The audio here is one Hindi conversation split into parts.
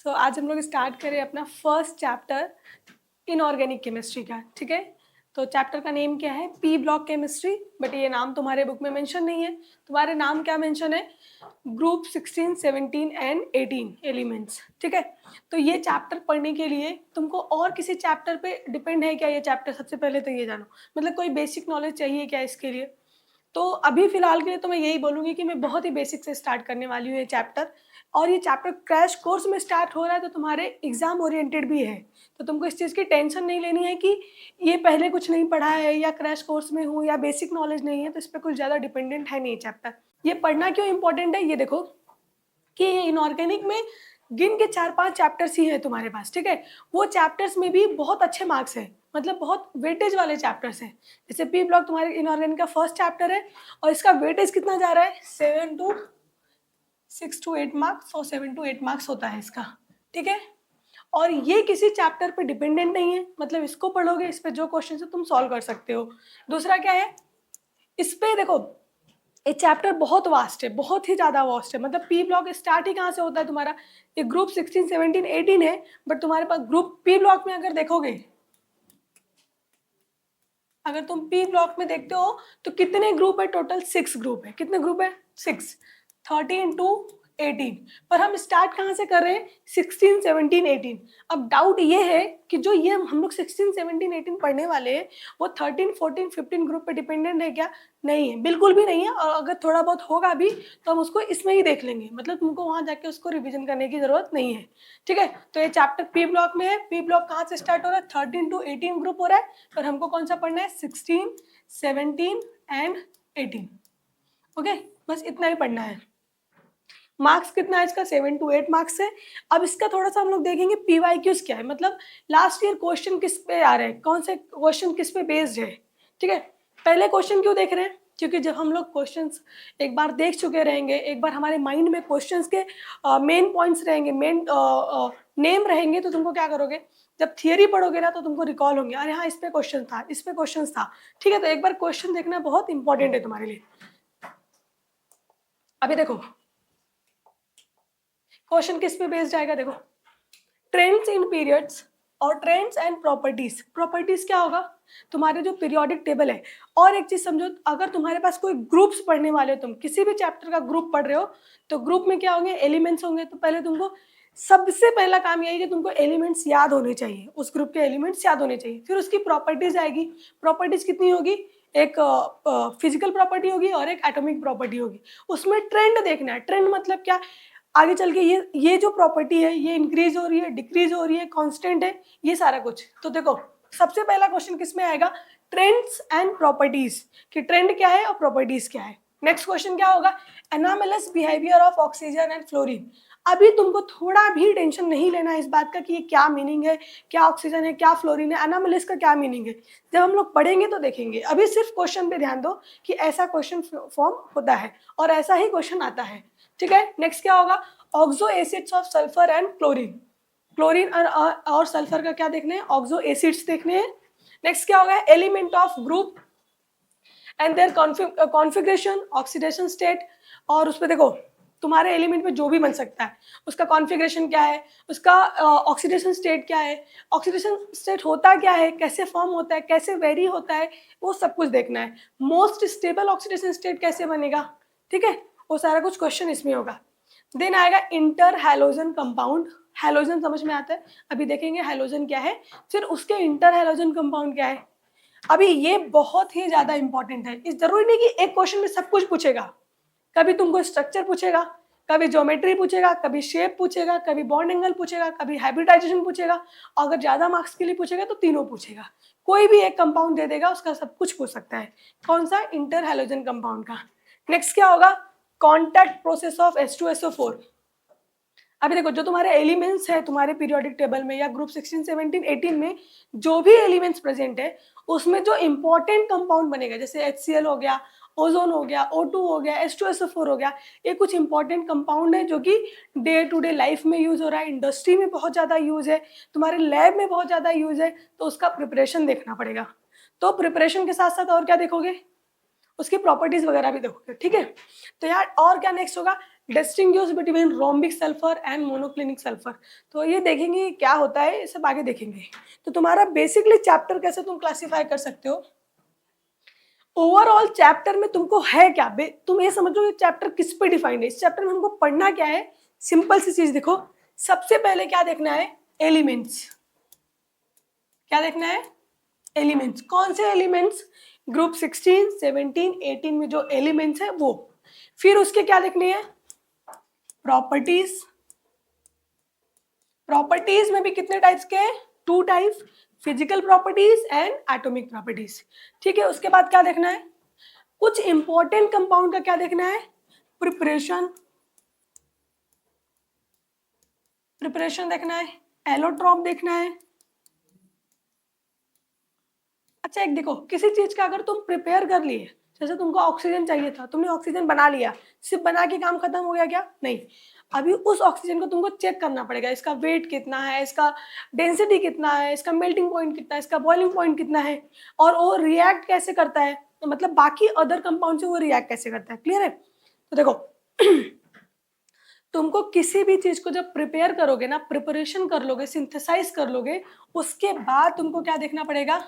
आज हम लोग स्टार्ट करें अपना फर्स्ट चैप्टर इनऑर्गेनिक केमिस्ट्री का। ठीक है, तो चैप्टर का नेम क्या है? P block chemistry. बट ये नाम तुम्हारे बुक में मेंशन नहीं है। तुम्हारे नाम क्या मेंशन है? Group 16, 17 and 18 elements. ठीक है, तो ये चैप्टर पढ़ने के लिए तुमको और किसी चैप्टर पे डिपेंड है क्या ये चैप्टर? सबसे पहले तो ये जानो, मतलब कोई बेसिक नॉलेज चाहिए क्या इसके लिए? तो अभी फिलहाल के लिए तो मैं यही बोलूँगी कि मैं बहुत ही बेसिक से स्टार्ट करने वाली हूँ ये चैप्टर। और ये चैप्टर क्रैश कोर्स में स्टार्ट हो रहा है, तो तुम्हारे एग्ज़ाम ओरिएंटेड भी है। तो तुमको इस चीज़ की टेंशन नहीं लेनी है कि ये पहले कुछ नहीं पढ़ा है या क्रैश कोर्स में हूँ या बेसिक नॉलेज नहीं है, तो इस पर कुछ ज़्यादा डिपेंडेंट है नहीं ये चैप्टर। ये पढ़ना क्यों इंपॉर्टेंट है, ये देखो कि इनऑर्गेनिक में गिन के 4-5 चैप्टर्स ही हैं तुम्हारे पास। ठीक है, वो चैप्टर्स में भी बहुत अच्छे मार्क्स हैं, मतलब बहुत वेटेज वाले चैप्टर्स हैं। जैसे पी ब्लॉक तुम्हारे इनऑर्गेनिक का फर्स्ट चैप्टर है और इसका वेटेज कितना जा रहा है? 6 to 8 मार्क्स और 7 to 8 मार्क्स होता है इसका। ठीक है, और ये किसी चैप्टर पे डिपेंडेंट नहीं है, मतलब इसको पढ़ोगे, इस पे जो क्वेश्चन है तुम सॉल्व कर सकते हो। दूसरा क्या है, इस पे देखो ये चैप्टर बहुत वास्ट है, बहुत ही ज़्यादा वास्ट है। मतलब पी ब्लॉक स्टार्ट ही कहाँ से होता है तुम्हारा? ये ग्रुप 16, 17, 18 है, बट तुम्हारे पास ग्रुप पी ब्लॉक में अगर देखोगे, अगर तुम पी ब्लॉक में देखते हो तो कितने ग्रुप है? टोटल 6 ग्रुप है। कितने ग्रुप है? 6, 13 to 18। पर हम स्टार्ट कहाँ से कर रहे हैं? 16, 17, 18। अब डाउट ये है कि जो ये हम लोग 16, 17, 18 पढ़ने वाले हैं वो 13, 14, 15 ग्रुप पे डिपेंडेंट है क्या? नहीं है, बिल्कुल भी नहीं है। और अगर थोड़ा बहुत होगा भी तो हम उसको इसमें ही देख लेंगे, मतलब तुमको वहाँ जाके उसको रिविजन करने की ज़रूरत नहीं है। ठीक है, तो ये चैप्टर पी ब्लॉक में है। पी ब्लॉक कहाँ से स्टार्ट हो रहा है? 13 to 18 ग्रुप हो रहा है, और हमको कौन सा पढ़ना है? 16, 17 एंड 18। ओके, बस इतना ही पढ़ना है। मार्क्स कितना है इसका? 7 to 8 मार्क्स है। अब इसका थोड़ा सा हम लोग देखेंगे PYQs क्या है, मतलब लास्ट ईयर क्वेश्चन किस पे आ रहे हैं, कौन से क्वेश्चन किस पे बेस्ड है। ठीक है, पहले क्वेश्चन क्यों देख रहे हैं? क्योंकि जब हम लोग क्वेश्चंस एक बार देख चुके रहेंगे, एक बार हमारे माइंड में क्वेश्चंस के मेन पॉइंट्स रहेंगे, मेन नेम रहेंगे, तो तुमको क्या करोगे? जब थियरी पढ़ोगे ना तो तुमको रिकॉल होंगे, अरे हाँ इस पे क्वेश्चन था, इस पे क्वेश्चन था। ठीक है, तो एक बार क्वेश्चन देखना बहुत इंपॉर्टेंट है तुम्हारे लिए। अभी देखो क्वेश्चन किस पे बेस्ड आएगा, देखो ट्रेंड्स इन पीरियड्स और ट्रेंड्स एंड प्रॉपर्टीज। प्रॉपर्टीज क्या होगा? तुम्हारे जो पीरियोडिक टेबल है। और एक चीज समझो, अगर तुम्हारे पास कोई ग्रुप्स पढ़ने वाले हो, तुम किसी भी चैप्टर का ग्रुप पढ़ रहे हो, तो ग्रुप में क्या होंगे? एलिमेंट्स होंगे। तो पहले तुमको सबसे पहला काम यही कि तुमको एलिमेंट्स याद होने चाहिए, उस ग्रुप के एलिमेंट्स याद होने चाहिए। फिर उसकी प्रॉपर्टीज आएगी। प्रॉपर्टीज कितनी होगी? एक फिजिकल प्रॉपर्टी होगी और एक एटॉमिक प्रॉपर्टी होगी। उसमें ट्रेंड देखना है। ट्रेंड मतलब क्या? आगे चल के ये जो प्रॉपर्टी है ये इंक्रीज हो रही है, डिक्रीज हो रही है, कांस्टेंट है, ये सारा कुछ। तो देखो सबसे पहला क्वेश्चन किस में आएगा? ट्रेंड्स एंड प्रॉपर्टीज, कि ट्रेंड क्या है और प्रॉपर्टीज क्या है। नेक्स्ट क्वेश्चन क्या होगा? Anomalous behaviour of oxygen and fluorine. अभी तुमको थोड़ा भी टेंशन नहीं लेना है इस बात का कि ये क्या मीनिंग है, क्या ऑक्सीजन है, क्या फ्लोरीन है, एनामलस का क्या मीनिंग है। जब हम लोग पढ़ेंगे तो देखेंगे। अभी सिर्फ क्वेश्चन पे ध्यान दो कि ऐसा क्वेश्चन फॉर्म होता है और ऐसा ही क्वेश्चन आता है। ठीक है, नेक्स्ट क्या होगा? Oxo acids of sulphur and chlorine. Chlorine और सल्फर का क्या देखने हैं? ऑक्सो एसिड्स देखने हैं। नेक्स्ट क्या होगा? Element of group and their configuration, oxidation state. और उस पर देखो तुम्हारे एलिमेंट में जो भी बन सकता है उसका कॉन्फ़िगरेशन क्या है, उसका ऑक्सीडेशन स्टेट क्या है, ऑक्सीडेशन स्टेट होता क्या है, कैसे फॉर्म होता है, कैसे वेरी होता है, वो सब कुछ देखना है। मोस्ट स्टेबल ऑक्सीडेशन स्टेट कैसे बनेगा, ठीक है, वो सारा कुछ क्वेश्चन इसमें होगा। देन आएगा इंटर हैलोजन कंपाउंड। हैलोजन समझ में आता है, अभी देखेंगे हैलोजन क्या है। फिर उसके इंटर हैलोजन कंपाउंड क्या है। अभी ये बहुत ही ज्यादा इंपॉर्टेंट है। इस जरूरी नहीं कि एक क्वेश्चन में सब कुछ पूछेगा। कभी तुमको स्ट्रक्चर पूछेगा, कभी ज्योमेट्री पूछेगा, कभी शेप पूछेगा, कभी बॉन्ड एंगल पूछेगा, कभी हाइब्रिडाइजेशन पूछेगा। अगर ज्यादा मार्क्स के लिए पूछेगा तो तीनों पूछेगा। कोई भी एक कंपाउंड दे देगा, उसका सब कुछ पूछ सकता है। कौन सा? इंटर हैलोजन कंपाउंड का। नेक्स्ट क्या होगा? Contact process of H2SO4। अभी देखो जो तुम्हारे एलिमेंट्स है तुम्हारे पीरियोडिक टेबल में या ग्रुप 16, 17, 18 में जो भी एलिमेंट्स प्रेजेंट है उसमें जो इंपॉर्टेंट कंपाउंड बनेगा, जैसे HCl हो गया, ओजोन हो गया, O2 हो गया, H2SO4 हो गया, ये कुछ इंपॉर्टेंट कंपाउंड है जो कि डे टू डे लाइफ में यूज हो रहा है, इंडस्ट्री में बहुत ज़्यादा यूज है, तुम्हारे लैब में बहुत ज़्यादा यूज है। तो उसका प्रिपरेशन देखना पड़ेगा। तो प्रिपरेशन के साथ साथ और क्या देखोगे? उसकी प्रॉपर्टीज वगैरह भी देखोगे। ठीक है, तो यार और क्या नेक्स्ट होगा? Distinguish between rhombic sulphur and monoclinic sulphur. तो ये देखेंगे क्या होता है, ये सब आगे देखेंगे। तो तुम्हारा बेसिकली चैप्टर कैसे तुम क्लासीफाई कर सकते हो, ओवरऑल चैप्टर में तुमको है क्या, तुम ये समझो ये चैप्टर किस पे डिफाइंड है, इस चैप्टर में हमको पढ़ना क्या है। सिंपल सी चीज देखो, सबसे पहले क्या देखना है, एलिमेंट्स। क्या देखना है, एलिमेंट्स। कौन से एलिमेंट्स, ग्रुप 16, 17, 18 में जो एलिमेंट्स है वो। फिर उसके क्या देखनी है, प्रॉपर्टीज। प्रॉपर्टीज में भी कितने टाइप्स के हैं, 2 types, physical properties and atomic properties. ठीक है, उसके बाद क्या देखना है, कुछ इंपॉर्टेंट कंपाउंड का क्या देखना है, प्रिपरेशन। प्रिपरेशन देखना है, एलोट्रॉप देखना है। अच्छा एक देखो, किसी चीज का अगर तुम प्रिपेयर कर लिए, जैसे तुमको ऑक्सीजन चाहिए था, तुमने ऑक्सीजन बना लिया, सिर्फ बना के काम खत्म हो गया क्या, नहीं। अभी उस ऑक्सीजन को तुमको चेक करना पड़ेगा, इसका वेट कितना है, इसका डेंसिटी कितना है, इसका मेल्टिंग पॉइंट कितना है, इसका बॉइलिंग पॉइंट कितना है, और वो रिएक्ट कैसे करता है, तो मतलब बाकी अदर कंपाउंड से वो रिएक्ट कैसे करता है। क्लियर है। तो देखो तुमको किसी भी चीज को जब प्रिपेयर करोगे ना, प्रिपरेशन कर लोगे, सिंथेसाइज कर लोगे, उसके बाद तुमको क्या देखना पड़ेगा,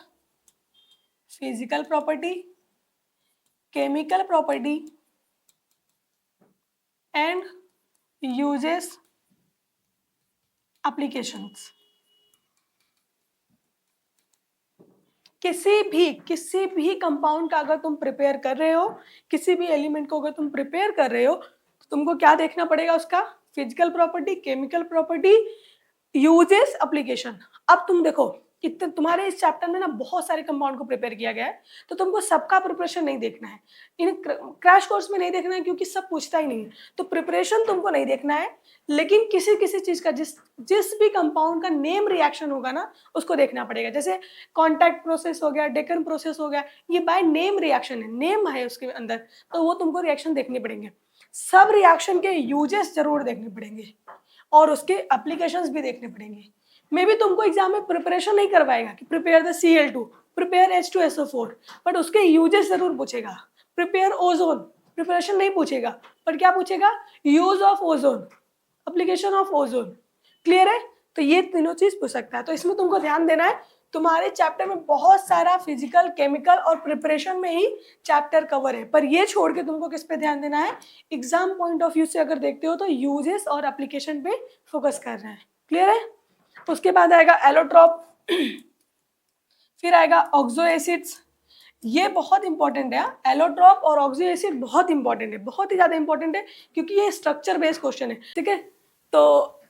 physical property, chemical property and uses, applications. किसी भी कंपाउंड का अगर तुम प्रिपेयर कर रहे हो, किसी भी एलिमेंट को अगर तुम प्रिपेयर कर रहे हो, तो तुमको क्या देखना पड़ेगा, उसका physical property, chemical property, uses, application. अब तुम देखो, इतने तुम्हारे इस चैप्टर में ना बहुत सारे कंपाउंड को प्रिपेयर किया गया है, तो तुमको सबका प्रिपरेशन नहीं देखना है, इन क्रैश कोर्स में नहीं देखना है, क्योंकि सब पूछता ही नहीं है, तो प्रिपरेशन तुमको नहीं देखना है। लेकिन किसी किसी चीज का जिस जिस भी कंपाउंड का नेम रिएक्शन होगा ना, उसको देखना पड़ेगा। जैसे कॉन्टैक्ट प्रोसेस हो गया, डेकन प्रोसेस हो गया, ये बाय नेम रिएक्शन है, नेम है उसके अंदर, तो वो तुमको रिएक्शन देखने पड़ेंगे। सब रिएक्शन के यूजेस जरूर देखने पड़ेंगे, और उसके एप्लीकेशंस भी देखने पड़ेंगे। मे भी तुमको एग्जाम में प्रिपरेशन नहीं करवाएगा कि prepare the Cl2, prepare H2SO4, but उसके यूजेस जरूर पूछेगा। प्रिपेयर ओजोन, प्रिपरेशन नहीं पूछेगा, पर क्या पूछेगा, use of ozone, application of ozone. Clear है। तो ये तीनों चीज पूछ सकता है, तो इसमें तुमको ध्यान देना है। तुम्हारे चैप्टर में बहुत सारा फिजिकल, केमिकल और प्रिपरेशन में ही चैप्टर कवर है, पर ये छोड़ के तुमको किस पे ध्यान देना है, एग्जाम पॉइंट ऑफ व्यू से अगर देखते हो तो यूजेस और एप्लीकेशन पे फोकस करना है। क्लियर है। उसके बाद आएगा एलोट्रॉप, फिर आएगा ऑक्सो एसिड्स। ये बहुत इंपॉर्टेंट है, एलोट्रॉप और ऑक्सो एसिड बहुत इंपॉर्टेंट है, बहुत ही ज्यादा इंपॉर्टेंट है, क्योंकि ये स्ट्रक्चर बेस्ड क्वेश्चन है। ठीक है, तो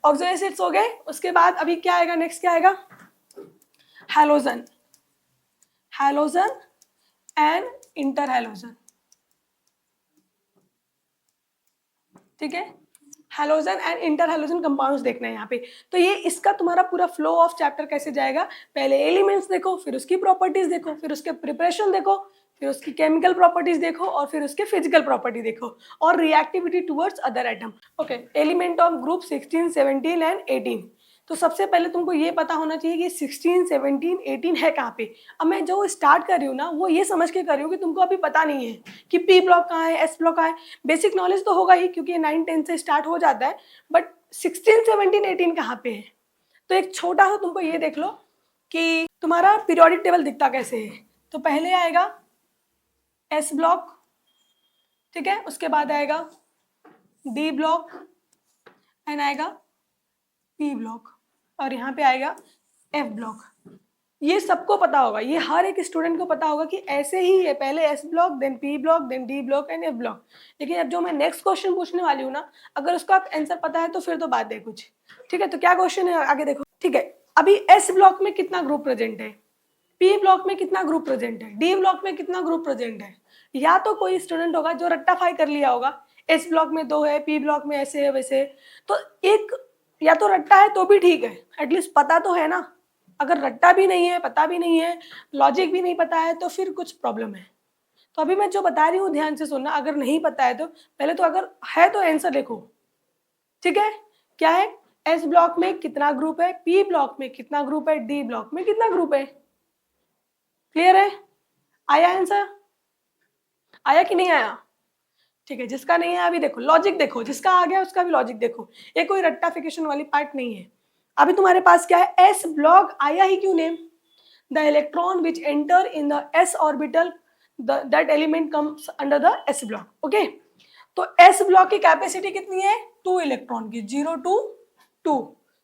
ऑक्सो एसिड्स हो गए। उसके बाद अभी क्या आएगा, नेक्स्ट क्या आएगा, halogen. Halogen and inter halogen. ठीक है, halogen and inter halogen compounds देखना है यहाँ पे। तो ये इसका तुम्हारा पूरा फ्लो ऑफ चैप्टर कैसे जाएगा, पहले एलिमेंट्स देखो, फिर उसकी प्रॉपर्टीज देखो, फिर उसके प्रिपरेशन देखो, फिर उसकी केमिकल प्रॉपर्टीज देखो, और फिर उसके फिजिकल प्रॉपर्टी देखो, और reactivity towards other atom. Okay, element of group 16, 17 and 18। तो सबसे पहले तुमको ये पता होना चाहिए कि 16, 17, 18 है कहाँ पे। अब मैं जो स्टार्ट कर रही हूँ ना, वो ये समझ के कर रही हूँ कि तुमको अभी पता नहीं है कि पी ब्लॉक कहाँ है, एस ब्लॉक कहाँ है। बेसिक नॉलेज तो होगा ही, क्योंकि 9, 10 से स्टार्ट हो जाता है, बट 16, 17, 18 कहाँ पे है। तो एक छोटा सा तुमको ये देख लो कि तुम्हारा पीरियोडिक टेबल दिखता कैसे है। तो पहले आएगा एस ब्लॉक, ठीक है, उसके बाद आएगा डी ब्लॉक एंड आएगा पी ब्लॉक, और यहाँ पे आएगा एफ ब्लॉक। ये सबको पता होगा, ये हर एक स्टूडेंट को पता होगा कि ऐसे ही है, पहले S block, then P block, then D block and F block. लेकिन अब जो मैं नेक्स्ट क्वेश्चन पूछने वाली हूँ ना, अगर उसका आंसर पता है तो फिर तो बात है कुछ। ठीक है, तो क्या क्वेश्चन है आगे देखो। ठीक है, अभी एस ब्लॉक में कितना ग्रुप प्रेजेंट है, पी ब्लॉक में कितना ग्रुप प्रेजेंट है, डी ब्लॉक में कितना ग्रुप प्रेजेंट है। या तो कोई स्टूडेंट होगा जो रट्टाफाई कर लिया होगा, एस ब्लॉक में 2 है, पी ब्लॉक में ऐसे है वैसे, तो एक या तो रट्टा है तो भी ठीक है, एटलीस्ट पता तो है ना। अगर रट्टा भी नहीं है, पता भी नहीं है, लॉजिक भी नहीं पता है, तो फिर कुछ प्रॉब्लम है। तो अभी मैं जो बता रही हूँ ध्यान से सुनना, अगर नहीं पता है तो पहले तो अगर है तो आंसर लिखो। ठीक है, क्या है, एस ब्लॉक में कितना ग्रुप है, पी ब्लॉक में कितना ग्रुप है, डी ब्लॉक में कितना ग्रुप है। क्लियर है, आया आंसर, आया कि नहीं आया। ठीक है, जिसका नहीं है अभी देखो लॉजिक, देखो जिसका आ गया उसका भी लॉजिक देखो, ये कोई रट्टाफिकेशन वाली पार्ट नहीं है। अभी तुम्हारे पास क्या है, एस ब्लॉक आया ही क्यों name, the electron which enter in the S orbital that element comes under the S block. Okay, तो एस ब्लॉक की कैपेसिटी कितनी है, 2 इलेक्ट्रॉन की, 0 to 2।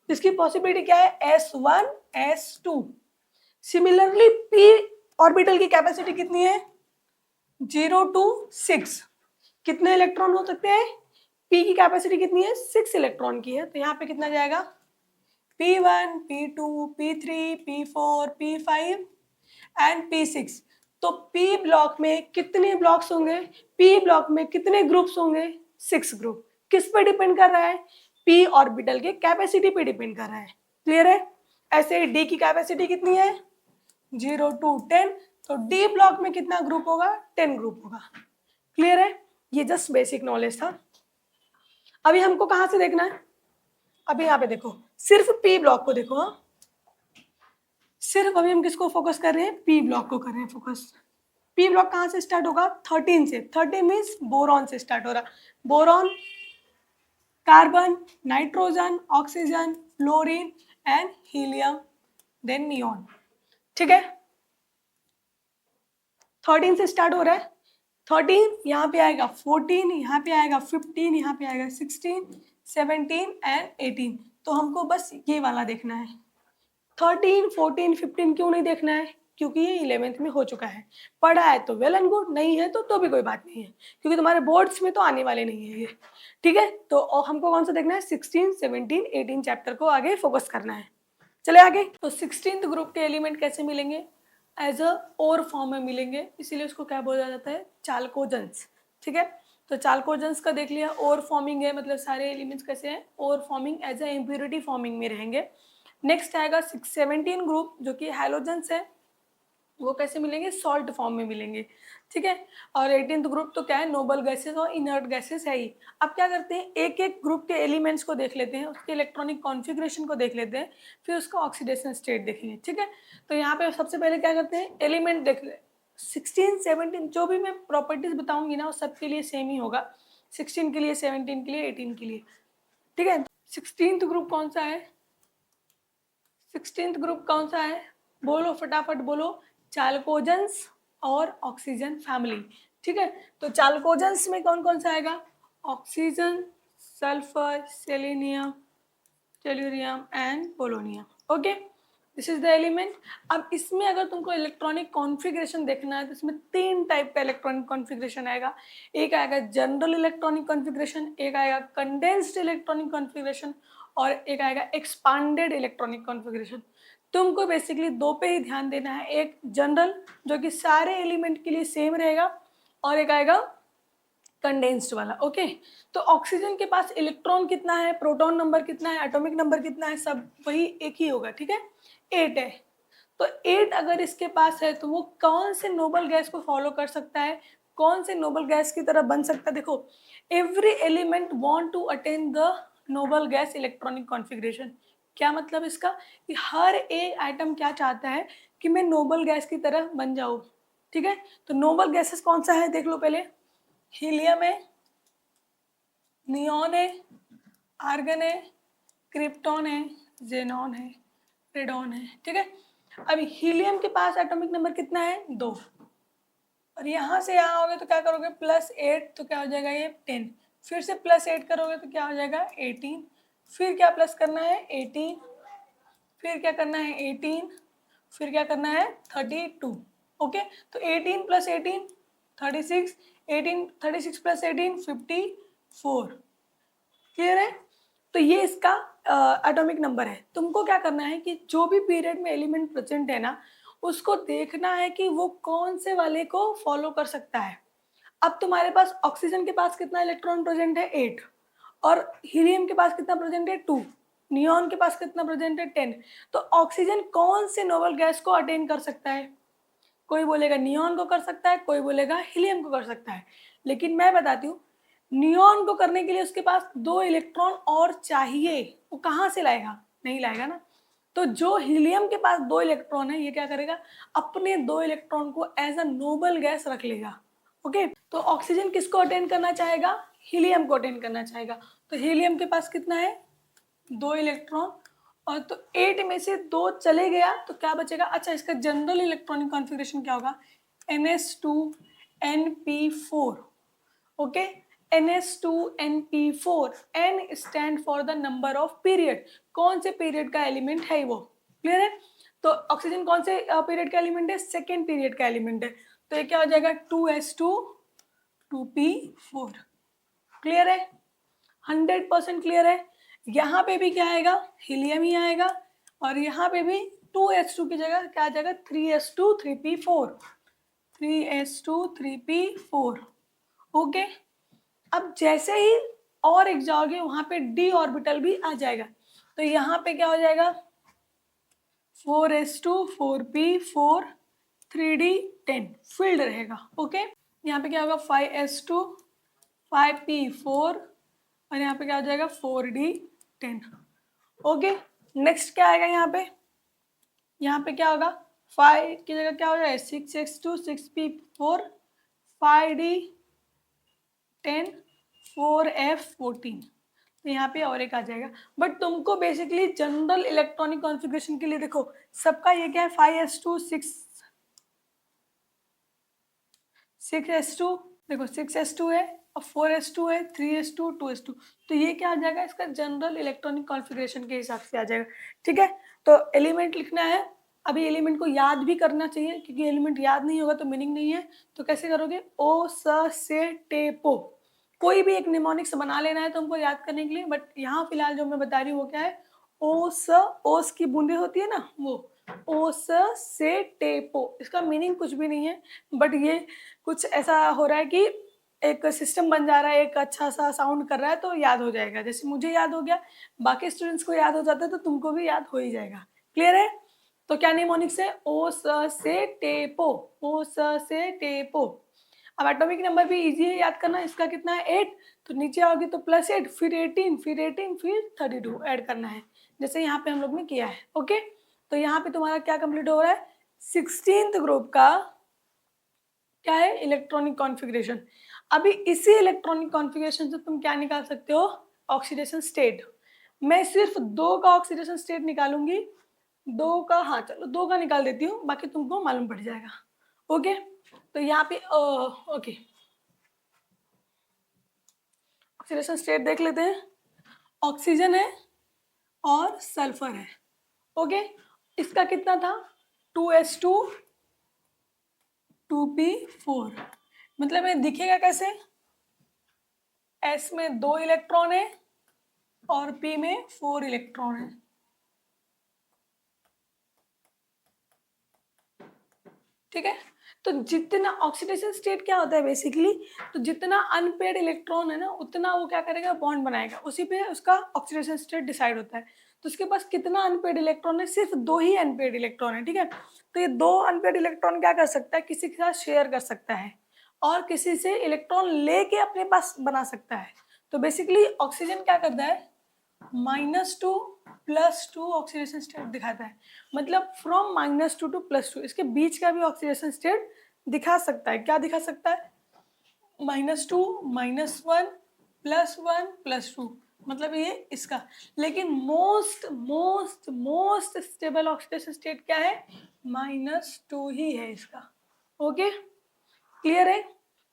इसकी पॉसिबिलिटी क्या है, S1 S2। Similarly P orbital की कैपेसिटी कितनी है, 0 to 6। कितने इलेक्ट्रॉन हो सकते हैं, पी की कैपेसिटी कितनी है, 6 इलेक्ट्रॉन की है, तो यहाँ पे कितना जाएगा, P1 P2 P3 P4 P5 and P6। तो P ब्लॉक में कितने ब्लॉक्स होंगे, P ब्लॉक में कितने ग्रुप्स होंगे, 6 ग्रुप। किस पे डिपेंड कर रहा है, P ऑर्बिटल के कैपेसिटी पे डिपेंड कर रहा है। क्लियर है। ऐसे D की कैपेसिटी कितनी है, 0 to 10, तो D ब्लॉक में कितना ग्रुप होगा, 10 ग्रुप होगा। क्लियर है, ये जस्ट बेसिक नॉलेज था। अभी हमको कहाँ से देखना है, अभी यहाँ पे देखो, सिर्फ P ब्लॉक को देखो। हाँ, सिर्फ अभी हम किसको फोकस कर रहे हैं, P ब्लॉक को कर रहे हैं फोकस। P ब्लॉक कहाँ से स्टार्ट होगा, 13 से। 13 मीन्स बोरॉन से स्टार्ट हो रहा, boron, carbon, nitrogen, oxygen, fluorine and helium, then neon. ठीक है, 13 से स्टार्ट हो रहा है। 13 यहाँ पे आएगा, 14 यहाँ पे आएगा, 15 यहाँ पे आएगा, 16 17 एंड 18। तो हमको बस ये वाला देखना है। 13 14 15 क्यों नहीं देखना है, क्योंकि ये 11th में हो चुका है। पढ़ा है तो वेल एंड गुड, नहीं है तो भी कोई बात नहीं है, क्योंकि तुम्हारे बोर्ड्स में तो आने वाले नहीं है ये। ठीक है, तो हमको कौन सा देखना है, 16 17 18 चैप्टर को आगे फोकस करना है। चले आगे। तो 16th ग्रुप के एलिमेंट कैसे मिलेंगे, एज अ ओर फॉर्म में मिलेंगे, इसीलिए उसको क्या बोला जाता है, चाल्कोजेंस। ठीक है, तो चाल्कोजेंस का देख लिया, ओर फॉर्मिंग है, मतलब सारे एलिमेंट्स कैसे हैं, or forming, as a impurity forming में रहेंगे। नेक्स्ट आएगा 17 ग्रुप जो कि हैलोजेंस है, वो कैसे मिलेंगे, सॉल्ट फॉर्म में मिलेंगे। ठीक है, और 18th ग्रुप तो क्या है, नोबल गैसेस और इनर्ट गैसेस है ही। अब क्या करते हैं, एक एक ग्रुप के एलिमेंट्स को देख लेते हैं, उसके इलेक्ट्रॉनिक कॉन्फ़िगरेशन को देख लेते हैं, फिर उसका ऑक्सीडेशन स्टेट देखेंगे। ठीक है, तो यहाँ पे सबसे पहले क्या करते हैं, एलिमेंट देख ले। 16 17 जो भी मैं प्रॉपर्टीज बताऊंगी ना, वो सबके लिए सेम ही होगा, 16 के लिए, 17 के लिए, 18 के लिए। ठीक है, 16th ग्रुप कौन सा है, 16th ग्रुप कौन सा है, बोलो फटाफट बोलो, चाल्कोजेंस और ऑक्सीजन फैमिली। ठीक है, तो चाल्कोजेंस में कौन कौन सा आएगा, oxygen, sulphur, selenium, tellurium and polonium. Okay, this is the element. अब इसमें अगर तुमको इलेक्ट्रॉनिक कॉन्फ़िगरेशन देखना है तो इसमें 3 टाइप का इलेक्ट्रॉनिक कॉन्फ़िगरेशन आएगा। एक आएगा जनरल इलेक्ट्रॉनिक कॉन्फ़िगरेशन, एक आएगा कंडेंस्ड इलेक्ट्रॉनिक कॉन्फ़िगरेशन, और एक आएगा एक्सपांडेड इलेक्ट्रॉनिक कॉन्फ़िगरेशन। तुमको बेसिकली 2 पे ही ध्यान देना है, एक जनरल जो कि सारे एलिमेंट के लिए सेम रहेगा, और एक आएगा कंडेंस्ड वाला। ओके, तो ऑक्सीजन के पास इलेक्ट्रॉन कितना है, प्रोटॉन नंबर कितना है, एटॉमिक नंबर कितना है, सब वही एक ही होगा। ठीक है, 8 है। तो 8 अगर इसके पास है तो वो कौन से नोबल गैस को फॉलो कर सकता है, कौन से नोबल गैस की तरह बन सकता है। देखो, every element want to attain the noble gas electronic configuration. क्या मतलब इसका, कि हर एक आइटम क्या चाहता है कि मैं नोबल गैस की तरह बन जाऊँ। ठीक है, तो नोबल गैसेस कौन सा है देख लो पहले, हीलियम है, नियॉन है, आर्गन है, क्रिप्टॉन है, जेनॉन है, रेडॉन है। ठीक है, अभी हीलियम के पास एटॉमिक नंबर कितना है, 2, और यहाँ से यहाँ आओगे तो क्या करोगे, +8, तो क्या हो जाएगा ये 10, फिर से +8 करोगे तो क्या हो जाएगा 18, फिर क्या प्लस करना है 18, फिर क्या करना है 18, फिर क्या करना है 32। ओके, तो 18 + 18 36, 18 36 + 18 54। क्लियर है, तो ये इसका एटॉमिक नंबर है। तुमको क्या करना है कि जो भी पीरियड में एलिमेंट प्रेजेंट है ना, उसको देखना है कि वो कौन से वाले को फॉलो कर सकता है। अब तुम्हारे पास ऑक्सीजन के पास कितना इलेक्ट्रॉन प्रेजेंट है, 8, और हीलियम के पास कितना प्रेजेंट है, 2, नियॉन के पास कितना प्रेजेंट है, 10। तो ऑक्सीजन कौन से नोबल गैस को अटेन कर सकता है, कोई बोलेगा नियॉन को कर सकता है, कोई बोलेगा हीलियम को कर सकता है। लेकिन मैं बताती हूँ, नियॉन को करने के लिए उसके पास 2 इलेक्ट्रॉन और चाहिए, वो कहाँ से लाएगा, नहीं लाएगा ना। तो जो हीलियम के पास 2 इलेक्ट्रॉन है, ये क्या करेगा, अपने 2 इलेक्ट्रॉन को एज अ नोबल गैस रख लेगा। ओके, तो ऑक्सीजन किसको अटेन करना चाहेगा? हीलियम को अटेन करना चाहेगा। तो हीलियम के पास कितना है? 2 इलेक्ट्रॉन, और तो 8 में से 2 चले गया तो क्या बचेगा? अच्छा, इसका जनरल इलेक्ट्रॉनिक कॉन्फ़िगरेशन क्या होगा? NS2Np4। Okay, NS2Np4, N stand for the number of period. कौन से पीरियड का एलिमेंट है वो? क्लियर है? तो ऑक्सीजन कौन से पीरियड का एलिमेंट है? सेकेंड पीरियड का एलिमेंट है। तो ये क्या हो जाएगा? 2s2 2p4। क्लियर है? 100% क्लियर है? यहाँ पे भी क्या आएगा? हीलियम ही आएगा, और यहाँ पे भी 2s2 की जगह क्या आ जाएगा? 3s2 3p4, 3s2 3p4। Okay, अब जैसे ही और एक जाओगे वहां पे d ऑर्बिटल भी आ जाएगा, तो यहाँ पे क्या हो जाएगा? 4s2 4p4 3d10 फील्ड रहेगा। ओके, यहाँ पे क्या होगा? 5s2 5p4, और यहाँ पे क्या हो जाएगा? 4d10। ओके, नेक्स्ट क्या आएगा यहाँ पे? यहाँ पे क्या होगा? 5 की जगह क्या हो जाएगा? 6s2 6p4 5d10 4f14। तो यहाँ पे और एक आ जाएगा। बट तुमको बेसिकली जनरल इलेक्ट्रॉनिक कॉन्फ़िगरेशन के लिए देखो, सबका ये क्या है? 5s2 6s2, देखो 6s2 है, और 4s2 है, 3s2 2s2। तो ये क्या आ जाएगा? इसका जनरल इलेक्ट्रॉनिक कॉन्फ़िगरेशन के हिसाब से आ जाएगा। ठीक है, तो एलिमेंट लिखना है। अभी एलिमेंट को याद भी करना चाहिए, क्योंकि एलिमेंट याद नहीं होगा तो मीनिंग नहीं है। तो कैसे करोगे? ओ स से टे पो, कोई भी एक निमोनिक्स बना लेना है तुमको याद करने के लिए। बट यहाँ फिलहाल जो मैं बता रही हूँ वो क्या है? ओ स, ओस की बूंदे होती है ना, वो ओ स से टेपो। इसका मीनिंग कुछ भी नहीं है, बट ये कुछ ऐसा हो रहा है कि एक सिस्टम बन जा रहा है, एक अच्छा सा साउंड कर रहा है तो याद हो जाएगा। जैसे मुझे याद हो गया, बाकी स्टूडेंट्स को याद हो जाता है, तो तुमको भी याद हो ही जाएगा। क्लियर है? तो क्या निमोनिक्स है? ओ स से टेपो, ओ स से टेपो। अब एटॉमिक नंबर भी इजी है याद करना। इसका कितना है? 8। तो नीचे आओगे तो +8, फिर 18, फिर 18, फिर 32 ऐड करना है, जैसे यहाँ पे हम लोग ने किया है। ओके, तो यहाँ पे तुम्हारा क्या कंप्लीट हो रहा है? 16th ग्रुप का क्या है? Electronic configuration. अभी इसी इलेक्ट्रॉनिक कॉन्फ़िगरेशन से तुम क्या निकाल सकते हो? Oxidation state. मैं सिर्फ 2 का ऑक्सीडेशन स्टेट निकालूंगी, 2 का, हाँ चलो 2 का निकाल देती हूँ, बाकी तुमको मालूम पड़ जाएगा। ओके, तो यहाँ पे ओके, ऑक्सीडेशन स्टेट देख लेते हैं। ऑक्सीजन है और सल्फर है। ओके, इसका कितना था? 2s2 2p4। मतलब ये दिखेगा कैसे? s में 2 इलेक्ट्रॉन है और p में 4 इलेक्ट्रॉन है। ठीक है, तो जितना ऑक्सीडेशन स्टेट क्या होता है बेसिकली, तो जितना अनपेड इलेक्ट्रॉन है ना, उतना वो क्या करेगा? बॉन्ड बनाएगा, उसी पे उसका ऑक्सीडेशन स्टेट डिसाइड होता है। तो उसके पास कितना अनपेड इलेक्ट्रॉन है? सिर्फ 2 ही अनपेड इलेक्ट्रॉन है। ठीक है, तो ये 2 अनपेड इलेक्ट्रॉन क्या कर सकता है? किसी के साथ शेयर कर सकता है, और किसी से इलेक्ट्रॉन लेके अपने पास बना सकता है। तो बेसिकली ऑक्सीजन क्या करता है? -2 +2 ऑक्सीडेशन स्टेट दिखाता है। मतलब फ्रॉम -2 to +2, इसके बीच का भी ऑक्सीडेशन स्टेट दिखा सकता है। क्या दिखा सकता है? -2 -1 +1 +2, मतलब ये इसका। लेकिन most most most stable oxidation state क्या है? -2 ही है इसका। ओके, क्लियर है?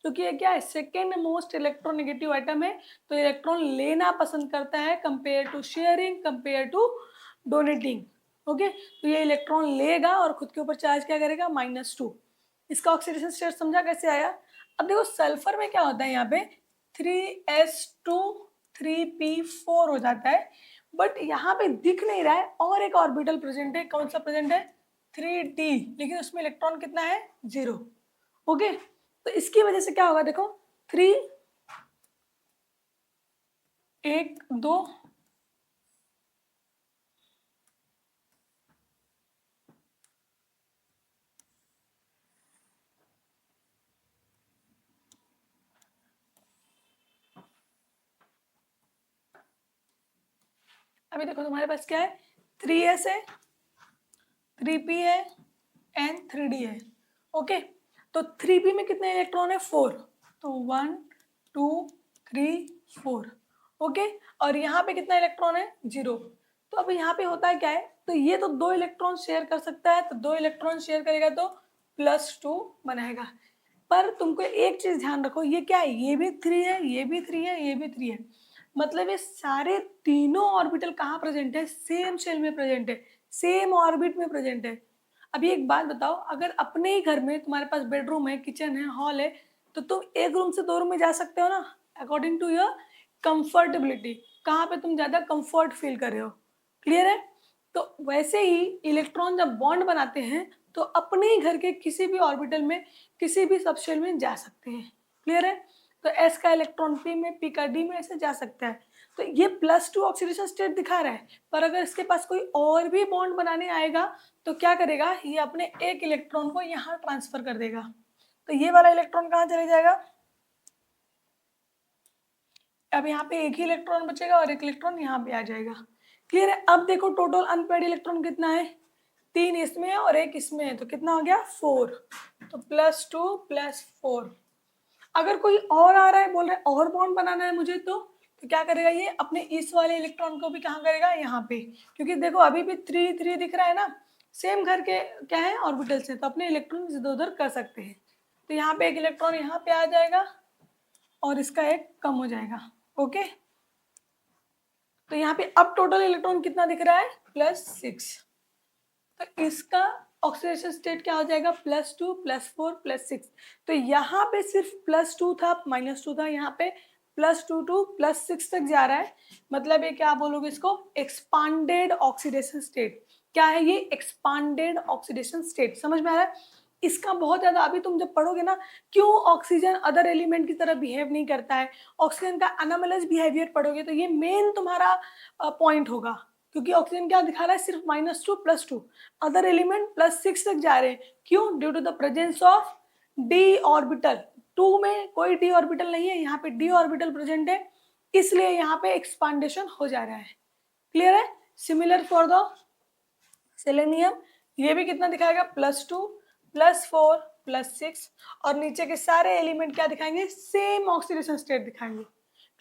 क्योंकि ये क्या है? सेकेंड मोस्ट इलेक्ट्रोनेगेटिव आइटम है, तो इलेक्ट्रॉन लेना पसंद करता है compare to sharing, compare to donating. Okay, तो ये इलेक्ट्रॉन लेगा और खुद के ऊपर चार्ज क्या करेगा? -2। इसका ऑक्सीडेशन स्टेट समझा कैसे आया? अब देखो सल्फर में क्या होता है? यहाँ पे 3s2 3p4 हो जाता है, बट यहाँ पे दिख नहीं रहा है, और एक ऑर्बिटल प्रेजेंट है। कौन सा प्रेजेंट है? 3d, लेकिन उसमें इलेक्ट्रॉन कितना है? 0। ओके, तो इसकी वजह से क्या होगा? देखो 3 1 2, अभी देखो तुम्हारे पास क्या है? 3s है, 3p है एंड 3d है। ओके, तो 3p में कितने इलेक्ट्रॉन है? 4। तो 1 2 3 4। ओके, और यहाँ पे कितना इलेक्ट्रॉन है? 0। तो अब यहाँ पे होता है क्या है, तो ये तो 2 इलेक्ट्रॉन शेयर कर सकता है, तो 2 इलेक्ट्रॉन शेयर करेगा तो +2 बनाएगा। पर तुमको एक चीज ध्यान रखो, ये क्या है? ये भी 3 है, ये भी 3 है, ये भी 3 है। मतलब ये सारे तीनों ऑर्बिटल कहाँ प्रेजेंट है? सेम शेल में प्रेजेंट है, सेम ऑर्बिट में प्रेजेंट है। अभी एक बात बताओ, अगर अपने ही घर में तुम्हारे पास बेडरूम है, किचन है, हॉल है, तो तुम एक रूम से 2 रूम में जा सकते हो ना, अकॉर्डिंग टू योर कंफर्टेबिलिटी, कहाँ पे तुम ज्यादा कंफर्ट फील कर रहे हो। क्लियर है? तो वैसे ही इलेक्ट्रॉन जब बॉन्ड बनाते हैं तो अपने ही घर के किसी भी ऑर्बिटल में, किसी भी सबशेल में जा सकते हैं। क्लियर है? तो एस का इलेक्ट्रॉन पी में, पी का डी में, ऐसे जा सकता है। तो ये +2 ऑक्सीडेशन स्टेट दिखा रहा है, पर अगर इसके पास कोई और भी बॉन्ड बनाने आएगा तो क्या करेगा? ये अपने एक इलेक्ट्रॉन को यहाँ ट्रांसफर कर देगा। तो ये वाला इलेक्ट्रॉन कहाँ चले जाएगा? अब यहाँ पे एक ही इलेक्ट्रॉन बचेगा और एक इलेक्ट्रॉन यहाँ पे आ जाएगा। क्लियर है? अब देखो टोटल अनपेयर्ड इलेक्ट्रॉन कितना है? 3 इसमें है और एक इसमें है, तो कितना हो गया? 4। तो +2 +4। अगर कोई और आ रहा है, बोल रहा है और बॉन्ड बनाना है मुझे, तो क्या करेगा? ये अपने इस वाले इलेक्ट्रॉन को भी कहाँ करेगा? यहाँ पे। क्योंकि देखो अभी भी 3 3 दिख रहा है ना, सेम घर के क्या है? ऑर्बिटल्स हैं, तो अपने इलेक्ट्रॉन इधर उधर कर सकते हैं। तो यहाँ पे एक इलेक्ट्रॉन यहाँ पे आ जाएगा और इसका एक कम हो जाएगा। ओके, तो यहाँ पे अब टोटल इलेक्ट्रॉन कितना दिख रहा है? +6। तो इसका ऑक्सीडेशन स्टेट क्या हो जाएगा? +2 +4 +6। तो यहाँ पे सिर्फ +2 था, -2 था, यहाँ पे +2 टू +6 तक जा रहा है। मतलब ये क्या बोलोगे इसको? Expanded oxidation state. क्या है ये? Expanded oxidation state. समझ में आ रहा है? इसका बहुत ज्यादा अभी तुम जब पढ़ोगे ना, क्यों ऑक्सीजन अदर एलिमेंट की तरह बिहेव नहीं करता है, ऑक्सीजन का अनोमलस बिहेवियर पढ़ोगे, तो ये मेन तुम्हारा पॉइंट होगा। क्योंकि ऑक्सीजन क्या दिखा रहा है? सिर्फ -2 +2, अदर एलिमेंट +6 तक जा रहे हैं। क्यों? Due to the presence of D orbital. 2 में कोई डी ऑर्बिटल नहीं है, यहाँ पे डी ऑर्बिटल प्रेजेंट है, इसलिए यहाँ पे एक्सपांडेशन हो जा रहा है। क्लियर है? सिमिलर फॉर द सेलेनियम, ये भी कितना दिखाएगा? +2 +4 +6, और नीचे के सारे एलिमेंट क्या दिखाएंगे? सेम ऑक्सीडेशन स्टेट दिखाएंगे।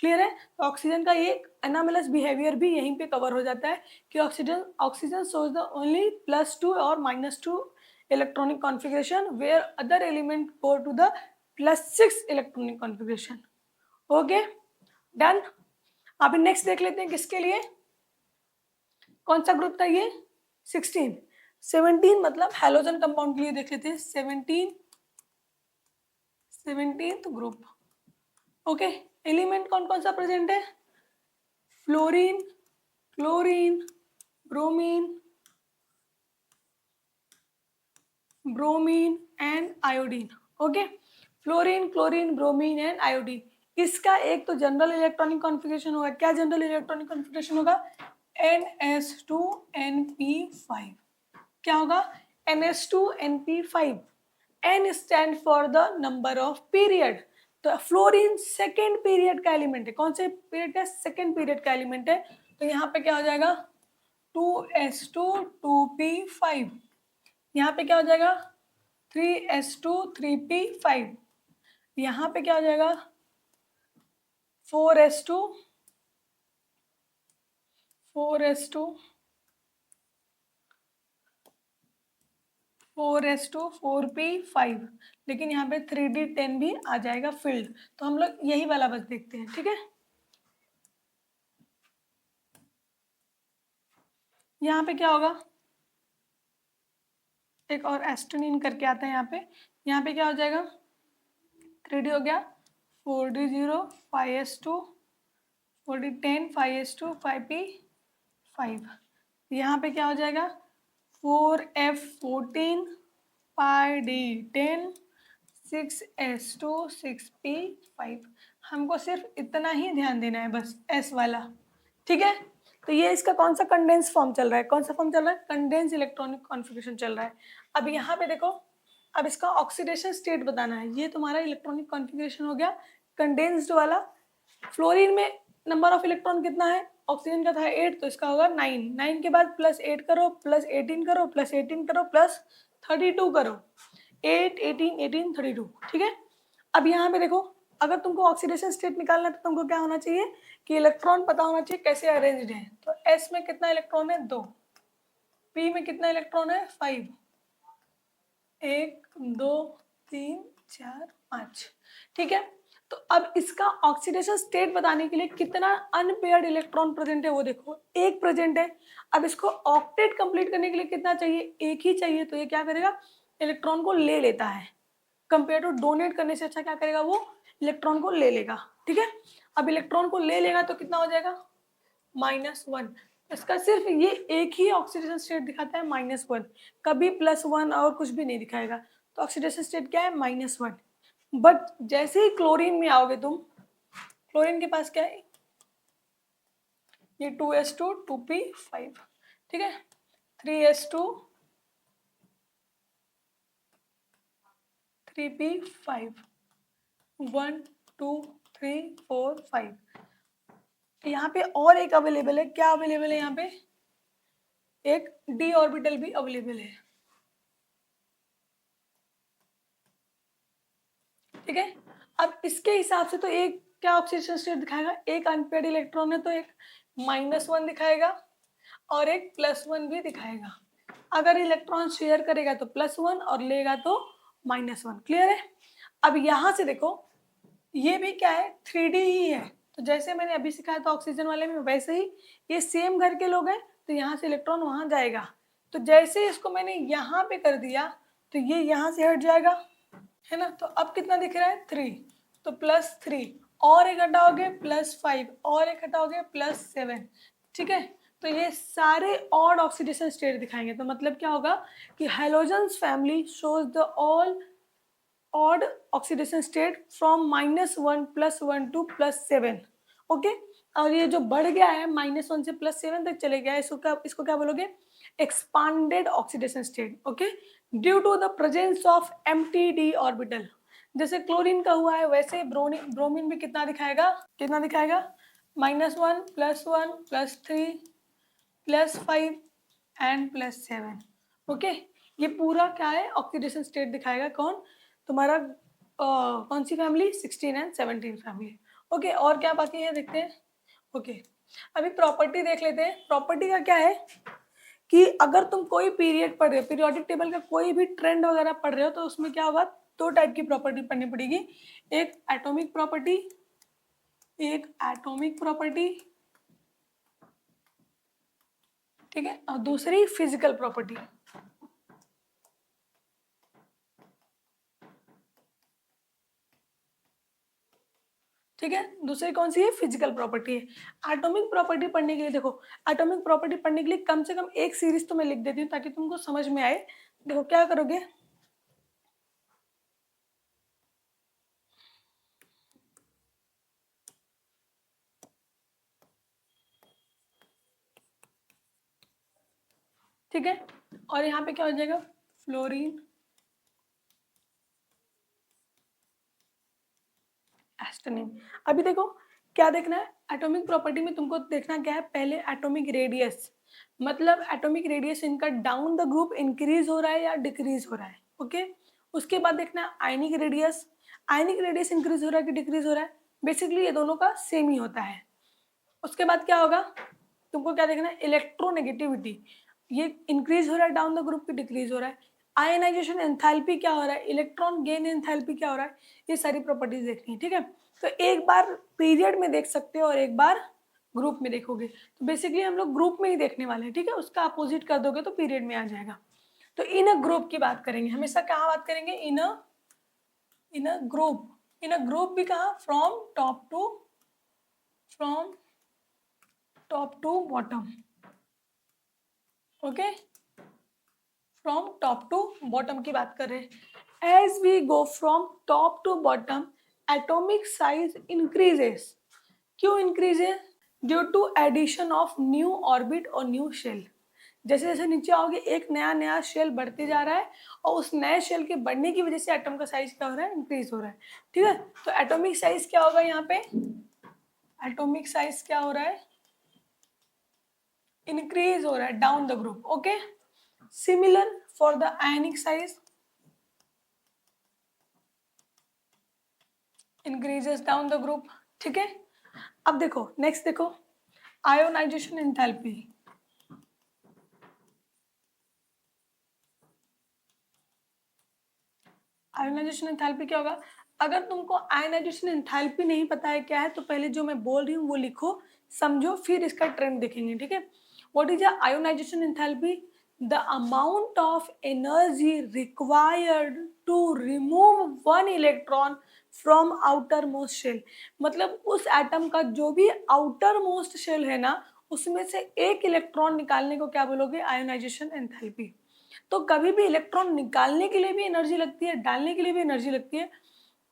क्लियर है? तो ऑक्सीजन का ये एनामलस बिहेवियर भी यहीं पे कवर हो जाता है कि ऑक्सीजन शोज द ओनली +2 और -2 electronic configuration, where other element go to the +6 electronic configuration. Okay, done. अभी नेक्स्ट देख लेते हैं किसके लिए, कौन सा ग्रुप था ये? 16। 17 मतलब हैलोजन कंपाउंड के लिए देख लेते हैं। 17th group. ओके, एलिमेंट कौन कौन सा प्रेजेंट है? Fluorine, chlorine, bromine, bromine and iodine. Okay, fluorine, chlorine, bromine and iodine. इसका एक तो जनरल इलेक्ट्रॉनिक कॉन्फ़िगरेशन होगा। क्या जनरल इलेक्ट्रॉनिक कॉन्फ़िगरेशन होगा? NS2Np5। क्या होगा? NS2Np5। N stand for the number of period. तो फ्लोरीन सेकेंड पीरियड का एलिमेंट है। कौन से पीरियड का? सेकेंड पीरियड का एलिमेंट है। तो यहाँ पे क्या हो जाएगा? 2s2 2p5। यहाँ पे क्या हो जाएगा? 3s2 3p5। यहाँ पे क्या हो जाएगा? 4s2 4p5। लेकिन यहाँ पे 3d10 भी आ जाएगा फिल्ड। तो हम लोग यही वाला बस देखते हैं, ठीक है? यहाँ पे क्या होगा? एक और एस्टोनिन करके आता है यहाँ पे क्या हो जाएगा? 3d हो गया, 4d0 5s2 4d10 5s2 5p5। यहाँ पे क्या हो जाएगा? 4f14 5d10 6s2 6p5। हमको सिर्फ इतना ही ध्यान देना है बस, s वाला। ठीक है? तो ये इसका कौन सा कंडेंस फॉर्म चल रहा है? कौन सा फॉर्म चल रहा है? कंडेंस इलेक्ट्रॉनिक कॉन्फ़िगरेशन चल रहा है। अब यहाँ पे देखो, अब इसका ऑक्सीडेशन स्टेट बताना है। ये तुम्हारा इलेक्ट्रॉनिक कॉन्फ़िगरेशन हो गया कंडेंस्ड वाला। फ्लोरीन में नंबर ऑफ इलेक्ट्रॉन कितना है? ऑक्सीजन का था 8, तो इसका होगा 9। 9 के बाद +8 करो, +18 करो, +18 करो, +32 करो। 8, 18, 18, 32, ठीक है। अब यहाँ पे देखो, अगर तुमको ऑक्सीडेशन स्टेट निकालना है तो तुमको क्या होना चाहिए कि इलेक्ट्रॉन पता होना चाहिए कैसे अरेंज्ड है। तो S में कितना इलेक्ट्रॉन है 2, P में कितना इलेक्ट्रॉन है 5, 1, 2, 3, 4, 5, ठीक है। तो अब इसका ऑक्सीडेशन स्टेट बताने के लिए कितना अनपेयर्ड इलेक्ट्रॉन प्रेजेंट है वो देखो, एक प्रेजेंट है। अब इसको ऑक्टेट कंप्लीट करने के लिए कितना चाहिए, एक ही चाहिए। तो ये क्या करेगा, इलेक्ट्रॉन को ले लेता है। कंपेयर टू डोनेट करने से अच्छा क्या करेगा, वो इलेक्ट्रॉन को ले लेगा, ठीक है। अब इलेक्ट्रॉन को ले लेगा तो कितना हो जाएगा -1। इसका सिर्फ ये एक ही ऑक्सीडेशन स्टेट दिखाता है -1, कभी +1 और कुछ भी नहीं दिखाएगा। तो ऑक्सीडेशन स्टेट क्या है -1। बट जैसे ही क्लोरीन में आओगे तुम, क्लोरीन के पास क्या है, ये 2s2 2p5, ठीक है, 3s2 3p5, 1 2 3 4 5। यहाँ पे और एक अवेलेबल है, क्या अवेलेबल है यहाँ पे, एक d ऑर्बिटल भी अवेलेबल है, ठीक है। अब इसके हिसाब से तो एक क्या ऑक्सीडेशन स्टेट दिखाएगा, एक अनपेयर्ड इलेक्ट्रॉन है तो एक -1 दिखाएगा और एक +1 भी दिखाएगा। अगर इलेक्ट्रॉन शेयर करेगा तो +1 और लेगा तो -1, क्लियर है। अब यहाँ से देखो, ये भी क्या है 3D ही है। तो जैसे मैंने अभी सिखाया था ऑक्सीजन वाले में, वैसे ही ये सेम घर के लोग हैं, तो यहाँ से इलेक्ट्रॉन वहाँ जाएगा। तो जैसे इसको मैंने यहाँ पे कर दिया तो ये यहाँ से हट जाएगा, है ना। तो अब कितना दिख रहा है 3, तो +3 और एक हटाओगे +5 और एक हटाओगे +7, ठीक है। तो ये सारे ऑड ऑक्सीडेशन स्टेट दिखाएंगे। तो मतलब क्या होगा कि halogens family shows the all odd oxidation state from -1 +1 to +7, okay. और ये जो बढ़ गया है -1 से +7 तक चले गया है, इसको क्या बोलोगे, expanded oxidation state, okay, due to the presence of empty orbital. जैसे क्लोरीन का हुआ है वैसे ब्रोमीन भी कितना दिखाएगा, -1 +1 +3 +5 एंड +7, ओके। ये पूरा क्या है ऑक्सीडेशन स्टेट दिखाएगा, कौन, तुम्हारा कौन सी फैमिली, 16 एंड 17 फैमिली, ओके। और क्या बाकी है देखते हैं, ओके। अभी प्रॉपर्टी देख लेते हैं। प्रॉपर्टी का क्या है कि अगर तुम कोई पीरियड पढ़ रहे हो, पीरियोडिक टेबल का कोई भी ट्रेंड वगैरह पढ़ रहे हो, तो उसमें क्या होगा, दो टाइप की प्रॉपर्टी पढ़नी पड़ेगी, एक एटॉमिक प्रॉपर्टी, ठीक है, और दूसरी फिजिकल प्रॉपर्टी, ठीक है। दूसरी कौन सी है, फिजिकल प्रॉपर्टी है। एटॉमिक प्रॉपर्टी पढ़ने के लिए देखो, एटॉमिक प्रॉपर्टी पढ़ने के लिए कम से कम एक सीरीज तो मैं लिख देती हूँ ताकि तुमको समझ में आए। देखो क्या करोगे, ठीक है, और यहाँ पे क्या हो जाएगा, फ्लोरीन, एस्टोनिन। अभी देखो क्या देखना है, एटॉमिक प्रॉपर्टी में तुमको देखना क्या है, पहले एटॉमिक रेडियस, मतलब एटॉमिक रेडियस इनका डाउन द ग्रुप इंक्रीज हो रहा है या डिक्रीज हो रहा है, ओके। उसके बाद देखना है ionic radius, ionic radius increase हो रहा है कि डिक्रीज हो रहा है, बेसिकली ये दोनों का सेम ही होता है। उसके बाद क्या होगा, तुमको क्या देखना है, इलेक्ट्रोनेगेटिविटी, ये इंक्रीज हो रहा है डाउन द ग्रुप की डिक्रीज हो रहा है। आयनाइजेशन एंथैल्पी क्या हो रहा है, इलेक्ट्रॉन गेन एंथैल्पी क्या हो रहा है, ये सारी प्रॉपर्टीज देखनी है, ठीक है। तो एक बार पीरियड में देख सकते हो और एक बार ग्रुप में देखोगे। तो बेसिकली हम लोग ग्रुप में ही देखने वाले हैं, ठीक है, उसका अपोजिट कर दोगे तो पीरियड में आ जाएगा। तो इन अ ग्रुप की बात करेंगे हमेशा, कहाँ बात करेंगे, इन a group, in a group भी कहाँ, from top to bottom, okay, from top to bottom की बात कर रहे हैं। As we go from top to bottom, atomic size increases, क्यों increases, due to addition of new orbit और न्यू शेल। जैसे जैसे नीचे आओगे एक नया नया शेल बढ़ते जा रहा है और उस नए शेल के बढ़ने की वजह से एटम का साइज क्या हो रहा है, इंक्रीज हो रहा है, ठीक है। तो एटॉमिक साइज क्या होगा यहाँ पे, एटॉमिक साइज क्या हो रहा है, इंक्रीज हो रहा है down the group, okay. Similar for the ionic size, increases down the group, ठीक है। अब देखो नेक्स्ट देखो, आयोनाइजेशन एंथैल्पी। आयोनाइजेशन एंथैल्पी क्या होगा? अगर तुमको आयोनाइजेशन एंथैल्पी नहीं पता है क्या है, तो पहले जो मैं बोल रही हूँ वो लिखो, समझो, फिर इसका ट्रेंड देखेंगे, ठीक है। What is ionisation enthalpy? The amount of energy required to remove one electron from outermost shell. मतलब उस एटम का जो भी आउटर मोस्ट शेल है ना, उसमें से एक इलेक्ट्रॉन निकालने को क्या बोलोगे? Ionisation enthalpy. तो कभी भी इलेक्ट्रॉन निकालने के लिए भी एनर्जी लगती है, डालने के लिए भी एनर्जी लगती है।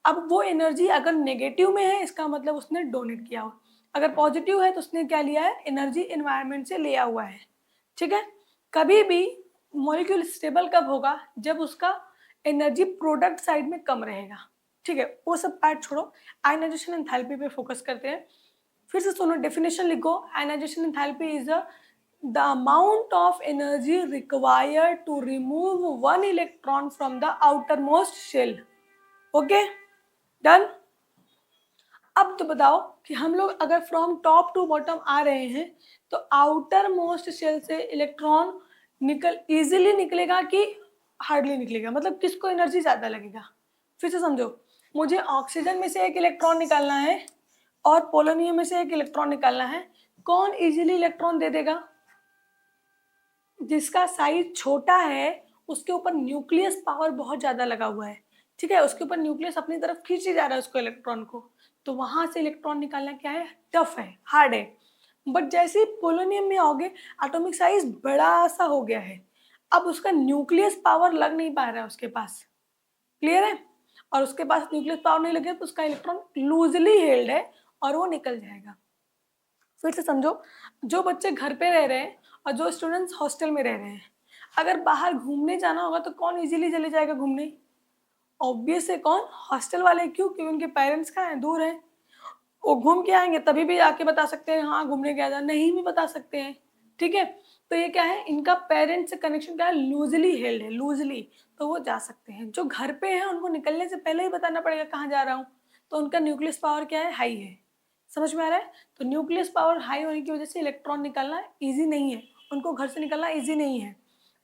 अब वो एनर्जी अगर नेगेटिव में है, इसका मतलब उसने डोनेट किया हुआ, अगर पॉजिटिव है तो उसने क्या लिया है? एनर्जी एनवायरनमेंट से लिया हुआ है, ठीक है। कभी भी मॉलिक्यूल स्टेबल कब होगा? जब उसका एनर्जी प्रोडक्ट साइड में कम रहेगा, ठीक है। वो सब पार्ट छोड़ो, आयनाइजेशन एंथैल्पी पे फोकस करते हैं। फिर से सुनो, डेफिनेशन लिखो। Ionisation enthalpy is the amount of energy required to remove one electron from the outermost shell. Okay, done. अब तो बताओ कि हम लोग अगर फ्रॉम टॉप टू बॉटम आ रहे हैं, तो आउटर मोस्ट शेल से इलेक्ट्रॉन इजीली निकलेगा कि हार्डली निकलेगा? मतलब किसको एनर्जी ज़्यादा लगेगा? फिर से समझो, मुझे ऑक्सीजन में से एक इलेक्ट्रॉन निकालना है और पोलोनियम में से एक इलेक्ट्रॉन निकालना है। कौन इजीली इलेक्ट्रॉन दे देगा? जिसका साइज छोटा है, उसके ऊपर न्यूक्लियस पावर बहुत ज़्यादा लगा हुआ है, ठीक है। उसके ऊपर न्यूक्लियस अपनी तरफ खींचे जा रहा है उसको, इलेक्ट्रॉन को, तो वहां से इलेक्ट्रॉन निकालना क्या है? टफ है, हार्ड है। बट जैसे ही पोलोनियम में आओगे, एटॉमिक साइज बड़ा सा हो गया है, अब उसका न्यूक्लियस पावर लग नहीं पा रहा है उसके पास, क्लियर है। और उसके पास न्यूक्लियस पावर नहीं लगे तो उसका इलेक्ट्रॉन लूजली हेल्ड है और वो निकल जाएगा। फिर से समझो, जो बच्चे घर पे रह रहे हैं और जो स्टूडेंट्स हॉस्टल में रह रहे हैं, अगर बाहर घूमने जाना होगा तो कौन इजीली चले जाएगा घूमने? ऑब्वियस है, कौन? हॉस्टल वाले। क्यों? क्योंकि उनके पेरेंट्स कहाँ हैं? दूर हैं। वो घूम के आएंगे तभी भी आके बता सकते हैं हाँ घूमने गया था, नहीं भी बता सकते हैं, ठीक है। तो ये क्या है? इनका पेरेंट्स से कनेक्शन क्या है? लूजली हेल्ड है, लूजली। तो वो जा सकते हैं। जो घर पे हैं उनको निकलने से पहले ही बताना पड़ेगा कहाँ जा रहा हूँ, तो उनका न्यूक्लियस पावर क्या है? हाई है। समझ में आ रहा है? तो न्यूक्लियस पावर हाई होने की वजह से इलेक्ट्रॉन निकालना ईजी नहीं है, उनको घर से निकलना ईजी नहीं है,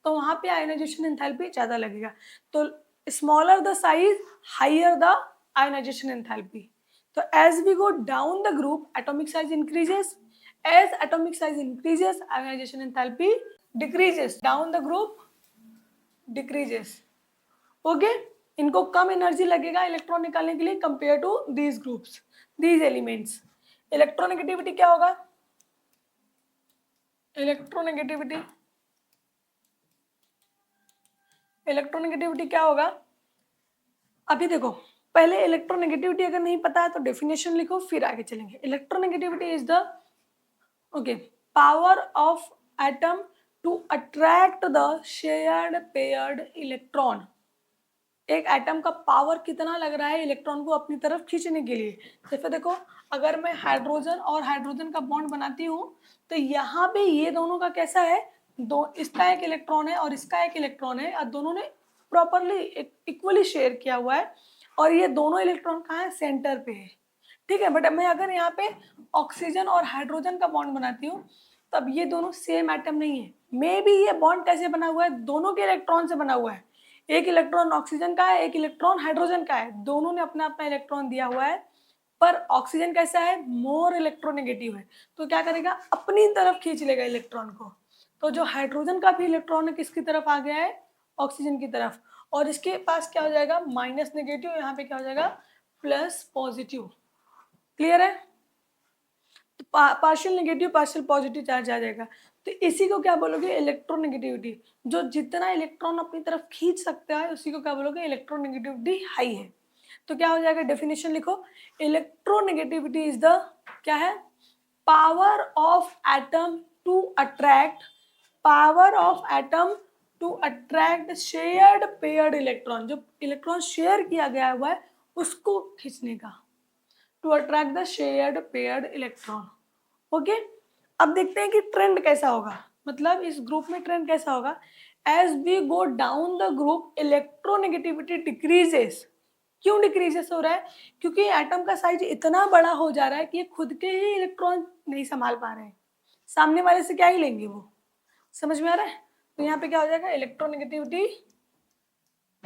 तो वहाँ पे आयोनाइजेशन एंथैल्पी ज़्यादा लगेगा। तो smaller the size, higher the ionisation enthalpy. So as we go down the group, atomic size increases. As atomic size increases, ionization enthalpy decreases. Down the group decreases. Okay? इनको कम एनर्जी लगेगा इलेक्ट्रॉन निकालने के लिए compare to these groups, these elements. Electronegativity क्या होगा? इलेक्ट्रोनेगेटिविटी इलेक्ट्रोनेगेटिविटी क्या होगा? अभी देखो, पहले इलेक्ट्रोनेगेटिविटी अगर नहीं पता है तो डेफिनेशन लिखो, फिर आगे चलेंगे। Electronegativity is the power of atom to attract the shared paired electron. एक एटम का पावर कितना लग रहा है इलेक्ट्रॉन को अपनी तरफ खींचने के लिए। जैसे देखो, अगर मैं हाइड्रोजन और हाइड्रोजन का बॉन्ड बनाती हूँ, तो यहाँ पे ये दोनों का कैसा है? इसका एक इलेक्ट्रॉन है और इसका एक इलेक्ट्रॉन है, और दोनों ने प्रॉपरली इक्वली शेयर किया हुआ है, और ये दोनों इलेक्ट्रॉन कहाँ है? सेंटर पे है, ठीक है। बट मैं अगर यहाँ पे ऑक्सीजन और हाइड्रोजन का बॉन्ड बनाती हूँ, तब ये दोनों सेम एटम नहीं है। मे बी ये बॉन्ड कैसे बना हुआ है? दोनों के इलेक्ट्रॉन से बना हुआ है। एक इलेक्ट्रॉन ऑक्सीजन का है, एक इलेक्ट्रॉन हाइड्रोजन का है, दोनों ने अपना अपना इलेक्ट्रॉन दिया हुआ है। पर ऑक्सीजन कैसा है? मोर इलेक्ट्रोनेगेटिव है, तो क्या करेगा? अपनी तरफ खींच लेगा इलेक्ट्रॉन को। तो जो हाइड्रोजन का भी इलेक्ट्रॉन है किसकी तरफ आ गया है? ऑक्सीजन की तरफ। और इसके पास क्या हो जाएगा? माइनस नेगेटिव, यहाँ पे क्या हो जाएगा? Plus positive. क्लियर है? Partial negative partial positive charge आ जाएगा। तो इसी को क्या बोलोगे? इलेक्ट्रोनेगेटिविटी। जो जितना इलेक्ट्रॉन अपनी तरफ खींच सकता है उसी को क्या बोलोगे? इलेक्ट्रोनेगेटिविटी हाई है। तो क्या हो जाएगा? डेफिनेशन लिखो। इलेक्ट्रोनेगेटिविटी इज द क्या है? Power of atom to attract, power of atom to attract shared paired electron. जो इलेक्ट्रॉन शेयर किया गया हुआ है उसको खींचने का, to attract the shared paired electron. Okay, अब देखते हैं कि ट्रेंड कैसा होगा, मतलब इस ग्रुप में ट्रेंड कैसा होगा। As we go down the group, electronegativity decreases. क्यों डिक्रीजेस हो रहा है? क्योंकि एटम का साइज इतना बड़ा हो जा रहा है कि ये खुद के ही इलेक्ट्रॉन नहीं संभाल पा रहे हैं, सामने वाले से क्या ही लेंगे वो। समझ में आ रहा है? तो यहाँ पे क्या हो जाएगा, इलेक्ट्रोनेगेटिविटी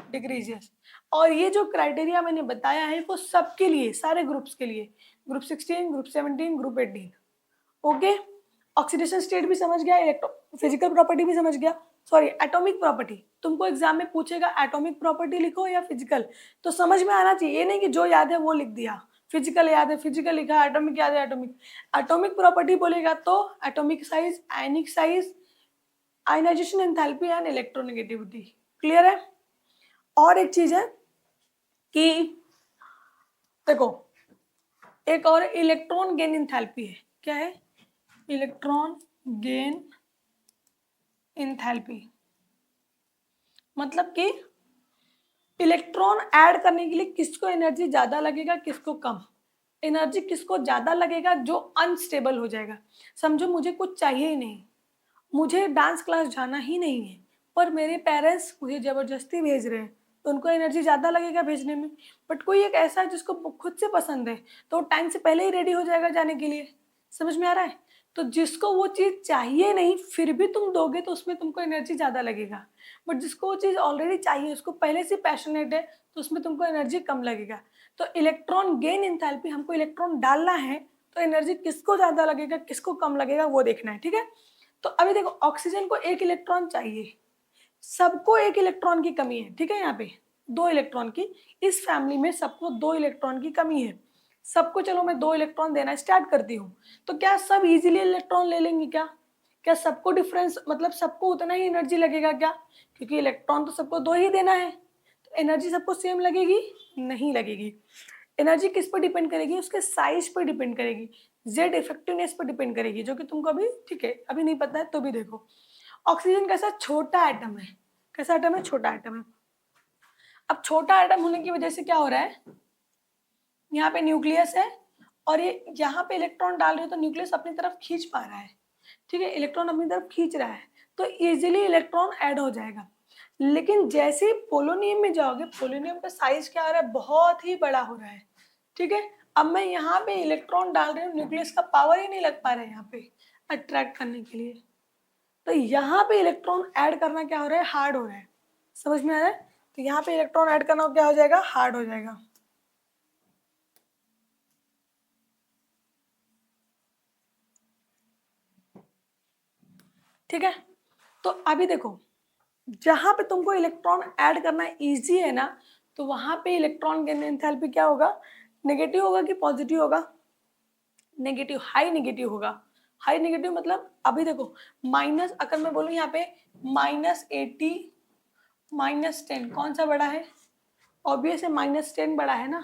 डिक्रीजेस। और ये जो क्राइटेरिया मैंने बताया है वो सबके लिए, सारे ग्रुप्स के लिए, group 16, group 17, group 18। Okay, oxidation state भी समझ गया, इलेक्ट्रो फिजिकल प्रॉपर्टी भी समझ गया, सॉरी एटॉमिक प्रॉपर्टी। तुमको एग्जाम में पूछेगा एटॉमिक प्रॉपर्टी लिखो या फिजिकल, तो समझ में आना चाहिए, ये नहीं कि जो याद है वो लिख दिया। फिजिकल याद है फिजिकल लिखा, एटॉमिक याद है एटॉमिक। एटॉमिक प्रॉपर्टी बोलेगा तो atomic size, ionic size, ionisation enthalpy and electronegativity. Clear है? और एक चीज है कि देखो, एक और इलेक्ट्रॉन गेन एंथैल्पी है। क्या है? Electron gain enthalpy. मतलब कि इलेक्ट्रॉन ऐड करने के लिए किसको एनर्जी ज्यादा लगेगा, किसको कम। एनर्जी किसको ज्यादा लगेगा? जो अनस्टेबल हो जाएगा। समझो मुझे कुछ चाहिए ही नहीं, मुझे डांस क्लास जाना ही नहीं है, पर मेरे पेरेंट्स मुझे जबरदस्ती भेज रहे हैं, तो उनको एनर्जी ज़्यादा लगेगा भेजने में। बट कोई एक ऐसा है जिसको खुद से पसंद है, तो टाइम से पहले ही रेडी हो जाएगा जाने के लिए। समझ में आ रहा है? तो जिसको वो चीज़ चाहिए नहीं फिर भी तुम दोगे तो उसमें तुमको एनर्जी ज़्यादा लगेगा। बट जिसको वो चीज़ ऑलरेडी चाहिए, उसको पहले से पैशनेट है, तो उसमें तुमको एनर्जी कम लगेगा। तो इलेक्ट्रॉन गेन एंथैल्पी, हमको इलेक्ट्रॉन डालना है तो एनर्जी किसको ज़्यादा लगेगा किसको कम लगेगा वो देखना है। ठीक है? तो अभी देखो, ऑक्सीजन को एक इलेक्ट्रॉन चाहिए, सबको एक इलेक्ट्रॉन की कमी है। ठीक है? यहाँ पे 2 इलेक्ट्रॉन की, इस फैमिली में सबको 2 इलेक्ट्रॉन की कमी है। सबको चलो मैं 2 इलेक्ट्रॉन देना स्टार्ट करती हूँ, तो क्या सब इजीली इलेक्ट्रॉन ले लेंगे क्या? क्या सबको डिफरेंस, मतलब सबको उतना ही एनर्जी लगेगा क्या? क्योंकि इलेक्ट्रॉन तो सबको 2 ही देना है, तो एनर्जी सबको सेम लगेगी? नहीं लगेगी। एनर्जी किस पर डिपेंड करेगी? उसके साइज पर डिपेंड करेगी, जेड इफेक्टिवनेस पर डिपेंड करेगी, जो कि तुमको अभी, ठीक है, अभी नहीं पता है तो भी देखो। ऑक्सीजन कैसा छोटा एटम है, कैसा एटम है? छोटा एटम है। अब छोटा एटम होने की वजह से क्या हो रहा है, यहाँ पे न्यूक्लियस है और ये यहाँ पे इलेक्ट्रॉन डाल रहे हो तो न्यूक्लियस अपनी तरफ खींच पा रहा है। ठीक है? इलेक्ट्रॉन अपनी तरफ खींच रहा है तो इजीली इलेक्ट्रॉन ऐड हो जाएगा। लेकिन जैसे ही पोलोनियम में जाओगे, पोलोनियम का साइज क्या हो रहा है, बहुत ही बड़ा हो रहा है। ठीक है? अब मैं यहाँ पे इलेक्ट्रॉन डाल रही हूँ, न्यूक्लियस का पावर ही नहीं लग पा रहा है यहाँ पे अट्रैक्ट करने के लिए, तो यहाँ पे इलेक्ट्रॉन ऐड करना क्या हो रहा है, हार्ड हो रहा है। समझ में आ रहा है? तो यहाँ पे इलेक्ट्रॉन ऐड करना क्या हो जाएगा, हार्ड हो जाएगा। ठीक है? तो अभी देखो, जहां पे तुमको इलेक्ट्रॉन ऐड करना इजी है ना, तो वहां पे इलेक्ट्रॉन गेन एंथैल्पी क्या होगा, नेगेटिव होगा कि पॉजिटिव होगा? नेगेटिव, हाई नेगेटिव होगा। हाई नेगेटिव मतलब अभी देखो, माइनस, अगर मैं बोलूँ यहाँ पे -80 -10 कौन सा बड़ा है? ऑब्वियस है -10 बड़ा है ना।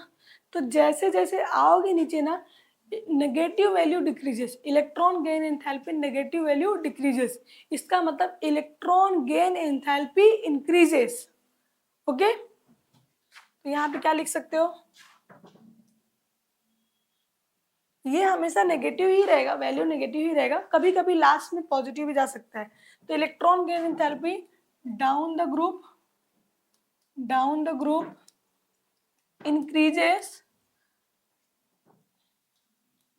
तो जैसे जैसे आओगे नीचे ना, negative value decreases, electron gain enthalpy negative value decreases, इसका मतलब electron gain enthalpy increases. Okay? तो यहाँ पे क्या लिख सकते हो, ये हमेशा नेगेटिव ही रहेगा, वैल्यू नेगेटिव ही रहेगा, कभी कभी लास्ट में पॉजिटिव भी जा सकता है। तो electron gain enthalpy down the group increases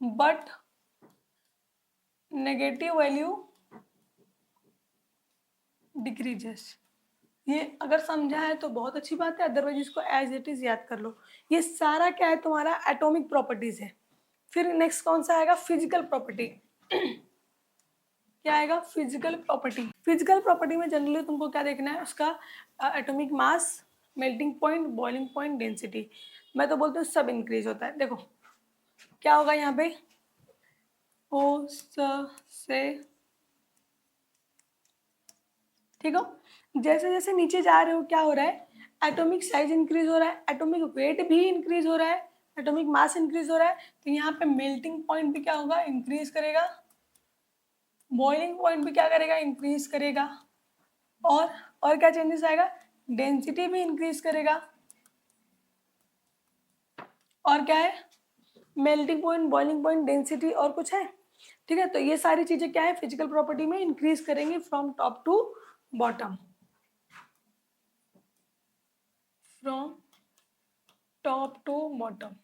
but negative value decreases. ये अगर समझा है तो बहुत अच्छी बात है, अदरवाइज इसको एज इट इज याद कर लो। ये सारा क्या है, तुम्हारा एटॉमिक प्रॉपर्टीज है। फिर नेक्स्ट कौन सा आएगा, फिजिकल प्रॉपर्टी। क्या आएगा, फिजिकल प्रॉपर्टी। फिजिकल प्रॉपर्टी में जनरली तुमको क्या देखना है, उसका atomic mass, melting point, boiling point, density. मैं तो बोलती हूँ सब इंक्रीज होता है। देखो क्या होगा यहाँ पे, ओ से, ठीक हो, जैसे जैसे नीचे जा रहे हो क्या हो रहा है, एटॉमिक साइज इंक्रीज हो रहा है, एटॉमिक वेट भी इंक्रीज हो रहा है, एटॉमिक मास इंक्रीज हो रहा है, तो यहाँ पे मेल्टिंग पॉइंट भी क्या होगा, इंक्रीज करेगा, बॉइलिंग पॉइंट भी क्या करेगा, इंक्रीज करेगा, और क्या चेंजेस आएगा, डेंसिटी भी इंक्रीज करेगा, और क्या है, melting point, boiling point, density, और कुछ है? ठीक है? तो ये सारी चीजें क्या है, फिजिकल प्रॉपर्टी में इंक्रीज करेंगे from top to bottom, from top to bottom.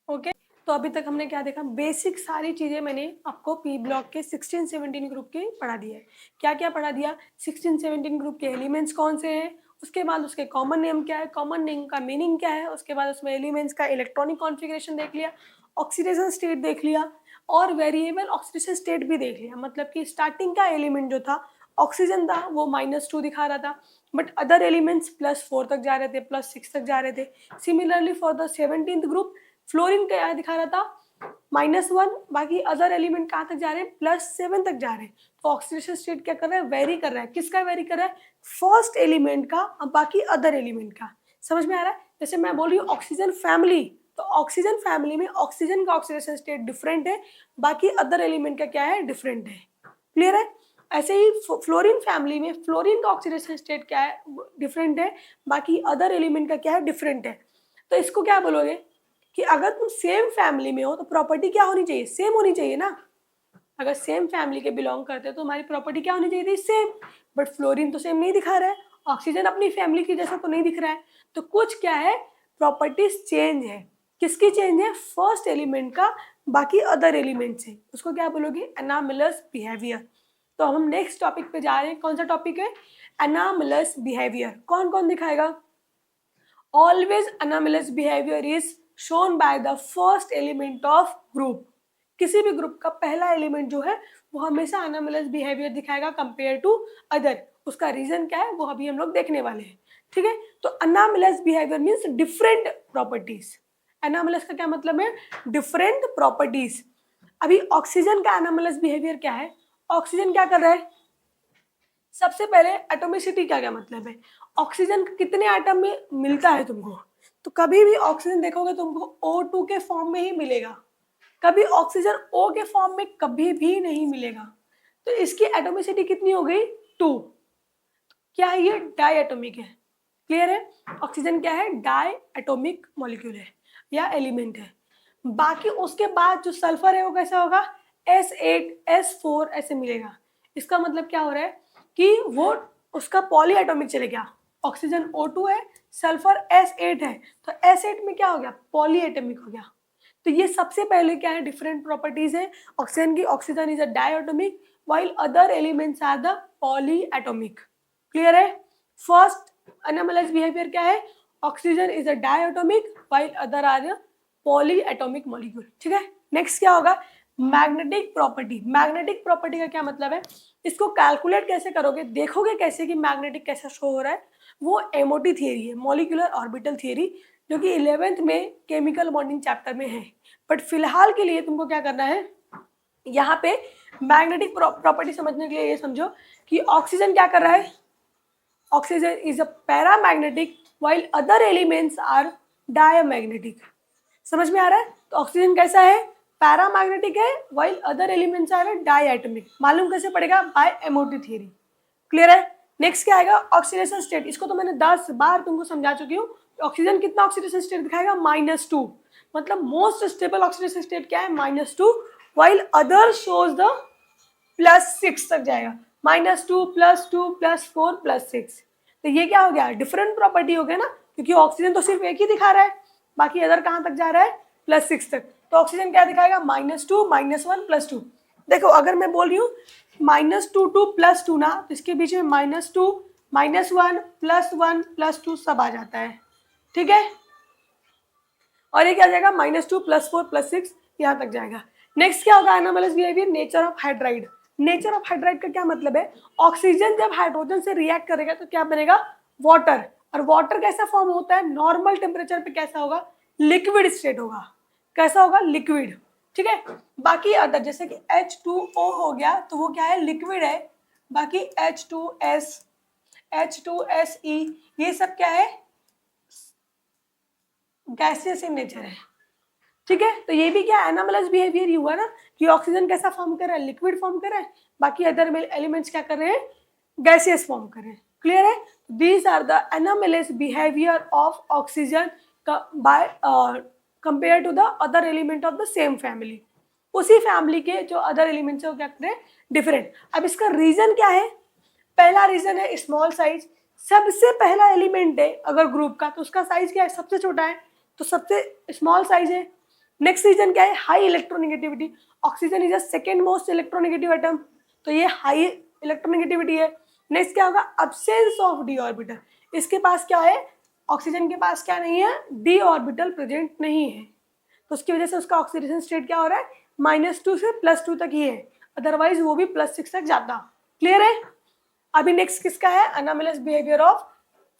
Okay, तो अभी तक हमने क्या देखा, बेसिक सारी चीज़ें मैंने आपको पी ब्लॉक के 16-17 ग्रुप के पढ़ा दिया है। क्या क्या पढ़ा दिया, 16-17 ग्रुप के एलिमेंट्स कौन से हैं, उसके बाद उसके कॉमन नेम क्या है, कॉमन नेम का मीनिंग क्या है, उसके बाद उसमें एलिमेंट्स का इलेक्ट्रॉनिक कॉन्फ़िगरेशन देख लिया, ऑक्सीडेशन स्टेट देख लिया, और वेरिएबल ऑक्सीडेशन स्टेट भी देख लिया। मतलब कि स्टार्टिंग का एलिमेंट जो था ऑक्सीजन था वो -2 दिखा रहा था, बट अदर एलिमेंट्स +4 तक जा रहे थे, +6 तक जा रहे थे। Similarly for the 17th group fluorine क्या दिखा रहा था, -1, बाकी अदर एलिमेंट कहाँ तक जा रहे हैं, +7 तक जा रहे हैं। तो ऑक्सीडेशन स्टेट क्या कर रहा है, वेरी कर रहा है। किसका वेरी कर रहा है, फर्स्ट एलिमेंट का और बाकी अदर एलिमेंट का। समझ में आ रहा है, जैसे मैं बोल रही हूँ ऑक्सीजन फैमिली, तो ऑक्सीजन फैमिली में ऑक्सीजन का ऑक्सीडेशन स्टेट डिफरेंट है, बाकी अदर एलिमेंट का क्या है, डिफरेंट है। क्लियर है। ऐसे ही फ्लोरीन फैमिली में फ्लोरीन का ऑक्सीडेशन स्टेट क्या है, डिफरेंट है, बाकी अदर एलिमेंट का क्या है, डिफरेंट है। तो इसको क्या बोलोगे कि अगर तुम सेम फैमिली में हो तो प्रॉपर्टी क्या होनी चाहिए, सेम होनी चाहिए ना। अगर सेम फैमिली के बिलोंग करते हो तो हमारी प्रॉपर्टी क्या होनी चाहिए थी, सेम। बट फ्लोरीन तो सेम नहीं दिखा रहा है, ऑक्सीजन अपनी फैमिली की जैसा तो नहीं दिख रहा है, तो कुछ क्या है, प्रॉपर्टीज चेंज है। किसकी चेंज है, फर्स्ट एलिमेंट का, बाकी अदर एलिमेंट से। उसको क्या बोलोगे, एनामिलस बिहेवियर। तो हम नेक्स्ट टॉपिक पे जा रहे हैं। कौन सा टॉपिक है, एनामिलस बिहेवियर। कौन कौन दिखाएगा, always anomalous behaviour is shown by the first element of group. किसी भी ग्रुप का पहला एलिमेंट जो है वो हमेशा एनामिलस बिहेवियर दिखाएगा कंपेयर टू अदर। उसका रीजन क्या है वो अभी हम लोग देखने वाले हैं। ठीक है, तो एनामिलस बिहेवियर मीन्स डिफरेंट प्रॉपर्टीज। एनामिलस का क्या मतलब है, डिफरेंट प्रॉपर्टीज। अभी ऑक्सीजन का एनामिलस बिहेवियर क्या है, ऑक्सीजन क्या कर रहा है, सबसे पहले एटोमिसिटी क्या क्या मतलब है, ऑक्सीजन कितने एटम में मिलता है तुमको। तो कभी भी ऑक्सीजन देखोगे तुमको O2 के फॉर्म में ही मिलेगा, कभी ऑक्सीजन O के फॉर्म में कभी भी नहीं मिलेगा। तो इसकी एटोमिसिटी कितनी हो गई, 2। क्या है ये, डाई एटोमिक है। क्लियर है, ऑक्सीजन क्या है, डाई एटोमिक मॉलिक्यूल है या एलिमेंट है। बाकी उसके बाद जो सल्फर है वो कैसा होगा, S8 S4 ऐसे मिलेगा। इसका मतलब क्या हो रहा है कि वो उसका पॉली एटोमिक चले गया। ऑक्सीजन O2 है, सल्फर S8 है, तो S8 में क्या हो गया, पॉली एटोमिक हो गया। तो ये सबसे पहले क्या है, डिफरेंट प्रॉपर्टीज है ऑक्सीजन की। Oxygen is a diatomic while other elements are the polyatomic. Clear है, फर्स्ट एनामिलस बिहेवियर क्या है, oxygen is a diatomic while other are the polyatomic molecule. ठीक है, नेक्स्ट क्या होगा, मैग्नेटिक प्रॉपर्टी। मैग्नेटिक प्रॉपर्टी का क्या मतलब है, इसको कैलकुलेट कैसे करोगे, देखोगे कैसे कि मैग्नेटिक कैसा शो हो रहा है, वो एमओटी थियरी है, मॉलिक्यूलर ऑर्बिटल थियरी, जो कि 11th में केमिकल बॉन्डिंग चैप्टर में है। बट फिलहाल के लिए तुमको क्या करना है, यहाँ पे मैग्नेटिक प्रॉपर्टी समझने के लिए ये समझो कि ऑक्सीजन क्या कर रहा है, oxygen is a paramagnetic while other elements are diamagnetic. समझ में आ रहा है, तो ऑक्सीजन कैसा है, पैरामैग्नेटिक है, while other elements are diatomic. मालूम कैसे पड़ेगा, बाय एमओटी थियरी। क्लियर है, नेक्स्ट क्या आएगा, ऑक्सीडेशन स्टेट। इसको तो मैंने 10 बार तुमको समझा चुकी हूँ। ऑक्सीजन कितना ऑक्सीडेशन स्टेट दिखाएगा, -2। मतलब मोस्ट स्टेबल ऑक्सीडेशन स्टेट क्या है, -2, व्हाइल अदर शोज द +6 तक जाएगा, -2 +2 +4 +6। तो ये क्या हो गया, डिफरेंट प्रॉपर्टी हो गया ना, क्योंकि ऑक्सीजन तो सिर्फ एक ही दिखा रहा है, बाकी अदर कहाँ तक जा रहा है, +6 तक। तो ऑक्सीजन क्या दिखाएगा, -2 -1 +2। देखो अगर मैं बोल रही हूँ -2 to +2 ना, तो इसके बीच में -2 -1 +1 +2 सब आ जाता है। ठीक है, और ये क्या जाएगा, -2 +4 +6 यहाँ तक जाएगा। नेक्स्ट क्या होगा, anomalous behaviour, nature of hydride. Nature of hydride का क्या मतलब है, ऑक्सीजन जब हाइड्रोजन से रिएक्ट करेगा तो क्या बनेगा, वाटर। और वाटर कैसा फॉर्म होता है, नॉर्मल टेम्परेचर पे कैसा होगा, लिक्विड स्टेट होगा। कैसा होगा, लिक्विड। ठीक है, बाकी अदर जैसे कि H2O हो गया तो वो क्या है, लिक्विड है। बाकी H2S H2SE ये सब क्या है, गैसियस इन नेचर है। ठीक है, तो ये भी क्या एनामलस बिहेवियर ही हुआ ना, कि ऑक्सीजन कैसा फॉर्म कर रहा है, लिक्विड फॉर्म कर रहा है, बाकी अदर एलिमेंट्स क्या कर रहे हैं, गैसियस फॉर्म कर रहे हैं। क्लियर है, these are the anomalous behaviour of oxygen by compare to the other element of the same family. उसी फैमिली के जो अदर एलिमेंट्स है वो क्या कर रहे हैं, डिफरेंट। अब इसका रीजन क्या है, पहला रीजन है स्मॉल साइज, सबसे पहला एलिमेंट है अगर ग्रुप का तो उसका साइज क्या है, सबसे छोटा है, तो सबसे स्मॉल साइज है। नेक्स्ट रीजन क्या है, high electronegativity. Oxygen is a second most electronegative atom, तो ये हाई इलेक्ट्रोनेगेटिविटी है। नेक्स्ट क्या होगा, अब्सेंस ऑफ डी ऑर्बिटल। इसके पास क्या है, ऑक्सीजन के पास क्या नहीं है, डी ऑर्बिटल प्रेजेंट नहीं है, तो उसकी वजह से उसका ऑक्सीडेशन स्टेट क्या हो रहा है, -2 से +2 तक ही है, अदरवाइज वो भी +6 तक जाता। क्लियर है। अभी नेक्स्ट किसका है, अनोमलस बिहेवियर ऑफ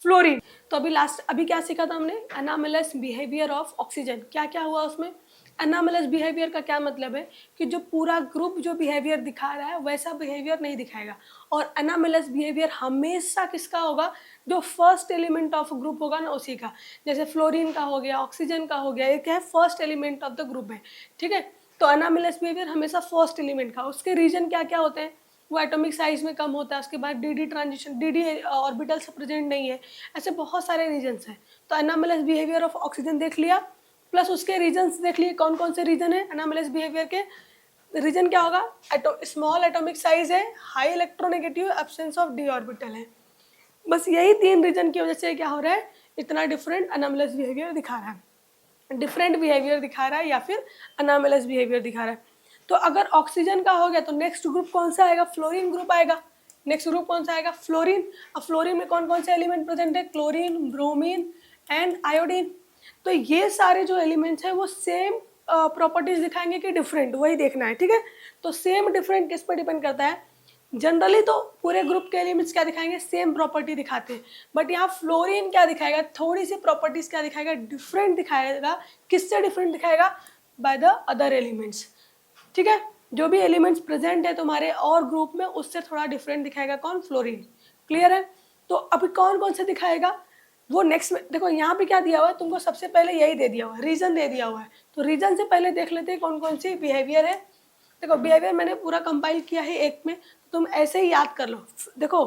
फ्लोरीन। तो अभी क्या सीखा था हमने, अनोमलस बिहेवियर ऑफ ऑक्सीजन। क्या क्या हुआ उसमें, अनोमलस बिहेवियर का क्या मतलब है कि जो पूरा ग्रुप जो बिहेवियर दिखा रहा है वैसा बिहेवियर नहीं दिखाएगा, और अनोमलस बिहेवियर हमेशा किसका होगा, जो फर्स्ट एलिमेंट ऑफ ग्रुप होगा ना उसी का। जैसे फ्लोरीन का हो गया, ऑक्सीजन का हो गया, ये क्या है, first element of the group है, ठीक है। तो अनोमलस बिहेवियर हमेशा फर्स्ट एलिमेंट का। उसके रीजन क्या क्या होते हैं, वो एटॉमिक साइज में कम होता है, उसके बाद डी ट्रांजिशन, डी ऑर्बिटल से प्रेजेंट नहीं है, ऐसे बहुत सारे रीजन्स हैं। तो अनोमलस बिहेवियर ऑफ ऑक्सीजन देख लिया, प्लस उसके रीजन्स देख लिए, कौन कौन से रीजन है अनोमलस बिहेवियर के। रीजन क्या होगा, स्मॉल एटॉमिक साइज है, high electronegative, absence of D orbital है। बस यही 3 रीजन की वजह से क्या हो रहा है, इतना डिफरेंट अनोमलस बिहेवियर दिखा रहा है, डिफरेंट बिहेवियर दिखा रहा है या फिर अनोमलस बिहेवियर दिखा रहा है। तो अगर ऑक्सीजन का हो गया तो नेक्स्ट ग्रुप कौन सा आएगा, फ्लोरीन ग्रुप आएगा। नेक्स्ट ग्रुप कौन सा आएगा, फ्लोरीन। अब फ्लोरीन में कौन कौन से एलिमेंट प्रेजेंट है, क्लोरीन, ब्रोमीन एंड आयोडीन। तो ये सारे जो एलिमेंट्स हैं वो सेम प्रॉपर्टीज दिखाएंगे कि डिफरेंट, वही देखना है, ठीक है। तो सेम डिफरेंट किस पर डिपेंड करता है, जनरली तो पूरे ग्रुप के एलिमेंट्स क्या दिखाएंगे, सेम प्रॉपर्टी दिखाते हैं, बट यहाँ फ्लोरीन क्या दिखाएगा, थोड़ी सी प्रॉपर्टीज क्या दिखाएगा, डिफरेंट दिखाएगा। किससे डिफरेंट दिखाएगा, बाय द अदर एलिमेंट्स, ठीक है। जो भी एलिमेंट्स प्रेजेंट है तुम्हारे और ग्रुप में उससे थोड़ा डिफरेंट दिखाएगा कौन, फ्लोरीन। क्लियर है। तो अभी कौन कौन से दिखाएगा वो नेक्स्ट में देखो, यहाँ पे क्या दिया हुआ है तुमको, सबसे पहले यही दे दिया हुआ है, रीजन दे दिया हुआ है। तो रीजन से पहले देख लेते हैं कौन कौन सी बिहेवियर है। देखो बिहेवियर मैंने पूरा कंपाइल किया है एक में, तो तुम ऐसे ही याद कर लो। देखो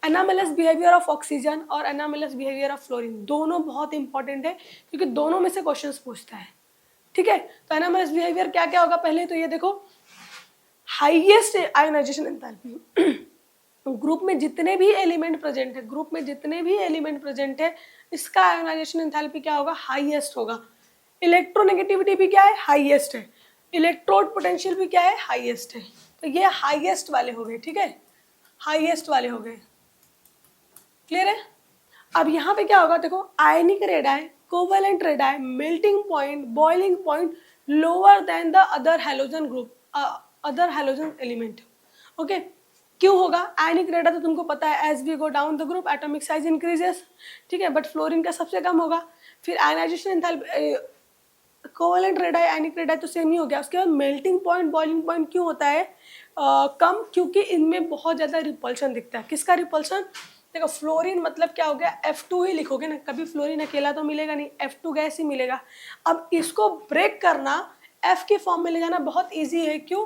अनोमलस बिहेवियर ऑफ ऑक्सीजन और अनोमलस बिहेवियर ऑफ फ्लोरीन दोनों बहुत इंपॉर्टेंट है, क्योंकि दोनों में से क्वेश्चंस पूछता है, ठीक है। तो अनोमलस बिहेवियर क्या क्या होगा, पहले तो ये देखो, हाईएस्ट आयोनाइजेशन एंथैल्पी। ग्रुप में जितने भी एलिमेंट प्रेजेंट है, ग्रुप में जितने भी एलिमेंट प्रेजेंट है, इसका आयोनाइजेशन एंथैल्पी क्या होगा, हाईएस्ट होगा। इलेक्ट्रोनेगेटिविटी भी क्या है, हाईएस्ट है। इलेक्ट्रोड पोटेंशियल भी क्या है, हाईएस्ट है। तो ये हाईएस्ट वाले हो गए, ठीक है, हाईएस्ट वाले हो गए। क्लियर है। अब यहाँ पे क्या होगा, देखो ionic radii, covalent radii, melting point, boiling point lower than the other halogen group, other halogen element. Okay, क्यों होगा, आयनिक रेडाई तो तुमको पता है, as we go down the group atomic size increases, ठीक है, बट फ्लोरीन का सबसे कम होगा। फिर ionization enthalpy, covalent radii, ionic radii तो सेम ही हो गया। उसके बाद मेल्टिंग पॉइंट, बॉइलिंग पॉइंट क्यों होता है कम, क्योंकि इनमें बहुत ज़्यादा रिपल्शन दिखता है। किसका रिपल्शन, देखो फ्लोरीन मतलब क्या हो गया, F2 ही लिखोगे ना, कभी फ्लोरीन अकेला तो मिलेगा नहीं, F2 गैस ही मिलेगा। अब इसको ब्रेक करना, F के फॉर्म में ले जाना बहुत ईजी है। क्यों,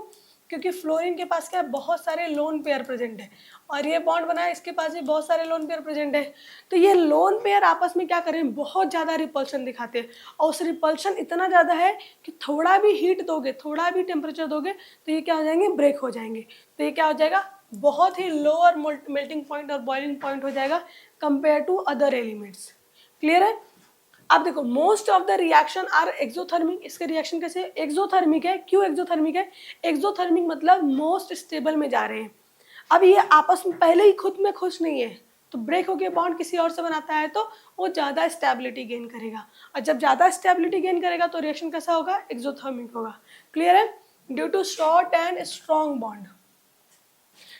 क्योंकि फ्लोरीन के पास क्या है, बहुत सारे लोन पेयर प्रेजेंट है, और ये बॉन्ड बना है, इसके पास भी बहुत सारे लोन पेयर प्रेजेंट है। तो ये लोन पेयर आपस में क्या करें, बहुत ज़्यादा रिपल्शन दिखाते हैं, और उस रिपल्शन इतना ज़्यादा है कि थोड़ा भी हीट दोगे, थोड़ा भी टेम्परेचर दोगे तो ये क्या हो जाएंगे, ब्रेक हो जाएंगे। तो ये क्या हो जाएगा, बहुत ही लोअर मेल्टिंग पॉइंट और बॉइलिंग पॉइंट हो जाएगा compare to other elements. Clear है। अब देखो most of the reaction are exothermic. इसके रिएक्शन कैसे, एक्सोथर्मिक है। क्यों एक्सोथर्मिक है, एक्सोथर्मिक मतलब मोस्ट स्टेबल में जा रहे हैं। अब ये आपस में पहले ही खुद में खुश नहीं है, तो ब्रेक होकर बॉन्ड किसी और से बनाता है तो वो ज़्यादा स्टेबिलिटी गेन करेगा, और जब ज़्यादा स्टेबिलिटी गेन करेगा तो रिएक्शन कैसा होगा, एक्सोथर्मिक होगा। क्लियर है, due to short and strong bond.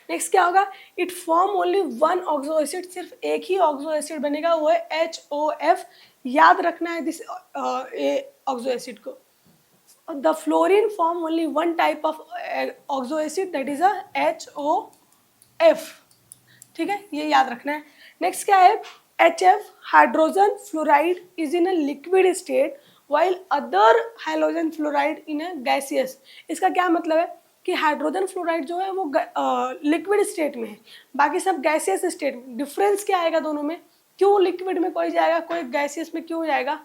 Next क्या होगा, it form only one oxo acid, सिर्फ एक ही ऑक्सो एसिड बनेगा, वो है HOF। याद रखना है दिस ऑक्सो एसिड को। The fluorine form only one type of oxo acid, that is HOF, ठीक है, ये याद रखना है। नेक्स्ट क्या है, HF hydrogen fluoride is in a liquid state while other hydrogen fluoride in a gaseous. इसका क्या मतलब है कि हाइड्रोजन फ्लोराइड जो है वो लिक्विड स्टेट में है, बाकी सब गैसियस स्टेट में। डिफरेंस क्या आएगा दोनों में, क्यों लिक्विड में कोई जाएगा, कोई गैसियस में क्यों जाएगा,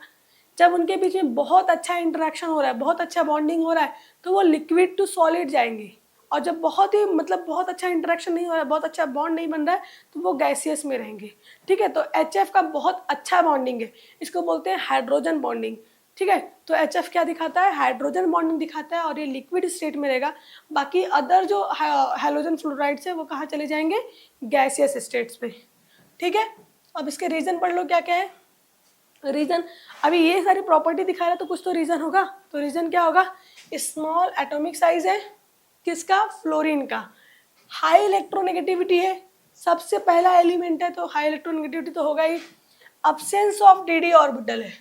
जब उनके बीच में बहुत अच्छा इंटरेक्शन हो रहा है, बहुत अच्छा बॉन्डिंग हो रहा है, तो वो लिक्विड टू सॉलिड जाएंगे, और जब बहुत ही मतलब बहुत अच्छा इंटरेक्शन नहीं हो रहा है, बहुत अच्छा बॉन्ड नहीं बन रहा है, तो वो गैसियस में रहेंगे। ठीक है, तो HF का बहुत अच्छा बॉन्डिंग है, इसको बोलते हैं हाइड्रोजन बॉन्डिंग। ठीक है, तो HF क्या दिखाता है, हाइड्रोजन बॉन्डिंग दिखाता है और ये लिक्विड स्टेट में रहेगा। बाकी अदर जो हैलोजन फ्लोराइड्स है वो कहाँ चले जाएंगे, गैसियस स्टेट्स पे। ठीक है, अब इसके रीजन पढ़ लो क्या क्या है। रीजन, अभी ये सारी प्रॉपर्टी दिखा रहा है तो कुछ तो रीजन होगा, तो रीजन क्या होगा, स्मॉल एटॉमिक साइज है किसका, फ्लोरीन का, हाई इलेक्ट्रोनेगेटिविटी है, सबसे पहला एलिमेंट है तो हाई इलेक्ट्रोनेगेटिविटी तो होगा ही, अब्सेंस ऑफ डी ऑर्बिटल है,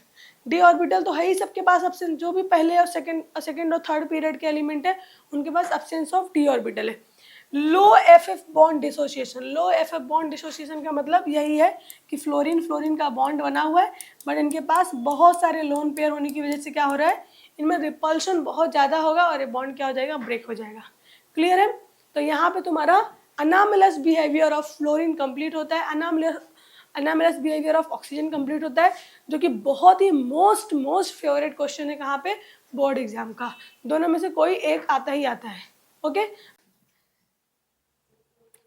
डी ऑर्बिटल तो है ही सबके पास अब्सेंस, जो भी पहले और सेकंड और थर्ड पीरियड के एलिमेंट है उनके पास अब्सेंस ऑफ डी ऑर्बिटल है। लो एफ बॉन्ड डिसोसिएशन, लो एफ बॉन्ड डिसोसिएशन का मतलब यही है कि फ्लोरीन फ्लोरीन का बॉन्ड बना हुआ है, बट इनके पास बहुत सारे लोन पेयर होने की वजह से क्या हो रहा है, इनमें रिपल्शन बहुत ज़्यादा होगा और ये बॉन्ड क्या हो जाएगा, ब्रेक हो जाएगा। क्लियर है, तो यहाँ पे तुम्हारा अनामलस बिहेवियर ऑफ फ्लोरीन कंप्लीट होता है, अनामलस बिहेवियर ऑफ ऑक्सीजन कंप्लीट होता है, जो कि बहुत ही मोस्ट फेवरेट क्वेश्चन है कहाँ पे, बोर्ड एग्जाम का। दोनों में से कोई एक आता ही आता है।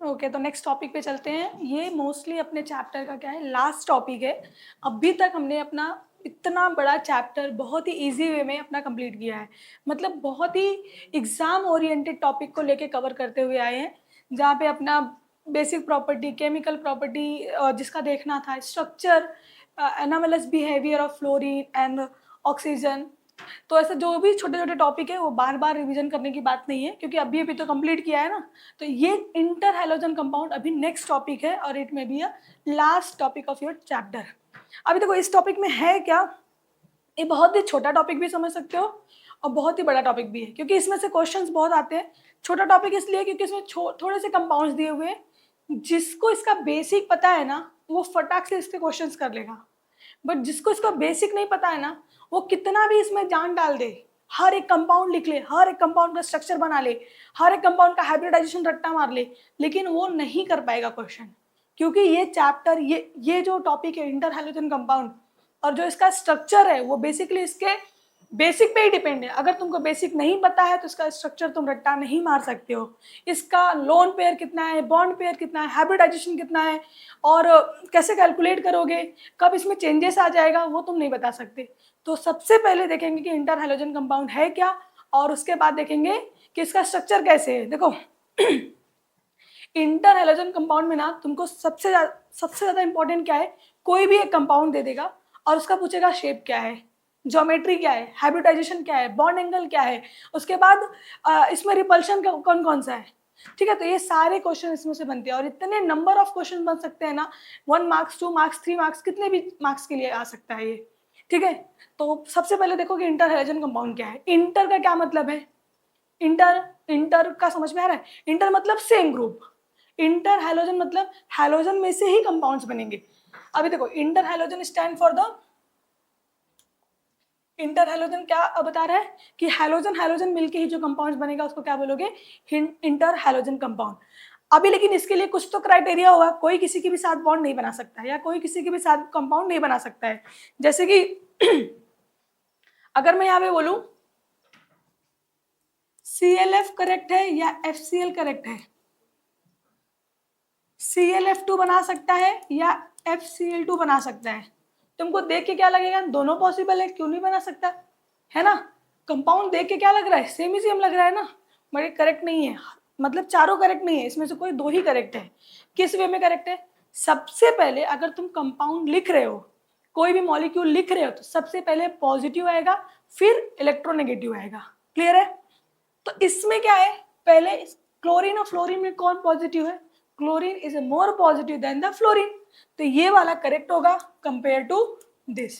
ओके, तो नेक्स्ट टॉपिक पे चलते हैं। ये मोस्टली अपने चैप्टर का क्या है, लास्ट टॉपिक है। अभी तक हमने अपना इतना बड़ा चैप्टर बहुत ही इजी वे में अपना कंप्लीट किया है, मतलब बहुत ही एग्जाम ओरिएंटेड टॉपिक को लेके कवर करते हुए आए हैं, जहाँ पे अपना बेसिक प्रॉपर्टी, केमिकल प्रॉपर्टी जिसका देखना था, structure, anomalous behaviour of fluorine and oxygen, तो ऐसे जो भी छोटे छोटे टॉपिक है वो बार बार रिवीजन करने की बात नहीं है, क्योंकि अभी अभी तो कंप्लीट किया है ना। तो ये इंटर हैलोजन कंपाउंड अभी नेक्स्ट टॉपिक है और इट में be a last topic of your chapter. अभी देखो इस टॉपिक में है क्या, ये बहुत ही छोटा टॉपिक भी समझ सकते हो और बहुत ही बड़ा टॉपिक भी है, क्योंकि इसमें से क्वेश्चंस बहुत आते हैं। छोटा टॉपिक इसलिए क्योंकि इसमें थोड़े से कंपाउंड्स दिए हुए हैं, जिसको इसका बेसिक पता है ना वो फटाक से इसके क्वेश्चंस कर लेगा, बट जिसको इसका बेसिक नहीं पता है ना, वो कितना भी इसमें जान डाल दे, हर एक कंपाउंड लिख ले, हर एक कंपाउंड का स्ट्रक्चर बना ले, हर एक कंपाउंड का हाइब्रिडाइजेशन रट्टा मार ले, लेकिन वो नहीं कर पाएगा क्वेश्चन, क्योंकि ये चैप्टर, ये जो टॉपिक है इंटर हैलोजन कंपाउंड, और जो इसका स्ट्रक्चर है वो बेसिकली इसके बेसिक पे ही डिपेंड है। अगर तुमको बेसिक नहीं पता है तो इसका स्ट्रक्चर तुम रट्टा नहीं मार सकते हो। इसका लोन पेयर कितना है, बॉन्ड पेयर कितना है, हाइब्रिडाइजेशन कितना है, और कैसे कैलकुलेट करोगे, कब इसमें चेंजेस आ जाएगा, वो तुम नहीं बता सकते। तो सबसे पहले देखेंगे कि इंटर हैलोजन कंपाउंड है क्या, और उसके बाद देखेंगे कि इसका स्ट्रक्चर कैसे है। देखो इंटर हैलोजन कंपाउंड में ना तुमको सबसे ज़्यादा इंपॉर्टेंट क्या है, कोई भी एक कंपाउंड दे देगा और उसका पूछेगा शेप क्या है, ज्योमेट्री क्या है, हाइब्रिडाइजेशन क्या है, बॉन्ड एंगल क्या है, उसके बाद इसमें रिपल्शन कौन कौन सा है। ठीक है, तो ये सारे क्वेश्चन इसमें से बनते हैं और इतने नंबर ऑफ क्वेश्चन बन सकते हैं ना, 1 मार्क्स 2 मार्क्स 3 मार्क्स कितने भी मार्क्स के लिए आ सकता है ये। ठीक है, तो सबसे पहले देखो कि इंटर हैलोजन कंपाउंड क्या है। इंटर का क्या मतलब है, इंटर का समझ में आ रहा है, इंटर मतलब सेम ग्रुप, इंटर हैलोजन मतलब हैलोजन में से ही कंपाउंड्स बनेंगे। अभी देखो inter halogen stand for the, inter halogen क्या बता रहा है कि हैलोजन हैलोजन मिलके ही जो कंपाउंड्स बनेगा उसको क्या बोलोगे, इंटर हैलोजन कंपाउंड। अभी लेकिन इसके लिए कुछ तो क्राइटेरिया होगा, कोई किसी के भी साथ बॉन्ड नहीं बना सकता है या कोई किसी के भी साथ कंपाउंड नहीं बना सकता है। जैसे कि अगर मैं यहाँ पे बोलूं ClF करेक्ट है या FCl करेक्ट है, ClF2 बना सकता है या FCl2 बना सकता है, तुमको देख के क्या लगेगा, दोनों पॉसिबल है, क्यों नहीं बना सकता, है ना। कंपाउंड देख के क्या लग रहा है, सेम ही सेम लग रहा है ना, बट करेक्ट नहीं है, मतलब चारों करेक्ट नहीं है, इसमें से कोई दो ही करेक्ट है। किस वे में करेक्ट है, सबसे पहले अगर तुम कंपाउंड लिख रहे हो, कोई भी मॉलिक्यूल लिख रहे हो, तो सबसे पहले पॉजिटिव आएगा फिर इलेक्ट्रोनेगेटिव आएगा। क्लियर है, तो इसमें क्या है, पहले क्लोरीन और फ्लोरीन में कौन पॉजिटिव है, chlorine is more positive than the fluorine, तो ये वाला करेक्ट होगा compare to this.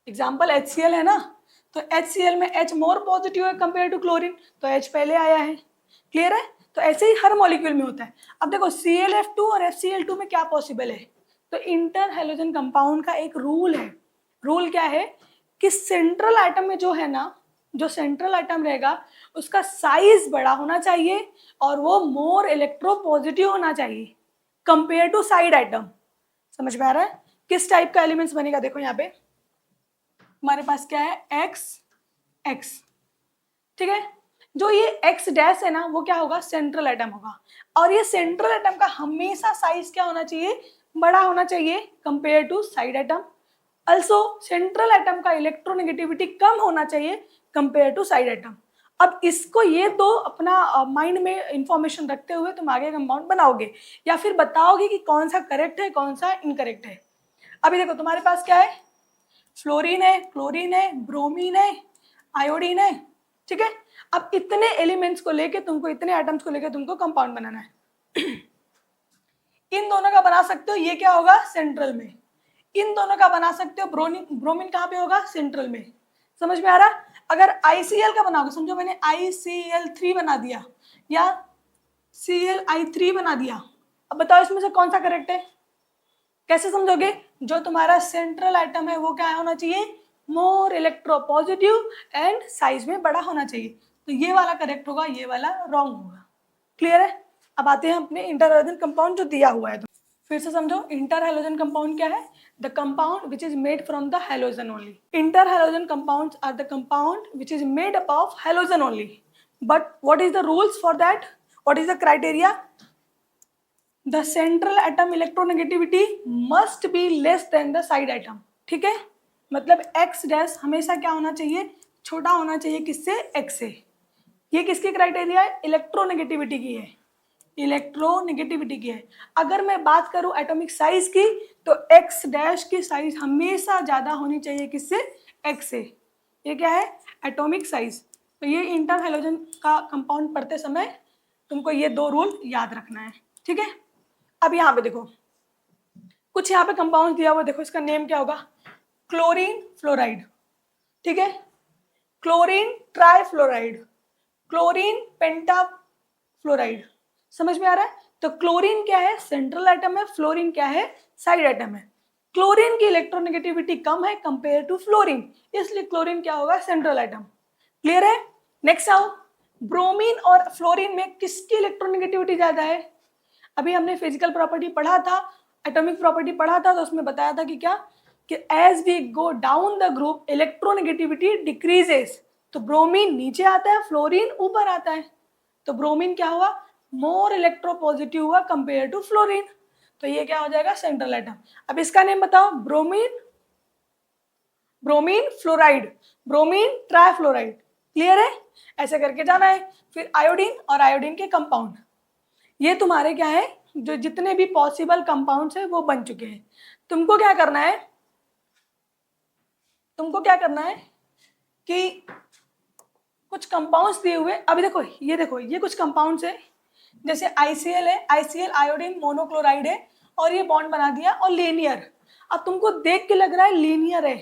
Example HCl है ना, तो HCl में H मोर पॉजिटिव है कंपेयर टू क्लोरीन, तो H पहले आया है। क्लियर है, तो ऐसे ही हर मॉलिक्यूल में होता है। अब देखो ClF2 और FCl2 में क्या पॉसिबल है, तो इंटर हैलोजन कंपाउंड का एक रूल है। रूल क्या है कि सेंट्रल आइटम में जो है ना, जो सेंट्रल आइटम रहेगा उसका साइज बड़ा होना चाहिए और वो मोर इलेक्ट्रोपॉजिटिव होना चाहिए कंपेयर टू साइड आइटम। समझ में आ रहा है, किस टाइप का एलिमेंट्स बनेगा, देखो यहाँ पे हमारे पास क्या है, X X, ठीक है, जो ये एक्स डैश है ना वो क्या होगा, सेंट्रल एटम होगा। और ये सेंट्रल एटम का हमेशा साइज क्या होना चाहिए, बड़ा होना चाहिए compare to side atom. Also central atom का इलेक्ट्रोनेगेटिविटी कम होना चाहिए कंपेयर टू साइड एटम। अब इसको ये दो अपना माइंड में इंफॉर्मेशन रखते हुए तुम आगे कंपाउंड बनाओगे या फिर बताओगे कि कौन सा करेक्ट है कौन सा इनकरेक्ट है। अभी देखो तुम्हारे पास क्या है, फ्लोरीन है, क्लोरीन है, ब्रोमीन है, आयोडीन है, ठीक है। अब इतने एलिमेंट्स को लेके तुमको, इतने एटम्स को लेके तुमको कंपाउंड बनाना है। इन दोनों का बना सकते हो, ये क्या होगा सेंट्रल में। इन दोनों का बना सकते हो, ब्रोमीन कहाँ पे होगा, सेंट्रल में। समझ में आ रहा। अगर ICl का बनाओगे, समझो मैंने ICl3 बना दिया या Cli3 बना दिया, अब बताओ इसमें से कौन सा करेक्ट है, कैसे समझोगे। जो तुम्हारा सेंट्रल आइटम है वो क्या होना चाहिए, मोर इलेक्ट्रोपॉजिटिव एंड साइज में बड़ा होना चाहिए। तो ये वाला करेक्ट होगा, ये वाला रॉन्ग होगा। क्लियर है। अब आते हैं अपने इंटर हैलोजन कंपाउंड जो दिया हुआ है। तो फिर से समझो, इंटर हैलोजन कंपाउंड क्या है, the compound which is made from the halogen only. Interhalogen compounds are the compound which is made up of halogen only. But what is the rules for that, what is the criteria, the central atom electronegativity must be less than the side atom. ठीक है, मतलब एक्स डैश हमेशा क्या होना चाहिए, छोटा होना चाहिए किससे, एक्स से। ये किसकी क्राइटेरिया है, इलेक्ट्रोनेगेटिविटी की है, इलेक्ट्रोनेगेटिविटी की है। अगर मैं बात करूं एटॉमिक साइज की तो एक्स डैश की साइज हमेशा ज्यादा होनी चाहिए किससे, एक्स से। ये क्या है, एटॉमिक साइज। तो ये इंटर हैलोजन का कंपाउंड पढ़ते समय तुमको ये दो रूल याद रखना है। ठीक है। अब यहाँ पे देखो कुछ यहाँ पे कंपाउंड दिया हुआ, देखो इसका नेम क्या होगा, क्लोरीन फ्लोराइड, ठीक है, क्लोरीन ट्राइफ्लोराइड, क्लोरीन पेंटाफ्लोराइड। समझ में आ रहा है। तो क्लोरीन क्या है, सेंट्रल एटम है, फ्लोरीन क्या है, साइड एटम है। क्लोरीन की इलेक्ट्रोनेगेटिविटी कम है कंपेयर टू फ्लोरीन, इसलिए क्लोरीन क्या होगा, सेंट्रल एटम। क्लियर है। नेक्स्ट आओ, ब्रोमीन और फ्लोरीन में किसकी इलेक्ट्रोनेगेटिविटी ज्यादा है। अभी हमने फिजिकल प्रॉपर्टी पढ़ा था, एटॉमिक प्रॉपर्टी पढ़ा था, तो उसमें बताया था कि क्या, कि as we go down the group electronegativity decreases. तो ब्रोमीन नीचे आता है, फ्लोरीन ऊपर आता है। तो ब्रोमीन क्या हुआ, मोर इलेक्ट्रोपॉजिटिव हुआ कंपेयर टू फ्लोरीन। तो ये क्या हो जाएगा, सेंट्रल एटम। अब इसका नेम बताओ, bromine, bromine fluoride, bromine trifluoride. Clear है, ऐसे करके जाना है। फिर आयोडीन और आयोडीन के कंपाउंड, ये तुम्हारे क्या है, जो जितने भी पॉसिबल कंपाउंड्स है वो बन चुके हैं। तुमको क्या करना है, तुमको क्या करना है कि कुछ कंपाउंड्स दिए हुए, अभी देखो ये, देखो ये कुछ कंपाउंड्स है, जैसे ICl है, ICl आयोडीन मोनोक्लोराइड है, और ये बॉन्ड बना दिया और लीनियर। अब तुमको देख के लग रहा है लीनियर है,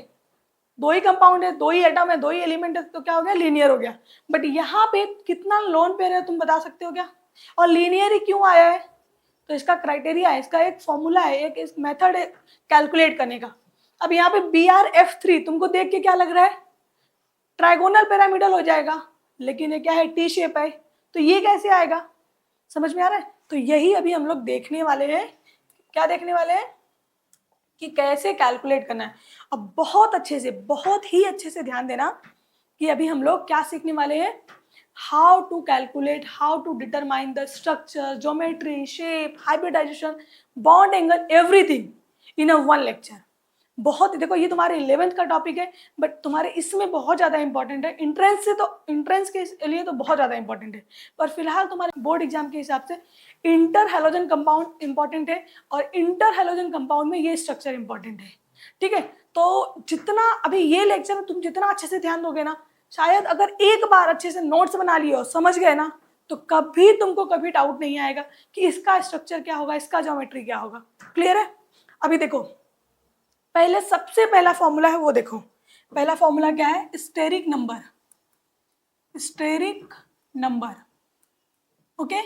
दो ही कंपाउंड है, दो ही एटम है, दो ही एलिमेंट है, तो क्या हो गया, लीनियर हो गया। बट यहाँ पे कितना लोन पेयर है तुम बता सकते हो क्या, और लीनियर ही क्यों आया है। तो इसका क्राइटेरिया है, इसका एक फॉर्मूला है, एक मेथड है कैलकुलेट करने का। अब यहाँ पे BrF3 तुमको देख के क्या लग रहा है, ट्राइगोनल पिरामिडल हो जाएगा, लेकिन ये क्या है, टी शेप है। तो ये कैसे आएगा, समझ में आ रहा है। तो यही अभी हम लोग देखने वाले हैं, क्या देखने वाले हैं, कि कैसे कैलकुलेट करना है। अब बहुत अच्छे से, बहुत ही अच्छे से ध्यान देना कि अभी हम लोग क्या सीखने वाले हैं, how to calculate, how to determine the structure, geometry, shape, hybridization, bond angle, everything in a one lecture. बहुत, देखो ये तुम्हारे 11th का टॉपिक है, बट तुम्हारे इसमें बहुत ज़्यादा इंपॉर्टेंट है, इंट्रेंस से, तो इंट्रेंस के लिए तो बहुत ज़्यादा इंपॉर्टेंट है, पर फिलहाल तुम्हारे बोर्ड एग्जाम के हिसाब से इंटर हैलोजन कंपाउंड इंपॉर्टेंट है, और इंटर हैलोजन कंपाउंड में ये स्ट्रक्चर इंपॉर्टेंट है। ठीक है, तो जितना अभी ये लेक्चर में तुम जितना अच्छे से ध्यान दोगे ना, शायद अगर एक बार अच्छे से नोट्स बना लिए और समझ गए ना, तो कभी तुमको कभी डाउट नहीं आएगा कि इसका स्ट्रक्चर क्या होगा, इसका ज्योमेट्री क्या होगा। क्लियर है। अभी देखो, पहले सबसे पहला फॉर्मूला है वो देखो, पहला फॉर्मूला क्या है, steric number, steric number. Okay,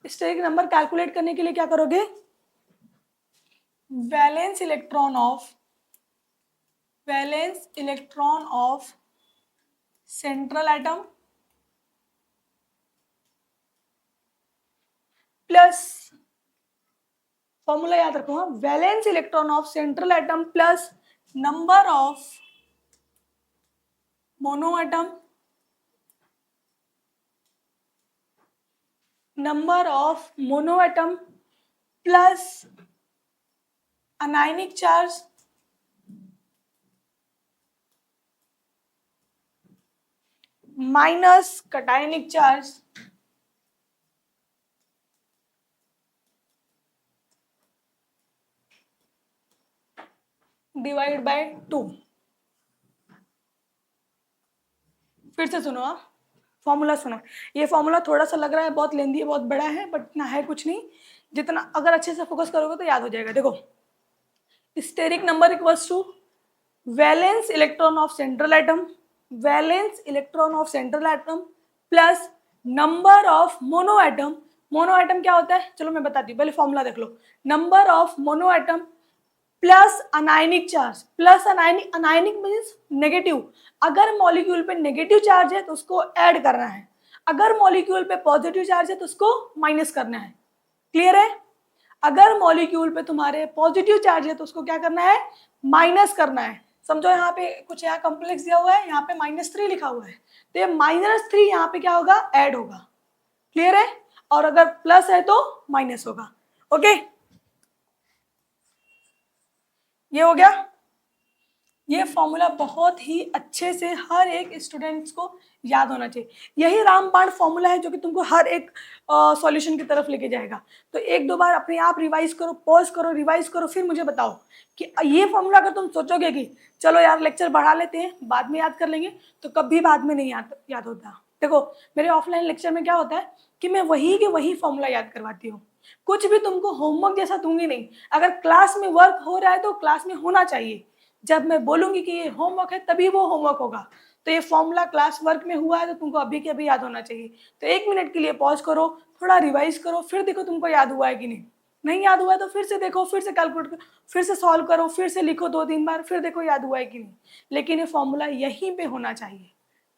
steric number calculate करने के लिए क्या करोगे, valence electron of, valence electron of central atom plus, formula याद रखो, valence electron of central atom plus number of mono atom number of mono atom plus anionic charge minus cationic charge divide by 2। फिर से सुनो, आप फॉर्मूला सुनो। ये फॉर्मूला थोड़ा सा लग रहा है बहुत लेंदी है, बहुत बड़ा है, बट इतना है कुछ नहीं। जितना अगर अच्छे से फोकस करोगे तो याद हो जाएगा। देखो, steric number equals to valence electron of central atom, valence electron of central atom plus number of mono atom. Mono atom क्या होता है, चलो मैं बताती हूँ, पहले फॉर्मूला देख लो। Number of mono atom plus anionic charge, plus anionic, anionic means negative. अगर मॉलिक्यूल पे नेगेटिव चार्ज है तो उसको ऐड करना है, अगर मॉलिक्यूल पे पॉजिटिव चार्ज है तो उसको माइनस करना है। क्लियर है? अगर मॉलिक्यूल पे तुम्हारे पॉजिटिव चार्ज है तो उसको क्या करना है, माइनस करना है। समझो, यहाँ पे कुछ यहाँ कॉम्प्लेक्स दिया हुआ है, यहाँ पे -3 लिखा हुआ है, तो ये -3 यहाँ पे क्या होगा, ऐड होगा। क्लियर है? और अगर प्लस है तो माइनस होगा। ओके, ये हो गया। ये फॉर्मूला बहुत ही अच्छे से हर एक स्टूडेंट्स को याद होना चाहिए। यही रामबाण फॉर्मूला है जो कि तुमको हर एक सॉल्यूशन की तरफ लेके जाएगा। तो एक दो बार अपने आप रिवाइज करो, पॉज करो, रिवाइज करो, फिर मुझे बताओ कि ये फॉर्मूला अगर तुम सोचोगे कि चलो यार लेक्चर बढ़ा लेते हैं, बाद में याद कर लेंगे, तो कभी बाद में नहीं याद होता। देखो, मेरे ऑफलाइन लेक्चर में क्या होता है कि मैं वही के वही फॉर्मूला याद करवाती हूँ। कुछ भी तुमको होमवर्क जैसा दूंगी नहीं। अगर क्लास में वर्क हो रहा है तो क्लास में होना चाहिए। जब मैं बोलूंगी कि ये होमवर्क है तभी वो होमवर्क होगा। तो ये फॉर्मूला क्लास वर्क में हुआ है तो तुमको अभी के अभी याद होना चाहिए। तो 1 मिनट के लिए पॉज करो, थोड़ा रिवाइज करो, फिर देखो तुमको याद हुआ है कि नहीं। नहीं याद हुआ है तो फिर से देखो, फिर से कैलकुलेट करो, फिर से सॉल्व करो, फिर से लिखो 2-3 बार, फिर देखो याद हुआ है कि नहीं। लेकिन ये फॉर्मूला यहीं पे होना चाहिए।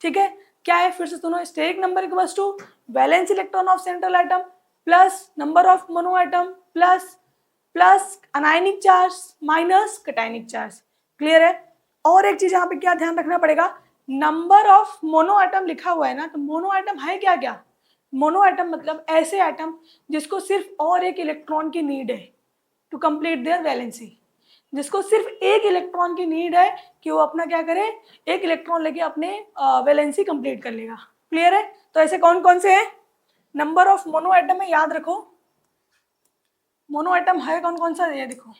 ठीक है? क्या है, फिर से सुनो। Steric number equals to valence electron of central atom plus number of mono atom plus anionic charge minus cationic charge. Clear है? और एक चीज यहाँ पे क्या ध्यान रखना पड़ेगा, नंबर ऑफ मोनो एटम लिखा हुआ है ना, तो मोनो एटम है क्या क्या? मोनो एटम मतलब ऐसे एटम जिसको सिर्फ और एक इलेक्ट्रॉन की नीड है टू कंप्लीट देयर वैलेंसी। जिसको सिर्फ एक इलेक्ट्रॉन की नीड है कि वो अपना क्या करे, एक इलेक्ट्रॉन लेके अपने वैलेंसी कंप्लीट कर लेगा। क्लियर है? तो ऐसे कौन कौन से हैं? नंबर ऑफ मोनो एटम है, याद रखो। मोनो एटम है कौन कौन सा, ये देखो।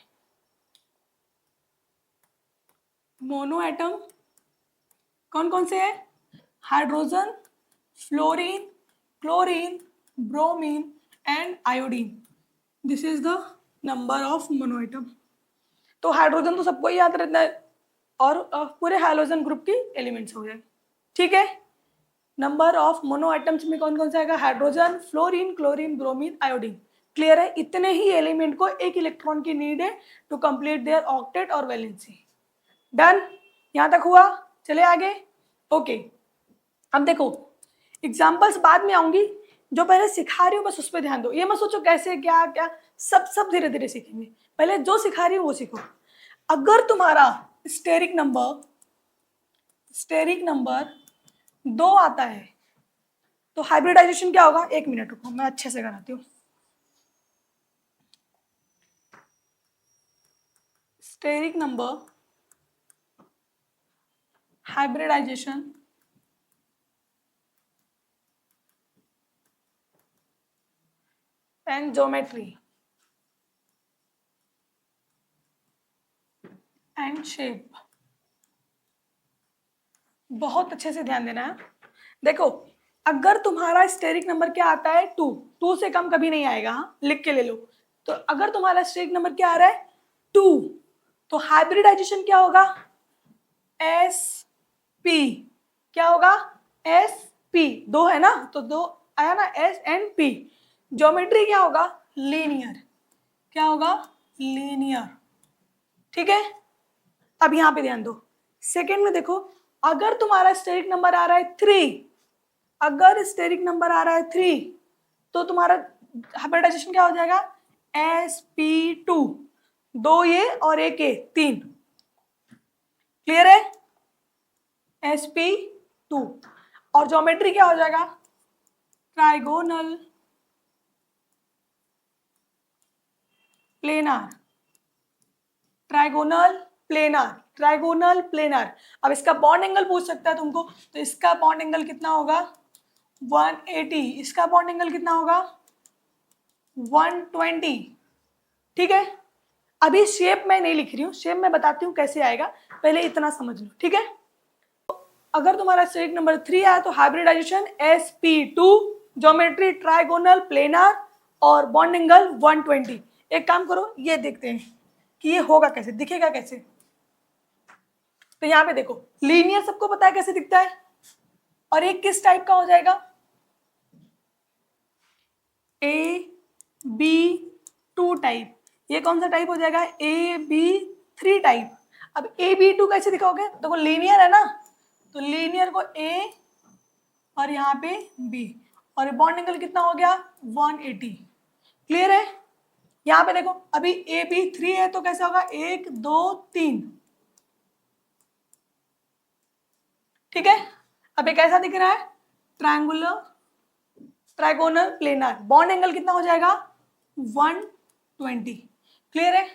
मोनो एटम कौन कौन से है? Hydrogen, fluorine, chlorine, bromine and iodine. This is the number of mono atom. तो हाइड्रोजन तो सबको ही याद रहता है, और पूरे हाइड्रोजन ग्रुप की एलिमेंट्स हो जाए। ठीक है? नंबर ऑफ मोनो एटम्स में कौन कौन सा आएगा? Hydrogen, fluorine, chlorine, bromine, iodine. Clear है? इतने ही एलिमेंट को एक इलेक्ट्रॉन की नीड है टू कंप्लीट देयर ऑक्टेट और वैलेंसी। डन? यहां तक हुआ? चले आगे। ओके, अब देखो, एग्जाम्पल्स बाद में आऊंगी, जो पहले सिखा रही हूँ बस उस पर ध्यान दो। ये मत सोचो कैसे क्या क्या, सब धीरे धीरे सीखेंगे। पहले जो सिखा रही हूँ वो सीखो। अगर तुम्हारा स्टेरिक नंबर 2 आता है तो हाइब्रिडाइजेशन क्या होगा? 1 मिनट रुको, मैं अच्छे से कराती हूँ। Steric number hybridization and geometry and shape. बहुत अच्छे से ध्यान देना है। देखो, अगर तुम्हारा स्टेरिक नंबर क्या आता है 2 से कम कभी नहीं आएगा, हाँ लिख के ले लो। तो अगर तुम्हारा स्टेरिक नंबर क्या आ रहा है 2, तो हाइब्रिडाइजेशन क्या होगा? S P. क्या होगा? S P. 2 है ना, तो 2 आया ना, एस एंड पी। ज्योमेट्री क्या होगा? लीनियर। क्या होगा? लीनियर। ठीक है? अब यहां पे ध्यान दो। सेकेंड में देखो, अगर तुम्हारा स्टेरिक नंबर आ रहा है 3, अगर स्टेरिक नंबर आ रहा है 3, तो तुम्हारा हाइब्रिडाइजेशन क्या हो जाएगा? sp2। 2 ये और 1 ये, 3। क्लियर है? sp2। और ज्योमेट्री क्या हो जाएगा? Trigonal planar, trigonal planar, trigonal planar. अब इसका बॉन्ड एंगल पूछ सकता है तुमको, तो इसका बॉन्ड एंगल कितना होगा 180, इसका बॉन्ड एंगल कितना होगा 120। ठीक है, अभी शेप मैं नहीं लिख रही हूँ, शेप मैं बताती हूँ कैसे आएगा, पहले इतना समझ लो। ठीक है, अगर तुम्हारा स्टेट नंबर 3 आया तो hybridization sp2, geometry trigonal planar और बॉन्ड एंगल 120। एक काम करो, ये देखते हैं कि ये होगा कैसे, दिखेगा कैसे। तो यहाँ पे देखो लीनियर सबको पता है कैसे दिखता है, और एक किस टाइप का हो जाएगा AB2 टाइप। ये कौन सा टाइप हो जाएगा AB3 टाइप। अब AB2 कैसे दिखाओगे, देखो लीनियर है ना, तो लीनियर को A और यहाँ पे B, और बॉन्ड एंगल कितना हो गया 180। क्लियर है, यहाँ पे देखो अभी AB3 है तो कैसे होगा 1 2 3। ठीक है, अब ये कैसा दिख रहा है triangular trigonal planar, bond angle कितना हो जाएगा 120। क्लियर है,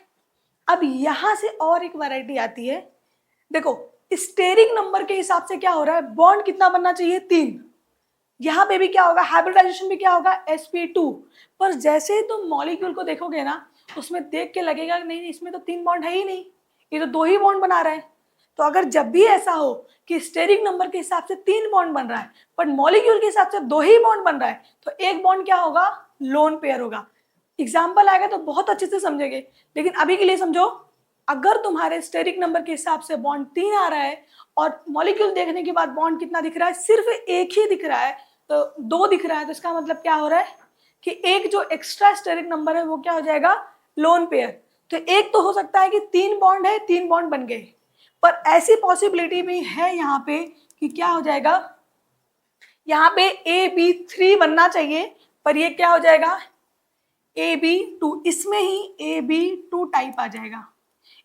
अब यहां से और एक वैरायटी आती है, देखो स्टेरिक नंबर के हिसाब से क्या हो रहा है, बॉन्ड कितना बनना चाहिए 3। यहां पे भी क्या होगा, हाइब्रिडाइजेशन भी क्या होगा sp2। पर जैसे ही तुम मॉलिक्यूल को देखोगे ना, उसमें देख के लगेगा नहीं इसमें तो 3 बॉन्ड है ही नहीं, ये तो 2 ही बॉन्ड बना रहा है। तो अगर जब भी ऐसा हो कि स्टेरिक नंबर के हिसाब से 3 बॉन्ड बन रहा है बट मॉलिक्यूल के हिसाब से 2 ही बॉन्ड बन रहा है, तो एक बॉन्ड क्या होगा लोन पेयर होगा। एग्जाम्पल आएगा तो बहुत अच्छे से समझेंगे, लेकिन अभी के लिए समझो, अगर तुम्हारे स्टेरिक नंबर के हिसाब से बॉन्ड 3 आ रहा है और मॉलिक्यूल देखने के बाद बॉन्ड कितना दिख रहा है, सिर्फ एक ही दिख रहा है, तो 2 दिख रहा है, तो इसका मतलब क्या हो रहा है कि एक जो एक्स्ट्रा स्टेरिक नंबर है वो क्या हो जाएगा लोन पेयर। तो एक तो हो सकता है कि 3 बॉन्ड है 3 बॉन्ड बन गए, पर ऐसी पॉसिबिलिटी भी है यहाँ पे कि क्या हो जाएगा, यहाँ पे AB3 बनना चाहिए पर ये क्या हो जाएगा AB2, इसमें ही AB2 टाइप आ जाएगा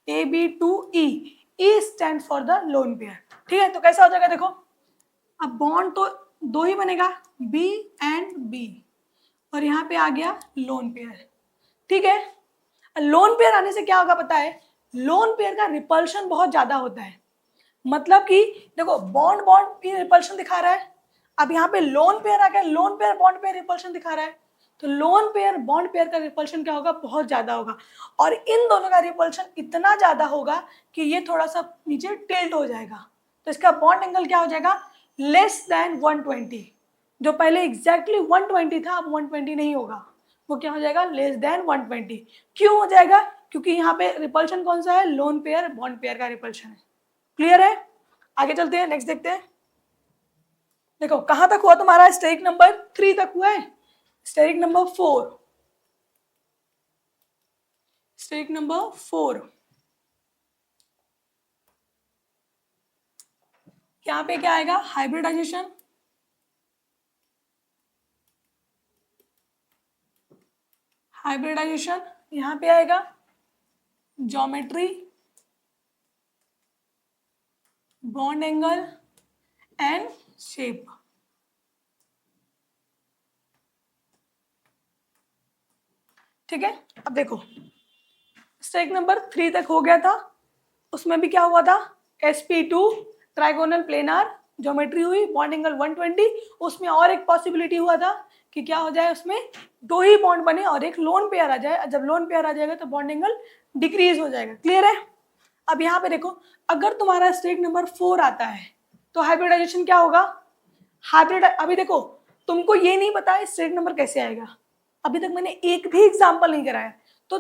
AB2E, E stand for the lone pair. ठीक है, तो कैसा हो जाएगा देखो, अब बॉन्ड तो 2 ही बनेगा B एंड B, और यहाँ पे आ गया लोन पेयर। ठीक है, लोन पेयर आने से क्या होगा पता है, लोन पेयर का रिपल्शन बहुत ज्यादा होता है। मतलब कि देखो बॉन्ड बॉन्ड की रिपल्शन दिखा रहा है, अब यहाँ पे लोन पेयर आ गया, lone pair bond pair repulsion दिखा रहा है, तो लोन पेयर बॉन्ड पेयर का रिपल्शन क्या होगा बहुत ज्यादा होगा, और इन दोनों का रिपल्शन इतना ज्यादा होगा कि ये थोड़ा सा नीचे टिल्ट हो जाएगा, तो इसका बॉन्ड एंगल क्या हो जाएगा लेस देन 120। जो पहले एग्जैक्टली 120 था अब 120 नहीं होगा, वो क्या हो जाएगा लेस देन 120। क्यों हो जाएगा, क्योंकि यहाँ पे रिपल्शन कौन सा है लोन पेयर बॉन्ड पेयर का रिपल्शन है। क्लियर है, आगे चलते हैं, नेक्स्ट देखते हैं। देखो कहां तक हुआ तुम्हारा, स्टेरिक नंबर 3 तक हुआ है, स्टेरिक नंबर 4, स्टेरिक नंबर 4 यहाँ पे क्या आएगा हाइब्रिडाइजेशन, हाइब्रिडाइजेशन यहाँ पे आएगा geometry bond angle and shape. ठीक है, अब देखो स्टेरिक नंबर 3 तक हो गया था, उसमें भी क्या हुआ था sp2 ट्राइगोनल प्लेनार ज्योमेट्री हुई बॉन्ड एंगल 120। उसमें और एक पॉसिबिलिटी हुआ था कि क्या हो जाए उसमें 2 ही बॉन्ड बने और एक लोन पेयर आ जाए, जब लोन पेयर आ जाएगा तो बॉन्ड एंगल डिक्रीज हो जाएगा। क्लियर है, अब यहाँ पे देखो अगर तुम्हारा स्टेरिक नंबर 4 आता है तो हाइब्रिडाइजेशन क्या होगा, हाइब्रिड अभी देखो तुमको ये नहीं पता है स्टेरिक नंबर कैसे आएगा, अभी तक मैंने एक भी एग्जाम्पल नहीं कराया, तो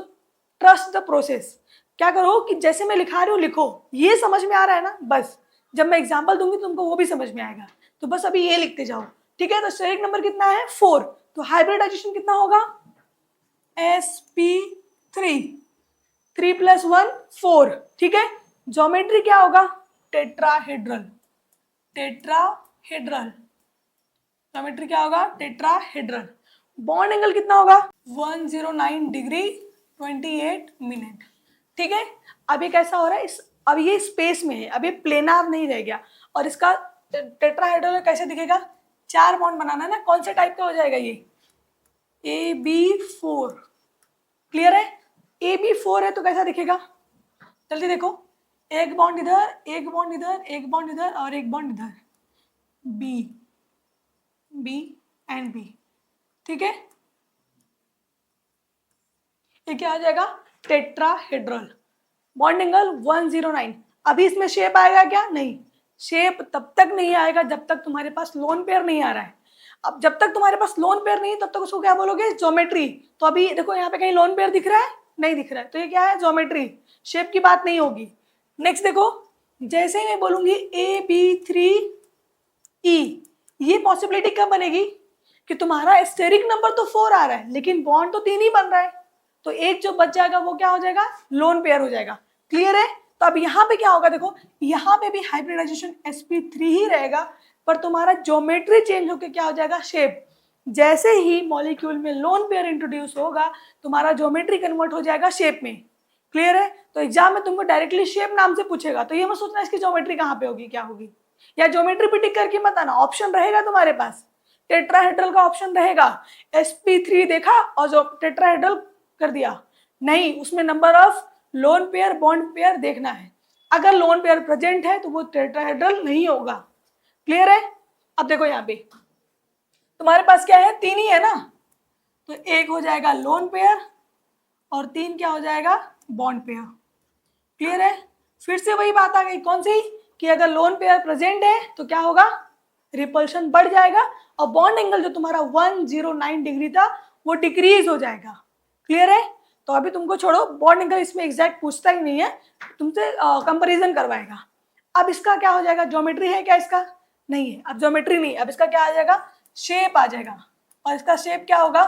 ट्रस्ट द प्रोसेस। क्या करो कि जैसे मैं लिखा रही हूँ लिखो, ये समझ में आ रहा है ना, बस जब मैं एग्जाम्पल दूंगी तुमको वो भी समझ में आएगा, तो बस अभी ये लिखते जाओ। ठीक है, तो स्टेरिक नंबर कितना है 4, तो हाइब्रिडाइजेशन कितना होगा sp3, 3 + 1 4। ठीक है, ज्योमेट्री क्या होगा टेट्राहेड्रल, टेट्राहेड्रल ज्योमेट्री क्या होगा टेट्राहेड्रल। बॉन्ड एंगल कितना होगा 109 डिग्री 28 मिनट। ठीक है, अब ये कैसा हो रहा है अब ये स्पेस में है, अब ये प्लेनार नहीं रह गया, और इसका टेट्राहेड्रल कैसे दिखेगा, 4 बॉन्ड बनाना है ना, कौन से टाइप का हो जाएगा ये AB4। क्लियर है, AB4 है तो कैसा दिखेगा, जल्दी देखो, एक बॉन्ड इधर, एक बॉन्ड इधर, एक बॉन्ड इधर और एक बॉन्ड इधर, बी बी एंड बी, ठीक है। ये क्या आ जाएगा, टेट्राहेड्रल, बॉन्ड एंगल 109। अभी इसमें शेप आएगा क्या, नहीं, शेप तब तक नहीं आएगा जब तक तुम्हारे पास लोन पेयर नहीं आ रहा है। अब जब तक तुम्हारे पास लोन पेयर नहीं तब तक उसको क्या बोलोगे, ज्योमेट्री। तो अभी देखो यहाँ पे कहीं लोन पेयर दिख रहा है, नहीं दिख रहा है, तो ये क्या है, ज्योमेट्री, शेप की बात नहीं होगी। नेक्स्ट देखो, जैसे ही मैं बोलूंगी AB3E, ये पॉसिबिलिटी कब बनेगी कि तुम्हारा स्टेरिक नंबर तो 4 आ रहा है लेकिन बॉन्ड तो 3 ही बन रहा है, तो एक जो बच जाएगा वो क्या हो जाएगा, लोन पेयर हो जाएगा। क्लियर है। तो अब यहाँ पे क्या होगा, देखो यहाँ पे भी हाइब्रिडाइजेशन sp3 ही रहेगा, पर तुम्हारा ज्योमेट्री चेंज होकर क्या हो जाएगा, शेप। जैसे ही मॉलिक्यूल में लोन पेयर इंट्रोड्यूस होगा तुम्हारा ज्योमेट्री कन्वर्ट हो जाएगा शेप में। क्लियर है। तो एग्जाम में तुमको डायरेक्टली शेप नाम से पूछेगा तो ये मत सोचना इसकी ज्योमेट्री कहाँ पे होगी, क्या होगी, या ज्योमेट्री पे टिक करके मत आना, ऑप्शन रहेगा तुम्हारे पास, टेट्राहेड्रल का ऑप्शन रहेगा। sp3 देखा और जो टेट्राहेड्रल कर दिया, नहीं, उसमें number of lone pair bond pair देखना है। अगर लोन पेयर प्रेजेंट है तो वो टेट्राहेड्रल नहीं होगा। क्लियर है। अब देखो यहाँ पे तुम्हारे पास क्या है, 3 ही है ना, तो एक हो जाएगा लोन पेयर और 3 क्या हो जाएगा, बॉन्ड पेयर। क्लियर है। फिर से वही बात आ गई, कौन सी, कि अगर लोन पेयर प्रेजेंट है तो क्या होगा, रिपल्शन बढ़ जाएगा और बॉन्ड एंगल जो तुम्हारा 109 डिग्री था वो डिक्रीज हो जाएगा। क्लियर है। तो अभी तुमको छोड़ो, बॉन्ड एंगल इसमें एग्जैक्ट पूछता ही नहीं है, तुमसे कंपैरिजन करवाएगा। अब इसका क्या हो जाएगा, ज्योमेट्री है क्या इसका, नहीं है, अब ज्योमेट्री नहीं, अब इसका क्या आ जाएगा, शेप आ जाएगा। और इसका शेप क्या होगा,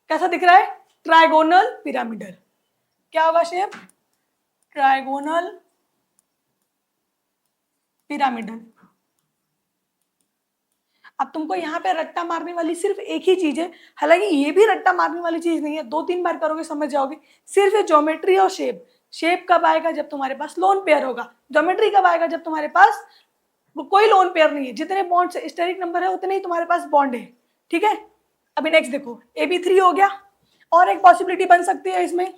कैसा दिख रहा है, ट्राइगोनल पिरामिडल। क्या होगा शेप, ट्राइगोनल पिरामिडल। अब तुमको यहाँ पे रट्टा मारने वाली सिर्फ एक ही चीज है, हालांकि ये भी रट्टा मारने वाली चीज नहीं है, 2-3 बार करोगे समझ जाओगे, सिर्फ ज्योमेट्री और शेप। शेप कब आएगा, जब तुम्हारे पास लोन पेयर होगा। ज्योमेट्री कब आएगा, जब तुम्हारे पास कोई लोन पेयर नहीं है, जितने बॉन्ड स्टेरिक नंबर है उतने ही तुम्हारे पास बॉन्ड है। ठीक है। अभी नेक्स्ट देखो, AB3 हो गया, और एक पॉसिबिलिटी बन सकती है इसमें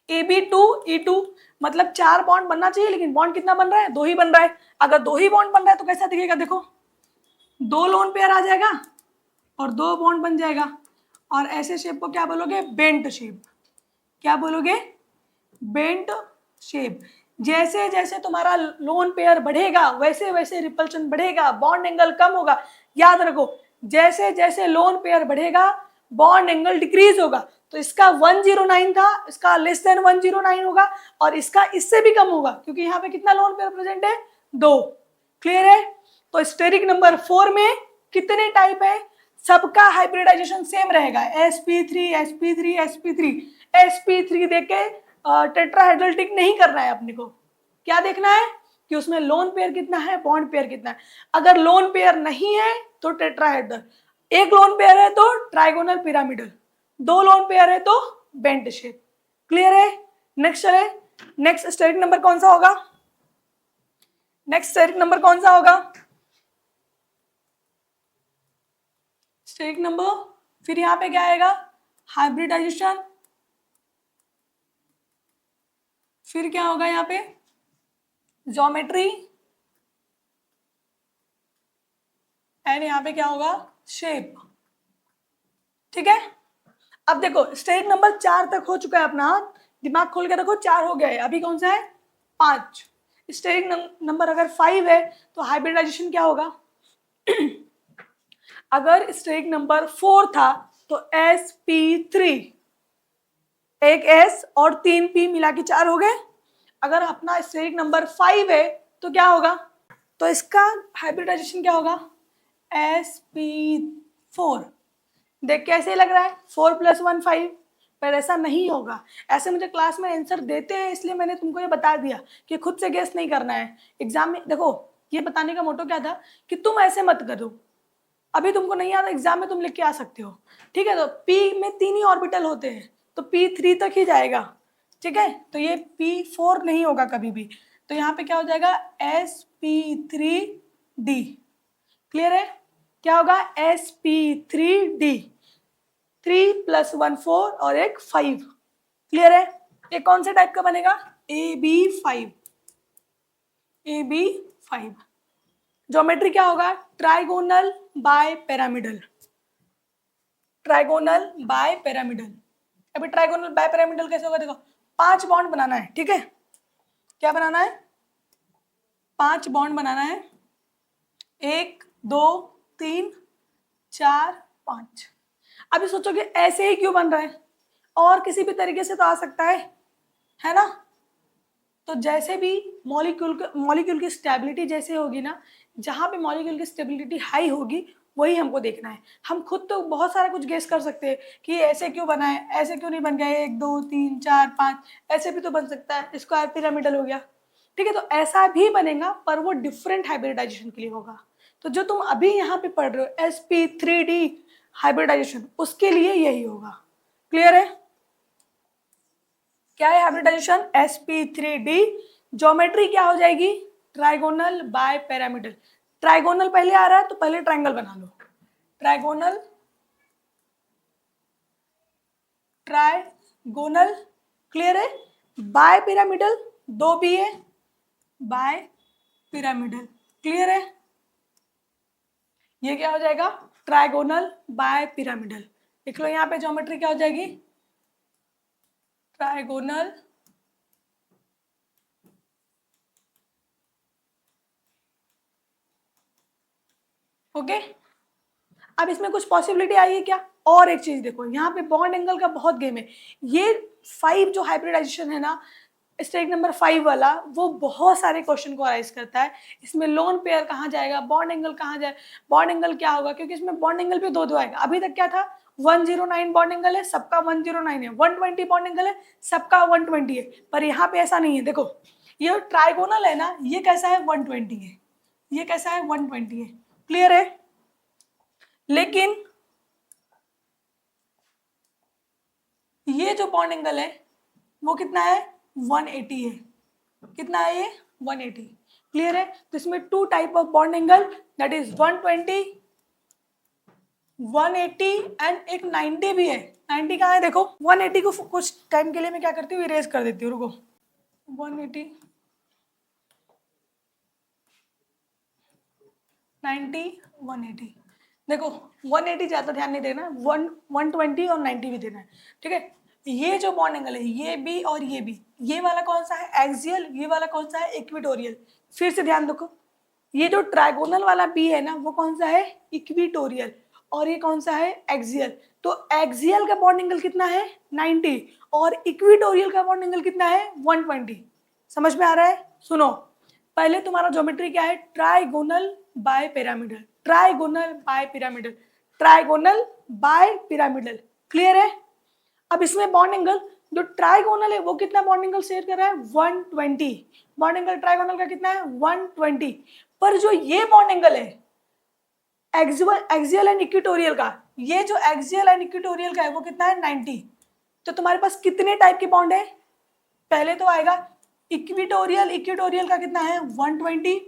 AB2E2, मतलब 4 बॉन्ड बनना चाहिए लेकिन बॉन्ड कितना बन रहा है, 2 ही बन रहा है। अगर 2 ही बॉन्ड बन रहा है तो कैसा दिखेगा, देखो 2 लोन पेयर आ जाएगा और 2 बॉन्ड बन जाएगा, और ऐसे शेप को क्या बोलोगे, बेंट शेप। क्या बोलोगे, बेंट शेप। जैसे जैसे तुम्हारा लोन पेयर बढ़ेगा वैसे वैसे रिपल्शन बढ़ेगा, बॉन्ड एंगल कम होगा। याद रखो, जैसे जैसे लोन पेयर बढ़ेगा बॉन्ड एंगल डिक्रीज होगा। तो इसका 109 था, इसका लेस देन 109 होगा, और इसका इससे भी कम होगा, क्योंकि यहाँ पे कितना लोन पेयर प्रेजेंट है, 2। क्लियर है। तो स्टेरिक नंबर 4 में कितने टाइप है, सबका हाइब्रिडाइजेशन सेम रहेगा, sp3 sp3 sp3 sp3 देख के टेट्राहेड्रल टिक नहीं करना है अपने को। क्या देखना है कि उसमें लोन पेयर कितना है, बॉन्ड पेयर कितना है। अगर लोन पेयर नहीं है तो टेट्राहेड्रल, एक लोन पेयर है तो ट्राइगोनल पिरामिडल, 2 लोन पेयर है तो बेंट शेप। क्लियर है। नेक्स्ट चले, नेक्स्ट स्टेरिक नंबर कौन सा होगा, नेक्स्ट स्टेरिक नंबर कौन सा होगा, स्टेरिक नंबर, फिर यहां पे क्या आएगा, हाइब्रिडाइजेशन, फिर क्या होगा यहाँ पे, ज्योमेट्री, एंड यहाँ पे क्या होगा, शेप। ठीक है। अब देखो स्टेरिक नंबर 4 तक हो चुका है अपना, दिमाग खोल के देखो, 4 हो गया है, अभी कौन सा है, 5। स्टेरिक नंबर अगर 5 है तो हाइब्रिडाइजेशन क्या होगा अगर स्टेरिक नंबर 4 था तो sp3, एक s और 3 p मिला के 4 हो गए। अगर अपना स्टेरिक नंबर 5 है तो क्या होगा, तो इसका हाइब्रिडाइजेशन क्या होगा, sp4। देख कैसे लग रहा है, 4 + 1 5, पर ऐसा नहीं होगा। ऐसे मुझे क्लास में आंसर देते हैं इसलिए मैंने तुमको ये बता दिया कि खुद से गेस नहीं करना है। एग्जाम में देखो ये बताने का मोटो क्या था कि तुम ऐसे मत करो, अभी तुमको नहीं आता, एग्जाम में तुम लिख के आ सकते हो। ठीक है। तो p में 3 ही ऑर्बिटल होते हैं तो p3 तक ही जाएगा। ठीक है। तो ये p4 नहीं होगा कभी भी, तो यहाँ पे क्या हो जाएगा, sp3d। क्लियर है। क्या होगा, sp3d। 3 + 1 4 और एक 5। क्लियर है? ये कौन से टाइप का बनेगा? AB5। AB5 ज्योमेट्री क्या होगा? Trigonal bipyramidal. Trigonal bipyramidal. अभी ट्राइगोनल बाय पिरामिडल कैसे होगा? देखो 5 बॉन्ड बनाना है, ठीक है? क्या बनाना है? 5 बॉन्ड बनाना है। 1 2 3 4 5। अभी सोचोगे ऐसे ही क्यों बन रहा है, और किसी भी तरीके से तो आ सकता है ना? तो जैसे भी मॉलिक्यूल की स्टेबिलिटी जैसे होगी ना, जहाँ पे मॉलिक्यूल की स्टेबिलिटी हाई होगी वही हमको देखना है। हम खुद तो बहुत सारा कुछ गेस कर सकते हैं कि ऐसे क्यों बना है, ऐसे क्यों नहीं बन गया, 1 2 3 4 5, ऐसे भी तो बन सकता है, स्क्वायर पिरामिडल हो गया, ठीक है? तो ऐसा भी बनेगा, पर वो डिफरेंट हाइब्रिडाइजेशन के लिए होगा। तो जो तुम अभी यहाँ पे पढ़ रहे हो sp3d हाइब्रिडाइजेशन, उसके लिए यही होगा। क्लियर है? क्या है हाइब्रिडाइजेशन? sp3d। ज्योमेट्री क्या हो जाएगी? Trigonal bipyramidal. ट्राइगोनल पहले आ रहा है तो पहले ट्राइंगल बना लो। Trigonal, trigonal. क्लियर है? बाय पिरामिडल, 2 भी है, बाय पिरामिडल। क्लियर है? ये क्या हो जाएगा? Trigonal bipyramidal. लिख लो यहाँ पे ज्योमेट्री क्या हो जाएगी? Trigonal okay. अब इसमें कुछ पॉसिबिलिटी आई है क्या? और एक चीज देखो, यहाँ पे बॉन्ड एंगल का बहुत गेम है। ये 5 जो हाइब्रिडाइजेशन है ना, स्टेज नंबर 5 वाला, वो बहुत सारे क्वेश्चन को अराइज करता है। इसमें लोन पेयर कहाँ जाएगा, बॉन्ड एंगल कहाँ जाए, बॉन्ड एंगल क्या होगा, क्योंकि इसमें बॉन्ड एंगल भी दो आएगा। अभी तक क्या था? 109 बॉन्ड एंगल है, सबका 109 है। 120 बॉन्ड एंगल है, सबका 120 है। पर यहाँ पे ऐसा नहीं है। देखो ये ट्राइगोनल है ना, ये कैसा है? 120 है। ये कैसा है? 120 है। क्लियर है? लेकिन ये जो बॉन्ड एंगल है वो कितना है? 180 है। कितना है ये? 180। क्लियर है? तो इसमें 2 type of bond angle, that is 120, 180 and एक 90 भी है। 90 कहाँ है? देखो 180 को कुछ टाइम के लिए मैं क्या करती हूँ, इरेज कर देती हूँ। रुको, 180, 90, 180। देखो 180 ज़्यादा ध्यान नहीं देना, 120 और 90 भी देना है, ठीक है? ये जो बॉन्ड एंगल है, ये भी और ये भी, ये वाला कौन सा है? एक्सियल। ये वाला कौन सा है? इक्विटोरियल। फिर से ध्यान रखो, ये जो ट्राइगोनल वाला बी है ना, वो कौन सा है? इक्विटोरियल। और ये कौन सा है? एक्सियल। तो एक्सियल का बॉन्ड एंगल कितना है? 90। और इक्विटोरियल का बॉन्ड एंगल कितना है? 120। समझ में आ रहा है? सुनो, पहले तुम्हारा ज्योमेट्री क्या है? Trigonal bipyramidal. Trigonal bipyramidal. Trigonal bipyramidal. Clear है? अब इसमें बॉन्ड एंगल जो ट्राइगोनल है वो कितना बॉन्ड एंगल शेयर कर रहा है? 120। बॉन्ड एंगल ट्राइगोनल का कितना है? 120। पर जो ये बॉन्ड एंगल है एक्सियल एंड इक्विटोरियल का, ये जो एक्सियल एंड इक्विटोरियल का है वो कितना है? 90। तो तुम्हारे पास कितने टाइप के बॉन्ड है? पहले तो आएगा इक्विटोरियल। इक्विटोरियल का कितना है? 120।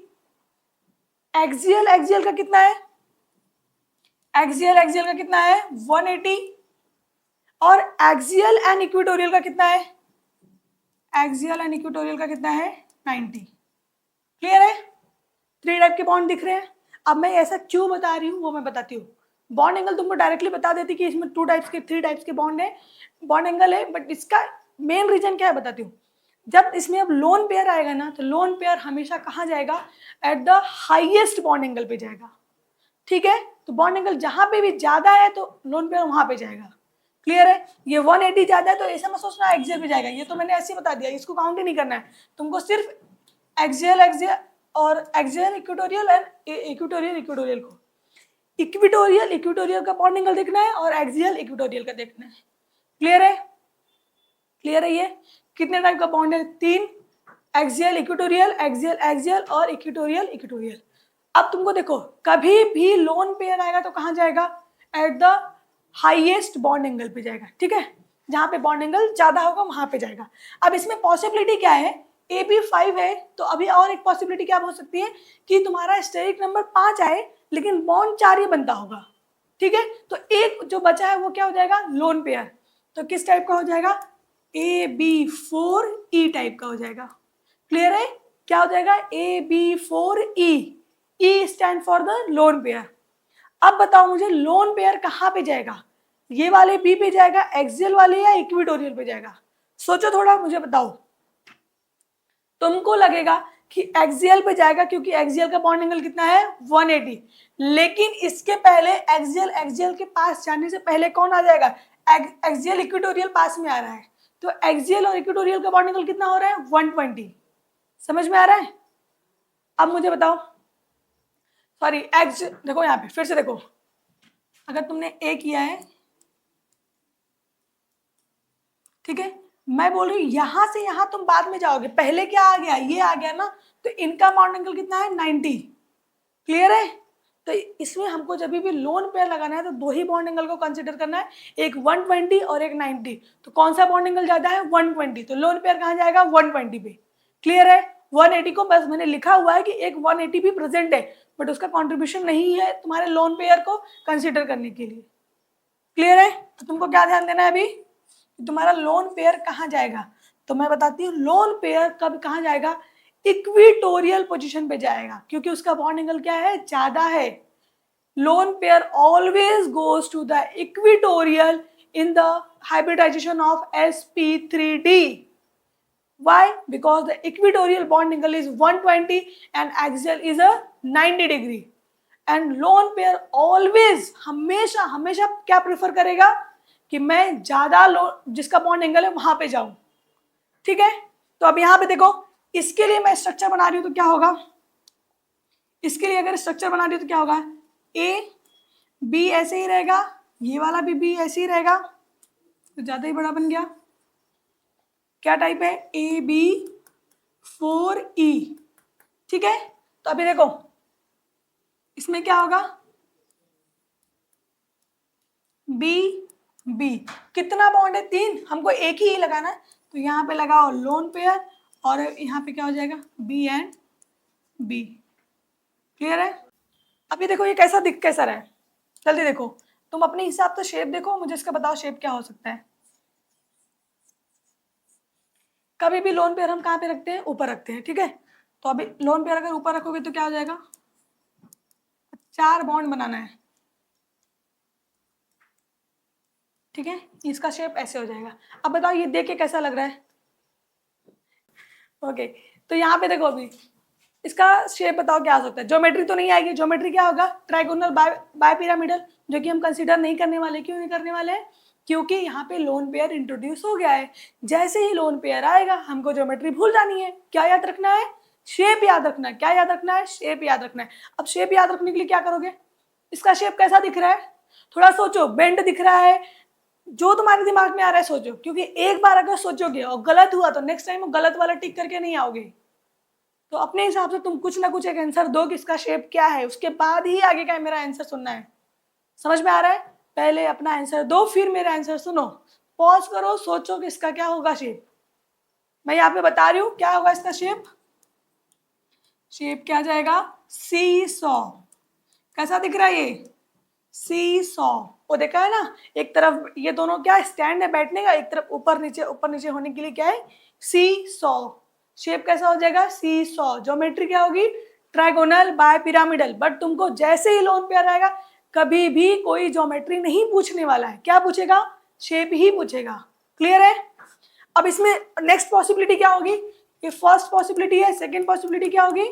एक्सियल का कितना है? एक्सियल का कितना है? 180। और एक्सियल एंड इक्विटोरियल का कितना है? एक्सियल एंड इक्विटोरियल का कितना है? 90। क्लियर है? 3 टाइप के बॉन्ड दिख रहे हैं। अब मैं ऐसा क्यों बता रही हूँ वो मैं बताती हूँ। बॉन्ड एंगल तुमको डायरेक्टली बता देती कि इसमें 3 टाइप्स के बॉन्ड है, बॉन्ड एंगल है, बट इसका मेन रीजन क्या है बताती हूँ। जब इसमें अब लोन पेयर आएगा ना, तो लोन पेयर हमेशा कहाँ जाएगा? At the highest bond angle पे जाएगा, ठीक है? तो बॉन्ड एंगल जहां पे भी ज्यादा है तो लोन पेयर वहां पे जाएगा। क्लियर है? ये 180 ज्यादा है तो ऐसा मत सोचना एक्सियल पे जाएगा, ये तो मैंने ऐसे ही बता दिया, इसको काउंट ही नहीं करना है तुमको। सिर्फ एक्सियल और एक्सियल इक्विटोरियल एंड इक्विटोरियल को इक्विटोरियल का बॉन्ड एंगल देखना है और एक्सियल इक्विटोरियल का देखना है। क्लियर है? क्लियर है? ये कितने टाइप का बॉन्ड है? 3, एक्सियल इक्विटोरियल, एक्सियल और इक्विटोरियल। अब तुमको देखो, कभी भी लोन पेयर आएगा तो कहाँ जाएगा? At the highest bond angle पे जाएगा, ठीक है? जहां पे बॉन्ड एंगल ज्यादा होगा वहां पे जाएगा। अब इसमें पॉसिबिलिटी क्या है? AB5 है, तो अभी और एक पॉसिबिलिटी क्या हो सकती है कि तुम्हारा स्टेरिक नंबर 5 आए लेकिन बॉन्ड 4 ही बनता होगा। ठीक है, तो एक जो बचा है वो क्या हो जाएगा, लोन पेयर। तो किस टाइप का हो जाएगा, AB4E टाइप का हो जाएगा। क्लियर है, क्या हो जाएगा, AB4E। E stand for the lone pair. अब बताओ मुझे लोन पेयर कहाँ पे जाएगा, ये वाले बी पे जाएगा, एक्सियल वाले या इक्विटोरियल पे जाएगा? सोचो थोड़ा, मुझे बताओ। तुमको लगेगा कि एक्सियल पे जाएगा क्योंकि एक्सियल का बॉन्ड एंगल कितना है, 180। लेकिन इसके पहले एक्सियल एक्सियल के पास जाने से पहले कौन आ जाएगा, एक्सियल इक्विटोरियल पास में आ रहा है, तो एक्सियल और इक्विटोरियल का बॉन्ड एंगल कितना हो रहा है, 120। समझ में आ रहा है? अब मुझे बताओ, सॉरी एक्स, देखो यहाँ पे फिर से देखो, अगर तुमने ए किया है, ठीक है, मैं बोल रही हूँ यहां से यहां तुम बाद में जाओगे, पहले क्या आ गया, ये आ गया ना, तो इनका बॉन्ड एंगल कितना है, 90। क्लियर है? तो इसमें हमको जब भी लोन पेयर लगाना है तो दो ही बॉन्ड एंगल को कंसीडर करना है, एक 120 और एक 90। तो कौन सा बॉन्ड एंगल ज्यादा है, 120, तो लोन पेयर कहाँ जाएगा, 120 पे। क्लियर है? 180 को बस मैंने लिखा हुआ है कि एक 180 भी प्रेजेंट है, बट उसका कॉन्ट्रीब्यूशन नहीं है तुम्हारे लोन पेयर को कंसिडर करने के लिए। क्लियर है? तो तुमको क्या ध्यान देना है अभी, तुम्हारा लोन पेयर कहाँ जाएगा, तो मैं बताती हूँ लोन पेयर कब कहाँ जाएगा, इक्विटोरियल पोजीशन पे जाएगा, क्योंकि उसका बॉन्ड एंगल क्या है, ज्यादा है। Lone pair always goes to the equatorial in the hybridization of sp3d. Why? Because the equatorial bond angle is 120 and axial is a 90 degree. And lone pair always हमेशा हमेशा क्या प्रेफर करेगा कि मैं ज्यादा जिसका बॉन्ड एंगल है वहां पे जाऊं। ठीक है, तो अब यहां पे देखो, इसके लिए मैं स्ट्रक्चर बना रही हूं तो क्या होगा, इसके लिए अगर स्ट्रक्चर बना रही हूं तो क्या होगा, ए बी ऐसे ही रहेगा, ये वाला भी बी ऐसे ही रहेगा, तो ज्यादा ही बड़ा बन गया। क्या टाइप है, AB4E। ठीक है, तो अभी देखो इसमें क्या होगा, बी बी, कितना बॉन्ड है, 3, हमको एक ही लगाना है, तो यहाँ पे लगाओ लोन पेयर और यहाँ पे क्या हो जाएगा, बी एंड बी। क्लियर है? अभी देखो ये कैसा रहा है, जल्दी देखो, तुम अपने हिसाब से शेप देखो, मुझे इसका बताओ शेप क्या हो सकता है। कभी भी लोन पेयर हम कहाँ पे रखते हैं, ऊपर रखते हैं। ठीक है, तो अभी लोन पेयर अगर ऊपर रखोगे तो क्या हो जाएगा, 4 बॉन्ड बनाना है। ठीक है, इसका शेप ऐसे हो जाएगा। अब बताओ ये देख के कैसा लग रहा है, ओके। तो यहाँ पे देखो अभी इसका शेप बताओ क्या हो सकता है, ज्योमेट्री तो नहीं आएगी, ज्योमेट्री क्या होगा, ट्राइगोनल बाय पिरामिडल, जो कि हम कंसीडर नहीं करने वाले। क्यों नहीं करने वाले हैं, क्योंकि यहाँ पे लोन पेयर इंट्रोड्यूस हो गया है। जैसे ही लोन पेयर आएगा हमको ज्योमेट्री भूल जानी है, क्या याद रखना है, शेप याद रखना है। क्या याद रखना है, शेप याद रखना है। अब शेप याद रखने के लिए क्या करोगे, इसका शेप कैसा दिख रहा है, थोड़ा सोचो, बेंड दिख रहा है, जो तुम्हारे दिमाग में आ रहा है सोचो, क्योंकि एक बार अगर सोचोगे और गलत हुआ तो नेक्स्ट टाइम गलत वाला टिक करके नहीं आओगे। तो अपने हिसाब से तुम कुछ ना कुछ एक आंसर दो कि इसका शेप क्या है, उसके बाद ही आगे का मेरा आंसर सुनना है। समझ में आ रहा है? पहले अपना आंसर दो, फिर मेरा आंसर सुनो, पॉज करो, सोचो कि इसका क्या होगा शेप। मैं यहाँ पे बता रही हूँ क्या होगा इसका शेप। शेप क्या जाएगा, सी सॉ। कैसा दिख रहा है ये, सी सॉ। वो देखा है ना, एक तरफ ये दोनों क्या स्टैंड है बैठने का, एक तरफ ऊपर नीचे होने के लिए क्या है, सी सॉ। शेप कैसा हो जाएगा, सी सॉ। ज्योमेट्री क्या होगी, ट्राइगोनल बाय पिरामिडल। बट तुमको जैसे ही लोन पेयर आएगा कभी भी कोई ज्योमेट्री नहीं पूछने वाला है, क्या पूछेगा, शेप ही पूछेगा। क्लियर है? अब इसमें नेक्स्ट पॉसिबिलिटी क्या होगी, ये फर्स्ट पॉसिबिलिटी है, सेकेंड पॉसिबिलिटी क्या होगी,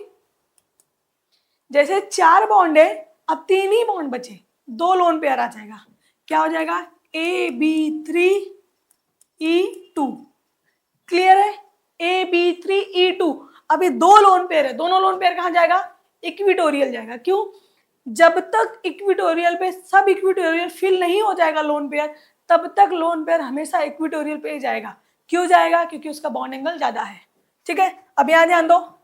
जैसे 4 बॉन्ड है, अब 3 ही बॉन्ड बचे, 2 लोन पेयर आ जाएगा। क्या हो जाएगा, AB3E2। क्लियर है, AB3E2। अभी 2 लोन पेयर है, दोनों लोन पेयर कहाँ जाएगा, इक्विटोरियल जाएगा। क्यों, जब तक इक्विटोरियल पे सब इक्विटोरियल फिल नहीं हो जाएगा लोन पेयर, तब तक लोन पेयर हमेशा इक्विटोरियल पे ही जाएगा। क्यों जाएगा, क्योंकि उसका बॉन्ड एंगल ज्यादा है। ठीक है, अब यहाँ ध्यान दो,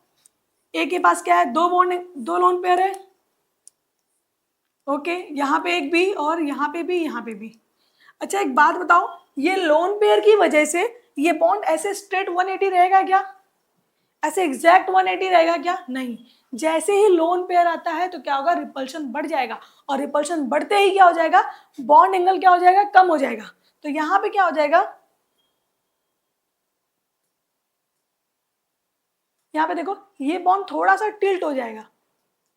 ए के पास क्या है, 2 लोन पेयर है, ओके, यहाँ पे एक बी और यहाँ पे भी, यहाँ पे भी। अच्छा एक बात बताओ, ये लोन पेयर की वजह से ये बॉन्ड ऐसे स्ट्रेट 180 रहेगा क्या, ऐसे एग्जैक्ट 180 रहेगा क्या, नहीं। जैसे ही लोन पेयर आता है तो क्या होगा, रिपल्शन बढ़ जाएगा और रिपल्शन बढ़ते ही क्या हो जाएगा, बॉन्ड एंगल क्या हो जाएगा, कम हो जाएगा। तो यहाँ पे क्या हो जाएगा, यहाँ पे देखो ये बॉन्ड थोड़ा सा टिल्ट हो जाएगा,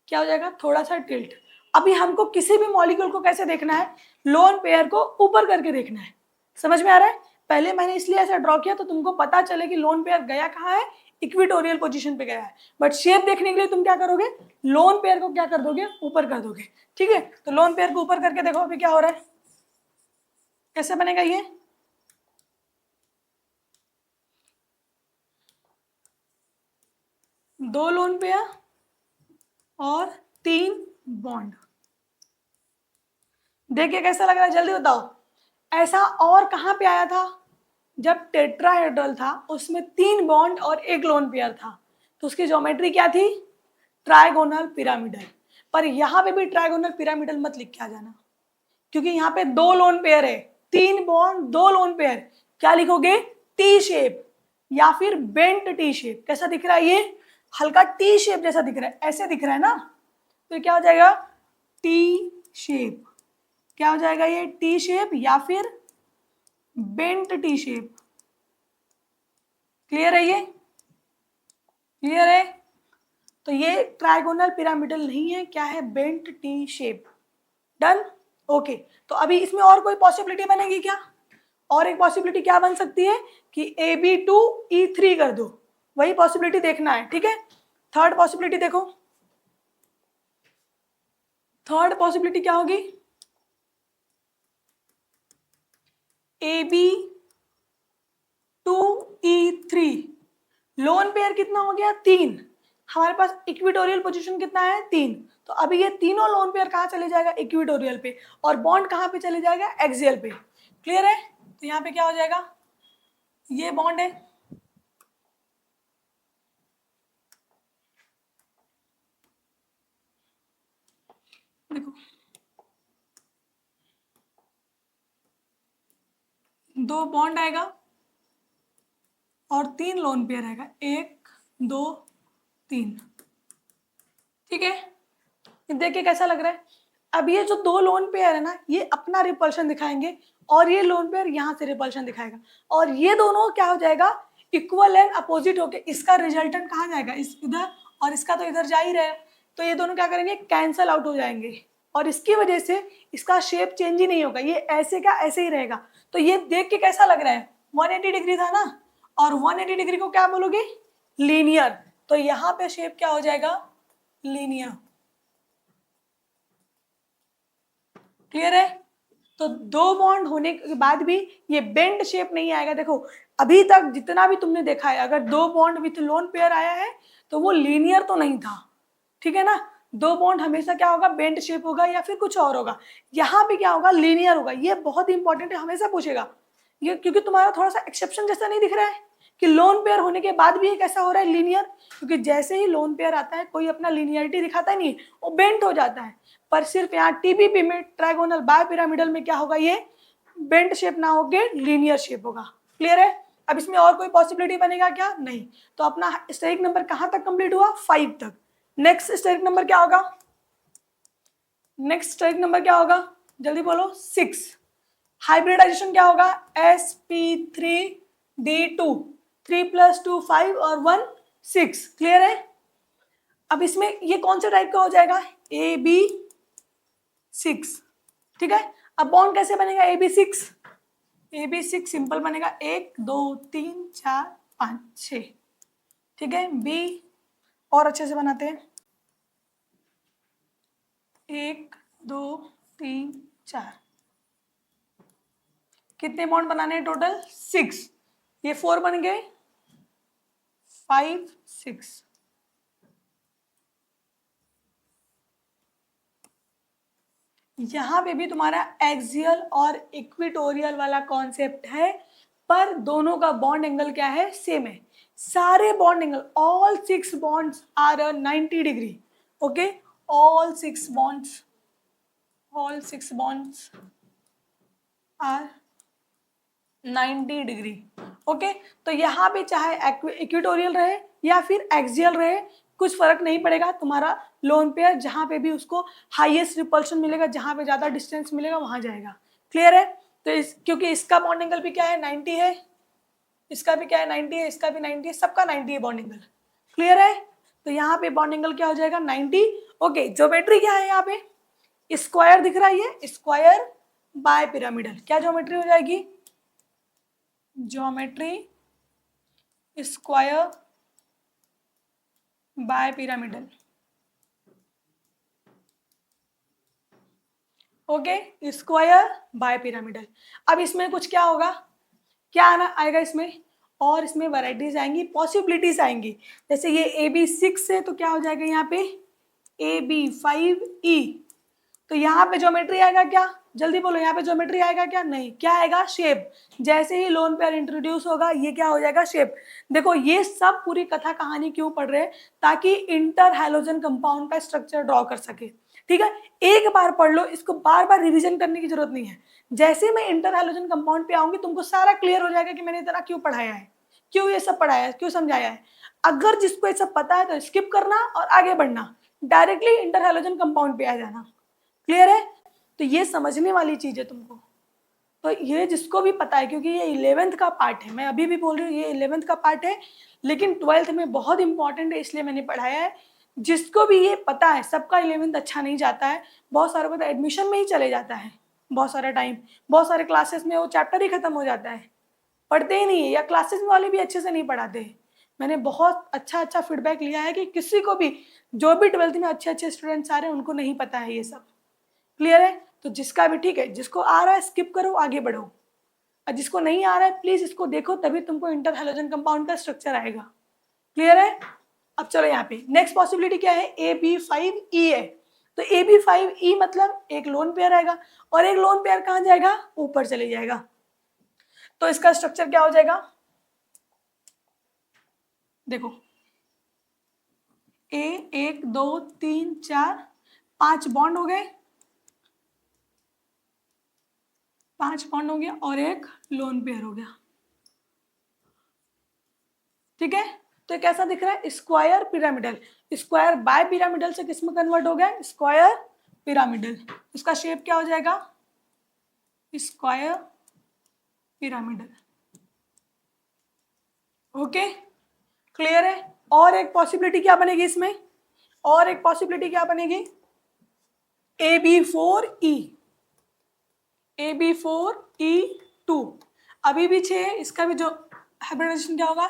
क्या हो जाएगा, थोड़ा सा टिल्ट। अभी हमको किसी भी मॉलिक्यूल को कैसे देखना है, लोन पेयर को ऊपर करके देखना है। समझ में आ रहा है? पहले मैंने इसलिए ऐसा ड्रॉ किया तो तुमको पता चले कि लोन पेयर गया कहाँ है, इक्विटोरियल पोजीशन पे गया है। बट शेप देखने के लिए तुम क्या करोगे, लोन पेयर को क्या कर दोगे, ऊपर कर दोगे। ठीक है, तो लोन पेयर को ऊपर करके देखो अभी क्या हो रहा है, कैसे बनेगा ये, दो लोन पेयर और 3 बॉन्ड। देखिए कैसा लग रहा है, जल्दी बताओ। ऐसा और कहाँ पे आया था, जब टेट्राहेड्रल था उसमें 3 बॉन्ड और 1 लोन पेयर था, तो उसकी ज्योमेट्री क्या थी, ट्राइगोनल पिरामिडल। पर यहाँ पे भी ट्राइगोनल पिरामिडल मत लिख के आ जाना, क्योंकि यहाँ पे 2 लोन पेयर है, 3 बॉन्ड 2 लोन पेयर, क्या लिखोगे, टी शेप या फिर बेंट टी शेप। कैसा दिख रहा है ये, हल्का टी शेप जैसा दिख रहा है, ऐसे दिख रहा है ना, तो क्या हो जाएगा, टी शेप। क्या हो जाएगा ये, टी शेप या फिर बेंट टी शेप। क्लियर है ये, क्लियर है? तो ये ट्राइगोनल पिरामिडल नहीं है, क्या है, bent T shape. Done, okay. तो अभी इसमें और कोई पॉसिबिलिटी बनेगी क्या, और एक पॉसिबिलिटी क्या बन सकती है कि AB2E3 कर दो, वही पॉसिबिलिटी देखना है। ठीक है, थर्ड पॉसिबिलिटी देखो, थर्ड पॉसिबिलिटी क्या होगी, AB2E3। लोन पेयर कितना हो गया, 3, हमारे पास इक्विटोरियल पोजीशन कितना है, 3। तो अभी ये तीनों लोन पेयर कहाँ चले जाएगा, इक्विटोरियल पे, और बॉन्ड कहाँ पे चले जाएगा, एक्सियल पे। क्लियर है? तो यहाँ पे क्या हो जाएगा, ये बॉन्ड है, देखो 2 बॉन्ड आएगा और 3 लोन पेयर आएगा, 1 2 3। ठीक है, देखिए कैसा लग रहा है। अब ये जो 2 लोन पेयर है ना, ये अपना रिपल्शन दिखाएंगे और ये लोन पेयर यहाँ से रिपल्शन दिखाएगा, और ये दोनों क्या हो जाएगा, इक्वल एंड अपोजिट होके इसका रिजल्टेंट कहाँ जाएगा, इस इधर, और इसका तो इधर जा ही रहा है, तो ये दोनों क्या करेंगे, कैंसल आउट हो जाएंगे, और इसकी वजह से इसका शेप चेंज ही नहीं होगा, ये ऐसे का ऐसे ही रहेगा। तो ये देख के कैसा लग रहा है, 180 डिग्री था ना, और 180 डिग्री को क्या बोलोगे, लीनियर। तो यहाँ पे शेप क्या हो जाएगा, लीनियर। क्लियर है? तो 2 बॉन्ड होने के बाद भी ये बेंड शेप नहीं आएगा। देखो अभी तक जितना भी तुमने देखा है, अगर 2 बॉन्ड विथ लोन पेयर आया है तो वो लीनियर तो नहीं था, ठीक है ना। 2 बॉन्ड हमेशा क्या होगा, बेंड शेप होगा या फिर कुछ और होगा। यहाँ पे क्या होगा, लीनियर होगा। ये बहुत इंपॉर्टेंट है, हमेशा पूछेगा ये, क्योंकि तुम्हारा थोड़ा सा एक्सेप्शन जैसा नहीं दिख रहा है कि लोन पेयर होने के बाद भी कैसा हो रहा है, लीनियर। क्योंकि जैसे ही लोन पेयर आता है कोई अपना लीनियरिटी दिखाता नहीं, वो बेंट हो जाता है। पर सिर्फ यहाँ टीबीपी में, ट्राइगोनल बाय पिरामिडल में क्या होगा, ये बेंट शेप ना होके लीनियर शेप होगा। क्लियर है? अब इसमें और कोई पॉसिबिलिटी बनेगा क्या, नहीं। तो अपना स्टेरिक नंबर कहाँ तक कंप्लीट हुआ, 5 तक। नेक्स्ट स्टेरिक नंबर क्या होगा, नेक्स्ट स्टेरिक नंबर क्या होगा, जल्दी बोलो, 6। हाइब्रिडाइजेशन क्या होगा, sp3d2, 3 + 2 5 और 1 6। क्लियर है? अब इसमें ये कौन से टाइप का हो जाएगा, AB6। ठीक है, अब बॉन्ड कैसे बनेगा, AB6, AB6 सिंपल बनेगा, 1 2 3 4 5 6। ठीक है, बी और अच्छे से बनाते हैं, 1 2 3 4। कितने बॉन्ड बनाने हैं टोटल, 6। ये 4 बन गए, 5 6। यहाँ पे भी तुम्हारा एक्सियल और इक्विटोरियल वाला कॉन्सेप्ट है, पर दोनों का बॉन्ड एंगल क्या है, सेम है। सारे bond angle, all 6 bonds are 90 degree. Okay, all 6 bonds are 90 degree. Okay, तो यहाँ पे चाहे इक्विटोरियल रहे या फिर एक्सियल रहे, कुछ फर्क नहीं पड़ेगा, तुम्हारा लोन पेयर जहाँ पे भी उसको हाईएस्ट रिपल्शन मिलेगा, जहाँ पे ज़्यादा डिस्टेंस मिलेगा वहाँ जाएगा। क्लियर है? तो क्योंकि इसका बॉन्ड एंगल भी क्या है 90 है, इसका भी क्या है 90 है, इसका भी 90 है, सबका 90 है बॉन्ड एंगल। क्लियर है? तो यहाँ पे बॉन्ड एंगल क्या हो जाएगा 90। ओके, ज्योमेट्री क्या है यहाँ पे, स्क्वायर दिख रहा है, ये स्क्वायर बाय पिरामिडल, क्या ज्योमेट्री हो जाएगी, geometry square by pyramidal. Okay, square by pyramidal. अब इसमें कुछ क्या होगा, क्या आना आएगा इसमें, और इसमें वैरायटीज आएंगी, पॉसिबिलिटीज आएंगी। जैसे ये AB6 है तो क्या हो जाएगा यहाँ पे AB5E, तो यहाँ पे ज्योमेट्री आएगा क्या, जल्दी बोलो, यहाँ पे ज्योमेट्री आएगा क्या, नहीं, क्या आएगा शेप। जैसे ही लोन पेयर इंट्रोड्यूस होगा ये क्या हो जाएगा शेप। देखो ये सब पूरी कथा कहानी क्यों पढ़ रहे हैं, ताकि इंटर हैलोजन कंपाउंड का स्ट्रक्चर ड्रॉ कर सके। ठीक है, एक बार पढ़ लो, इसको बार बार रिवीजन करने की जरूरत नहीं है। जैसे मैं इंटर हैलोजन कंपाउंड पे आऊंगी तुमको सारा क्लियर हो जाएगा कि मैंने इतना क्यों पढ़ाया है, क्यों ये सब पढ़ाया है, क्यों समझाया है। अगर जिसको ये सब पता है तो स्किप करना और आगे बढ़ना, डायरेक्टली इंटर हैलोजन कंपाउंड पे आ जाना। क्लियर है? तो ये समझने वाली चीज है तुमको, तो ये जिसको भी पता है, क्योंकि ये 11th का पार्ट है, मैं अभी भी बोल रही हूँ ये 11th का पार्ट है, लेकिन 12th में बहुत इंपॉर्टेंट है इसलिए मैंने पढ़ाया है। जिसको भी ये पता है, सबका 11th अच्छा नहीं जाता है, बहुत सारों को तो एडमिशन में ही चले जाता है, बहुत सारा टाइम, बहुत सारे क्लासेस में वो चैप्टर ही खत्म हो जाता है, पढ़ते ही नहीं है, या क्लासेस वाले भी अच्छे से नहीं पढ़ाते हैं। मैंने बहुत अच्छा फीडबैक लिया है कि किसी को भी, जो भी 12th में अच्छे स्टूडेंट्स आ रहे हैं उनको नहीं पता है ये सब। क्लियर है? तो जिसका भी ठीक है, जिसको आ रहा है स्किप करो, आगे बढ़ो, और जिसको नहीं आ रहा है प्लीज इसको देखो, तभी तुमको इंटर हैलोजन कंपाउंड का स्ट्रक्चर आएगा। क्लियर है? अब चलो यहाँ पे नेक्स्ट पॉसिबिलिटी क्या है, AB5E है। तो AB5E मतलब एक लोन पेयर आएगा, और एक लोन पेयर कहाँ जाएगा, ऊपर चले जाएगा। तो इसका स्ट्रक्चर क्या हो जाएगा, देखो A 1 2 3 4 5 बॉन्ड हो गए, 5 बॉन्ड हो गया, और एक लोन पेयर हो गया। ठीक है, तो कैसा दिख रहा है, square pyramidal, square by pyramidal से किस में कन्वर्ट हो गया, स्क्वायर पिरामिडल। इसका शेप क्या हो जाएगा, स्क्वायर पिरामिडल। ओके, क्लियर है? और एक पॉसिबिलिटी क्या बनेगी इसमें, और एक पॉसिबिलिटी क्या बनेगी, AB4E, AB4E2, अभी भी 6 है, इसका भी जो हाइब्रिडाइजेशन क्या होगा,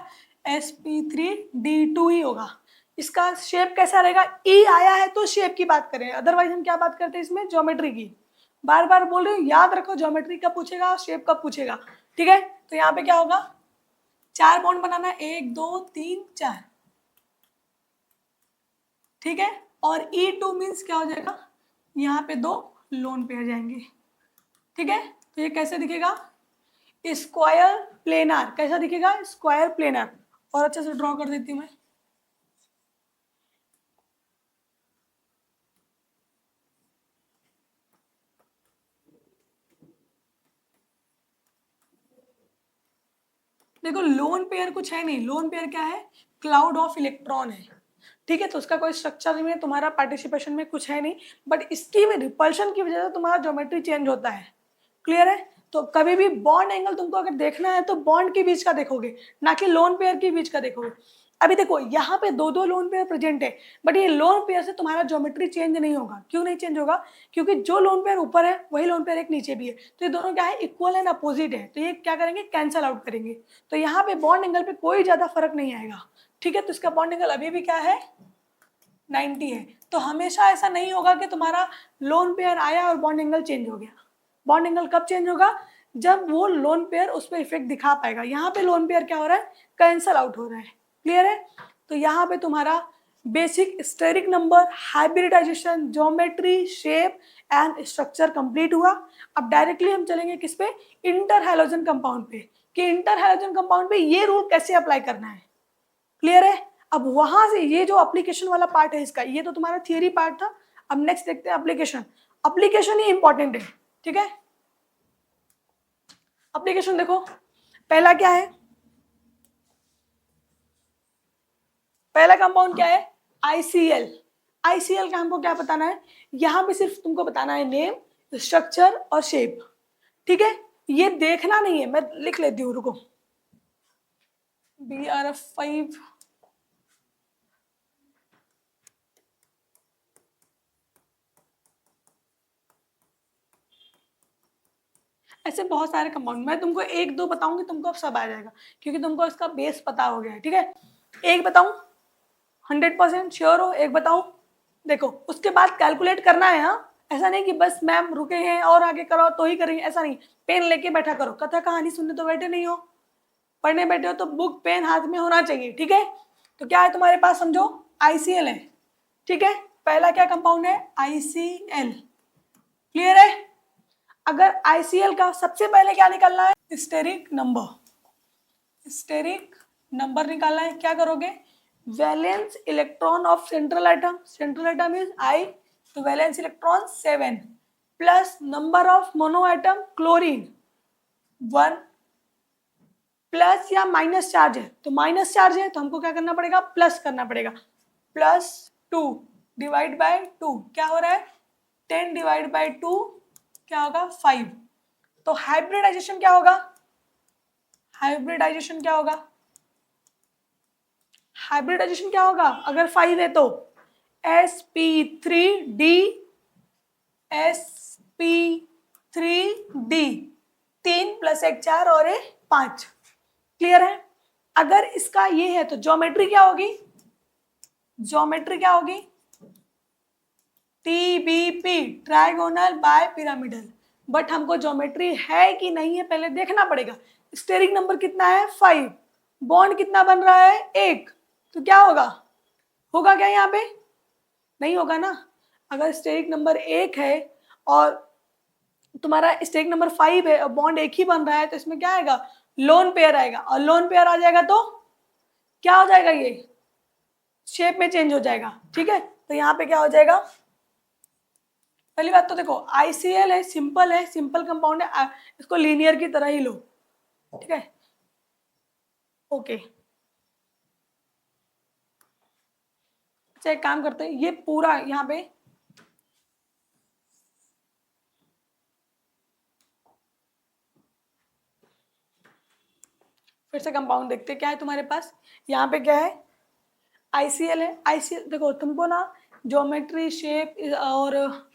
sp3d2 ही होगा। इसका शेप कैसा रहेगा, ई आया है तो शेप की बात करें, अदरवाइज हम क्या बात करते हैं इसमें, ज्योमेट्री की। बार बार बोल रही हूँ, याद रखो ज्योमेट्री कब पूछेगा और शेप कब पूछेगा। ठीक है, तो यहाँ पे क्या होगा, 4 बॉन्ड बनाना, 1 2 3 4। ठीक है, और E2 मीन्स क्या हो जाएगा, यहाँ पे 2 लोन पेयर जाएंगे। ठीक है, तो ये कैसे दिखेगा, स्क्वायर प्लेनर, कैसा दिखेगा, स्क्वायर प्लेनर। और अच्छे से ड्रॉ कर देती हूँ मैं, देखो लोन पेयर कुछ है नहीं, लोन पेयर क्या है, क्लाउड ऑफ इलेक्ट्रॉन है। ठीक है, तो उसका कोई स्ट्रक्चर में तुम्हारा पार्टिसिपेशन में कुछ है नहीं, बट इसकी रिपल्शन की वजह से तुम्हारा ज्योमेट्री चेंज होता है। क्लियर है? तो कभी भी बॉन्ड एंगल तुमको अगर देखना है तो बॉन्ड के बीच का देखोगे, ना कि लोन पेयर के बीच का देखोगे। अभी देखो यहाँ पे 2 लोन पेयर प्रेजेंट है, बट ये लोन पेयर से तुम्हारा ज्योमेट्री चेंज नहीं होगा। क्यों नहीं चेंज होगा, क्योंकि जो लोन पेयर ऊपर है वही लोन पेयर एक नीचे भी है, तो ये दोनों क्या है, इक्वल एंड अपोजिट है, तो ये क्या करेंगे, कैंसल आउट करेंगे। तो यहाँ पे बॉन्ड एंगल पे कोई ज्यादा फर्क नहीं आएगा। ठीक है, तो इसका बॉन्ड एंगल अभी भी क्या है, 90 है। तो हमेशा ऐसा नहीं होगा कि तुम्हारा लोन पेयर आया और बॉन्ड एंगल चेंज हो गया। बॉन्ड एंगल कब चेंज होगा, जब वो लोन पेयर उस पर इफेक्ट दिखा पाएगा। यहाँ पे लोन पेयर क्या हो रहा है, कैंसल आउट हो रहा है। क्लियर है? तो यहाँ पे तुम्हारा basic steric number, hybridization, geometry, shape and structure complete हुआ। अब डायरेक्टली हम चलेंगे किस पे, इंटर हैलोजन कंपाउंड पे, कि इंटर हैलोजन कंपाउंड पे ये रूल कैसे अप्लाई करना है। क्लियर है? अब वहां से ये जो एप्लीकेशन वाला पार्ट है इसका, ये तो तुम्हारा थियरी पार्ट था। अब नेक्स्ट देखते हैं एप्लीकेशन। एप्लीकेशन ही इंपॉर्टेंट है। ठीक है, एप्लीकेशन देखो, पहला क्या है, पहला कंपाउंड क्या है, ICL, ICL का हमको क्या बताना है, यहाँ पे सिर्फ तुमको बताना है नेम, स्ट्रक्चर और शेप, ठीक है। ये देखना नहीं है, मैं लिख लेती हूँ, रुको। BRF5 ऐसे बहुत सारे कंपाउंड, मैं तुमको एक दो बताऊंगी, तुमको अब सब आ जाएगा क्योंकि तुमको इसका बेस पता हो गया है, ठीक है। एक बताऊं, 100% श्योर हो, एक बताऊं? देखो उसके बाद कैलकुलेट करना है, हाँ, ऐसा नहीं कि बस मैम रुके हैं और आगे करो तो ही करेंगे, ऐसा नहीं। पेन लेके बैठा करो, कथा कहानी सुनने तो बैठे नहीं हो, पढ़ने बैठे हो तो बुक पेन हाथ में होना चाहिए, ठीक है। तो क्या है तुम्हारे पास, समझो ICL है, ठीक है। पहला क्या कंपाउंड है, ICL, क्लियर है। अगर ICL का सबसे पहले क्या निकालना है, स्टेरिक नंबर, स्टेरिक नंबर निकालना है। क्या करोगे, valence electron of central atom, central atom is I, तो valence electron 7 plus number of mono atom chlorine 1, plus या माइनस चार्ज है, तो माइनस चार्ज है तो हमको क्या करना पड़ेगा, प्लस करना पड़ेगा, +2 डिवाइड बाय 2, क्या हो रहा है 10 डिवाइड बाय 2, क्या होगा 5। तो हाइब्रिडाइजेशन क्या होगा, हाइब्रिडाइजेशन क्या होगा, हाइब्रिडाइजेशन क्या होगा अगर 5 है तो sp3d, sp3d, 3 + 1 4 और 1 5, क्लियर है। अगर इसका ये है तो ज्योमेट्री क्या होगी, ज्योमेट्री क्या होगी, TBP, trigonal bipyramidal. But हमको ज्योमेट्री है कि नहीं है पहले देखना पड़ेगा। स्टेरिक नंबर कितना है 5, बॉन्ड कितना बन रहा है 1, तो क्या होगा, होगा क्या यहाँ पे, नहीं होगा ना। अगर स्टेरिक नंबर 1 है और तुम्हारा स्टेरिक नंबर 5 है और बॉन्ड एक ही बन रहा है तो इसमें क्या आएगा, लोन पेयर आएगा, और लोन पेयर आ जाएगा तो क्या हो जाएगा, ये शेप में चेंज हो जाएगा, ठीक है। तो यहाँ पे क्या हो जाएगा, पहली बात तो देखो ICL है, सिंपल कंपाउंड है, इसको लीनियर की तरह ही लो, ठीक है, ओके। अच्छा एक काम करते हैं, ये पूरा यहाँ पे फिर से कंपाउंड देखते हैं क्या है तुम्हारे पास। यहाँ पे क्या है, ICL है। ICL देखो तुमको ना ज्योमेट्री, शेप और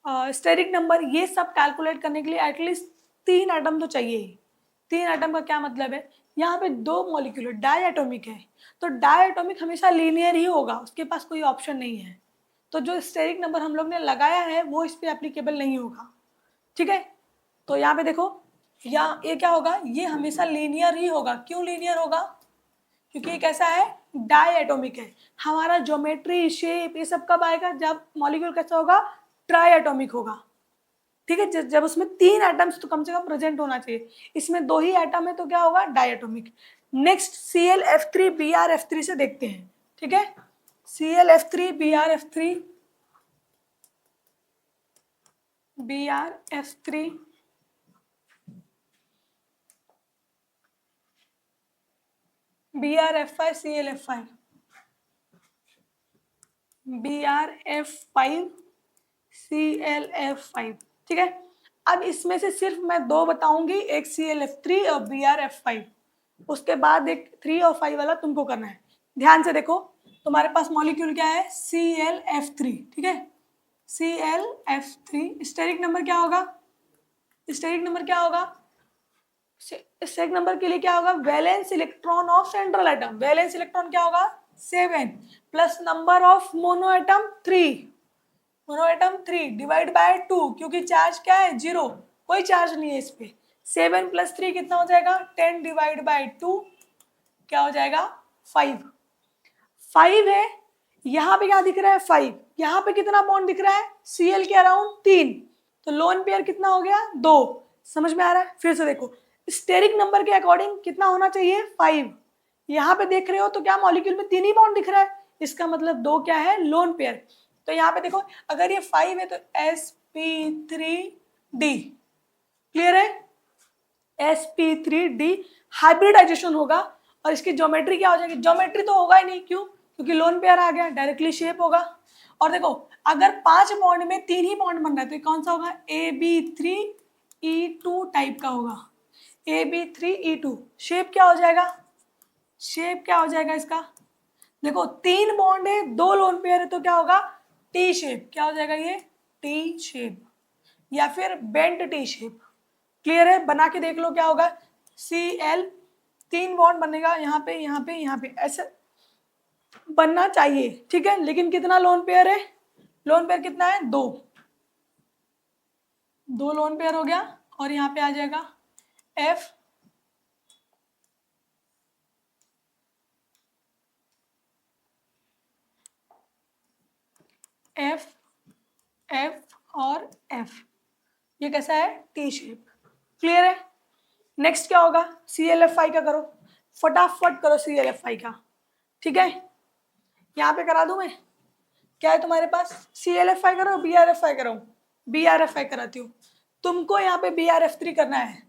स्टेरिक नंबर ये सब कैलकुलेट करने के लिए एटलीस्ट 3 एटम तो चाहिए ही। 3 एटम का क्या मतलब है, यहाँ पे 2 मॉलिक्यूल डाई एटॉमिक है, तो डाई एटॉमिक हमेशा लीनियर ही होगा, उसके पास कोई ऑप्शन नहीं है। तो जो स्टेरिक नंबर हम लोग ने लगाया है वो इस पर एप्लीकेबल नहीं होगा, ठीक है। तो यहाँ पे देखो, या ये क्या होगा, ये हमेशा लीनियर ही होगा। क्यों लीनियर होगा, क्योंकि ये कैसा है, डाई एटॉमिक है। हमारा ज्योमेट्री, शेप ये सब कब आएगा, जब मॉलिक्यूल कैसा होगा, ट्राई एटॉमिक होगा, ठीक है। जब उसमें 3 एटम्स तो कम से कम प्रेजेंट होना चाहिए, इसमें 2 ही एटम है तो क्या होगा, die atomic. Next ClF3 BrF3 से देखते हैं, ठीक है। ClF3 BrF3 BrF3 BrF5 ClF5 BrF5 ClF5, ठीक है। अब इसमें से सिर्फ मैं 2 बताऊंगी, एक ClF3 और BrF5, उसके बाद एक 3 और 5 वाला तुमको करना है। ध्यान से देखो, तुम्हारे पास मॉलिक्यूल क्या है, ClF3, ठीक है। ClF3 स्टेरिक नंबर क्या होगा, स्टेरिक नंबर क्या होगा, स्टेरिक नंबर के लिए क्या होगा, valence electron of central atom, valence electron क्या होगा 7 plus number of mono atom 3, mono atom 3 divide by 2, क्योंकि चार्ज क्या है 0, कोई चार्ज नहीं है इस पे। 7 + 3 कितना हो जाएगा, 10 डिवाइड बाय 2, क्या हो जाएगा 5। 5 है, यहाँ पे क्या दिख रहा है 5, यहाँ पे कितना बॉन्ड दिख रहा है Cl के अराउंड 3, तो लोन पेयर कितना हो गया 2। समझ में आ रहा है, फिर से देखो स्टेरिक नंबर के अकॉर्डिंग कितना होना चाहिए 5, यहाँ पे देख रहे हो तो क्या मॉलिक्यूल में 3 ही बॉन्ड दिख रहा है, इसका मतलब 2 क्या है लोन पेयर। तो यहाँ पे देखो अगर ये 5 है तो sp3d, क्लियर है, sp3d हाइब्रिडाइजेशन होगा और इसकी ज्योमेट्री क्या हो जाएगी, ज्योमेट्री तो होगा ही नहीं, क्यों, क्योंकि लोन पेयर आ गया, डायरेक्टली शेप होगा। और देखो अगर 5 बॉन्ड में 3 ही बॉन्ड बन रहा है तो कौन सा होगा, AB3E2 टाइप का होगा, AB3E2। शेप क्या हो जाएगा, शेप क्या हो जाएगा इसका, देखो 3 बॉन्ड है 2 लोन पेयर है तो क्या होगा, टी शेप। क्या हो जाएगा ये, टी शेप या फिर बेंट टी शेप। क्लियर है, बना के देख लो क्या होगा, Cl 3 बॉन्ड बनेगा यहाँ पे यहाँ पे यहाँ पे, ऐसे बनना चाहिए, ठीक है। लेकिन कितना लोन पेयर है, लोन पेयर कितना है, 2 लोन पेयर हो गया। और यहाँ पे आ जाएगा F F F और F, ये कैसा है, टी शेप। क्लियर है। नेक्स्ट क्या होगा, CLFI का करो, फटाफट करो CLFI का, ठीक है। यहाँ पे करा दूं मैं, क्या है तुम्हारे पास, CLFI करो, BRFI करो, BRFI कराती हूँ। तुमको यहाँ पे BRF3 करना है।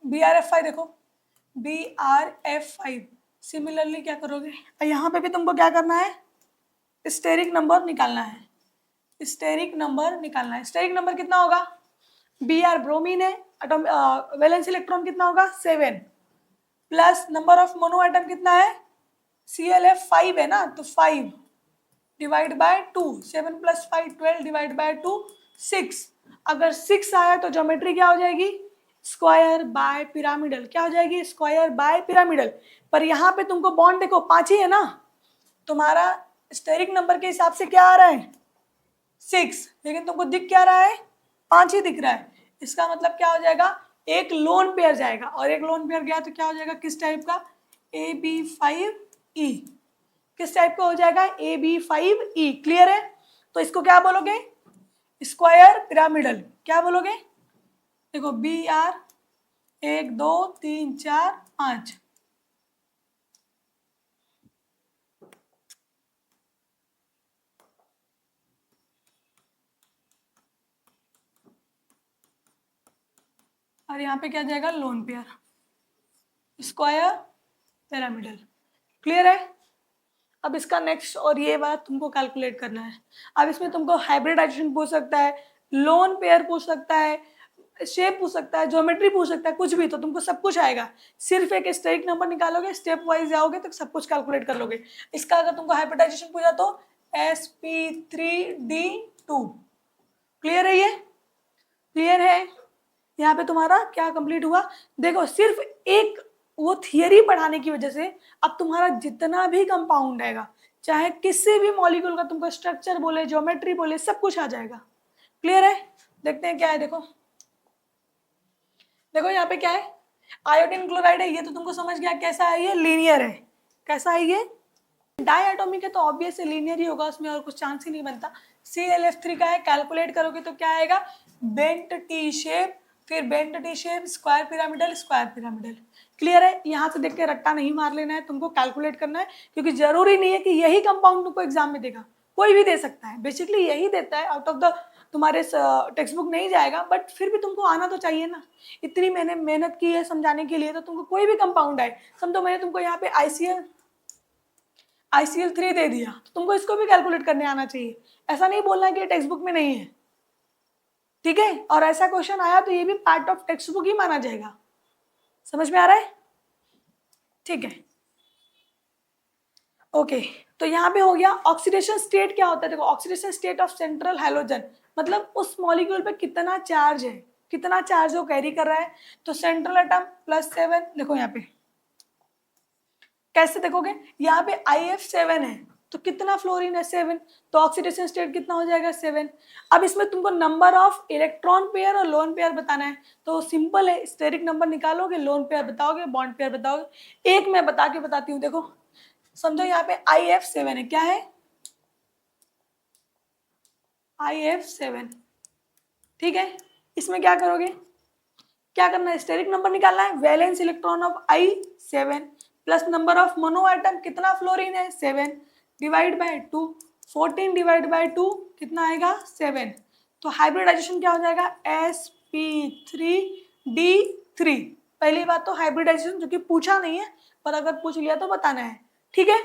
BRFI देखो, BRF5 सिमिलरली क्या करोगे, यहाँ पे भी तुमको क्या करना है, स्टेरिक नंबर निकालना है, स्टेरिक नंबर निकालना है। स्टेरिक नंबर कितना होगा, Br ब्रोमीन है, एटम वैलेंस इलेक्ट्रॉन कितना होगा 7, plus number of mono atom कितना है, CLF 5 है ना, तो 5 डिवाइड बाय 2, 7 + 5 12 डिवाइड बाय 2 6। अगर 6 आया तो ज्योमेट्री क्या हो जाएगी, स्क्वायर बाय पिरामिडल। क्या हो जाएगी, स्क्वायर बाय पिरामिडल। पर यहाँ पे तुमको बॉन्ड देखो 5 ही है ना, तुम्हारा स्टेरिक नंबर के हिसाब से क्या आ रहा है 6, लेकिन तुमको दिख क्या रहा है, 5 ही दिख रहा है। इसका मतलब क्या हो जाएगा, एक लोन पेयर जाएगा, और एक लोन पेयर गया तो क्या हो जाएगा, किस टाइप का, AB5E। किस टाइप का हो जाएगा, AB5E। क्लियर है। तो इसको क्या बोलोगे, स्क्वायर पिरामिडल। क्या बोलोगे, देखो BR 1 2 3 4 5, और यहाँ पे क्या जाएगा, lone pair, square pyramidal. Clear है। अब इसका नेक्स्ट, और ये बात तुमको कैलकुलेट करना है। अब इसमें तुमको हाइब्रिडाइजेशन पूछ सकता है, लोन पेयर पूछ सकता है, शेप पूछ सकता है, ज्योमेट्री पूछ सकता है, कुछ भी, तो तुमको सब कुछ आएगा। सिर्फ एक स्टेरिक नंबर निकालोगे, स्टेप वाइज जाओगे तो सब कुछ कैलकुलेट कर लोगे। इसका अगर तुमको हाइब्रिडाइजेशन पूछा तो sp3d2। क्लियर है, ये क्लियर है। यहाँ पे तुम्हारा क्या कंप्लीट हुआ, देखो सिर्फ एक वो थियरी पढ़ाने की वजह से अब तुम्हारा जितना भी कंपाउंड आएगा, चाहे किसी भी मॉलिक्यूल का तुमको स्ट्रक्चर बोले, ज्योमेट्री बोले, सब कुछ आ जाएगा। क्लियर है। देखते हैं क्या है, देखो देखो यहाँ पे क्या है, आयोडीन क्लोराइड है, ये तो तुमको समझ गया कैसा है, ये लीनियर है। कैसा है ये, डायटोमिक है तो ऑब्वियस लीनियर ही होगा, उसमें और कुछ चांस ही नहीं बनता। CLF3 का है, कैलकुलेट करोगे तो क्या आएगा, बेंट टी शेप, फिर bent T shape, square pyramidal, square pyramidal. Clear है। यहाँ से देख के रट्टा नहीं मार लेना है, तुमको कैलकुलेट करना है, क्योंकि जरूरी नहीं है कि यही कंपाउंड तुमको एग्जाम में देगा, कोई भी दे सकता है, बेसिकली यही देता है, आउट ऑफ द तुम्हारे टेक्स्ट बुक नहीं जाएगा, बट फिर भी तुमको आना तो चाहिए ना। इतनी मैंने मेहनत की है समझाने के लिए, तो तुमको कोई भी कंपाउंड आए, समझो मैंने तुमको यहाँ पे ICL3 दे दिया, तो तुमको इसको भी कैलकुलेट करने आना चाहिए। ऐसा नहीं बोलना है कि टेक्स्ट बुक में नहीं है, ठीक है। और ऐसा क्वेश्चन आया तो ये भी पार्ट ऑफ टेक्स्ट बुक ही माना जाएगा। समझ में आ रहा है, ठीक है, ओके। तो यहाँ पे हो गया ऑक्सीडेशन स्टेट क्या होता है। देखो oxidation state of central halogen, मतलब उस मॉलिक्यूल पे कितना चार्ज है, कितना चार्ज वो कैरी कर रहा है। तो सेंट्रल एटम +7, देखो यहाँ पे कैसे देखोगे, यहाँ पे IF7 है तो कितना फ्लोरीन है 7, तो ऑक्सीडेशन स्टेट कितना हो जाएगा 7। अब इसमें तुमको नंबर ऑफ इलेक्ट्रॉन पेयर और लोन पेयर बताना है, तो सिंपल है, स्टेरिक नंबर निकालोगे, लोन पेयर बताओगे, बॉन्ड पेयर बताओगे। एक मैं बता के बताती हूँ, देखो समझो यहाँ पे IF7 है, क्या है IF7, ठीक है। इसमें क्या करोगे, क्या करना है, स्टेरिक नंबर निकालना है, valence electron of I7 plus number of mono atom, कितना फ्लोरीन है 7, डिवाइड बाय 2, 14 डिवाइड बाय 2 कितना आएगा 7। तो हाइब्रिडाइजेशन क्या हो जाएगा sp3d3। पहली बात तो हाइब्रिडाइजेशन जो कि पूछा नहीं है, पर अगर पूछ लिया तो बताना है, ठीक है।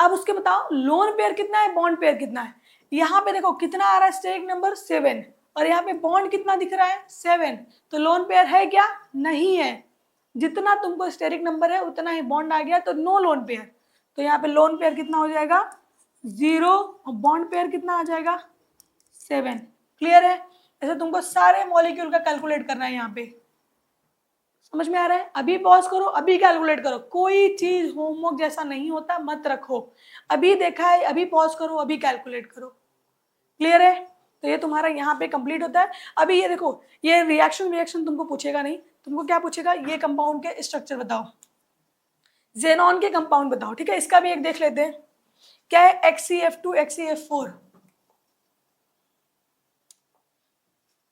अब उसके बताओ लोन पेयर कितना है, बॉन्ड पेयर कितना है। यहाँ पे देखो कितना आ रहा है स्टेरिक नंबर 7 और यहाँ पे बॉन्ड कितना दिख रहा है 7, तो लोन पेयर है क्या, नहीं है। जितना तुमको स्टेरिक नंबर है उतना ही बॉन्ड आ गया, तो नो लोन पेयर। तो यहाँ पे लोन पेयर कितना हो जाएगा 0 और बॉन्ड पेयर कितना आ जाएगा 7। क्लियर है। ऐसे तुमको सारे मॉलिक्यूल का कैलकुलेट करना है। यहाँ पे समझ में आ रहा है। अभी पॉज करो, अभी कैलकुलेट करो, कोई चीज होमवर्क जैसा नहीं होता, मत रखो। अभी देखा है, अभी पॉज करो, अभी कैलकुलेट करो। क्लियर है। तो ये तुम्हारा यहाँ पे कंप्लीट होता है। अभी ये देखो, ये रिएक्शन तुमको पूछेगा नहीं, तुमको क्या पूछेगा, ये कंपाउंड के स्ट्रक्चर बताओ, जेनॉन के कंपाउंड बताओ। ठीक है, इसका भी एक देख लेते हैं। क्या है, XeF2 XeF4।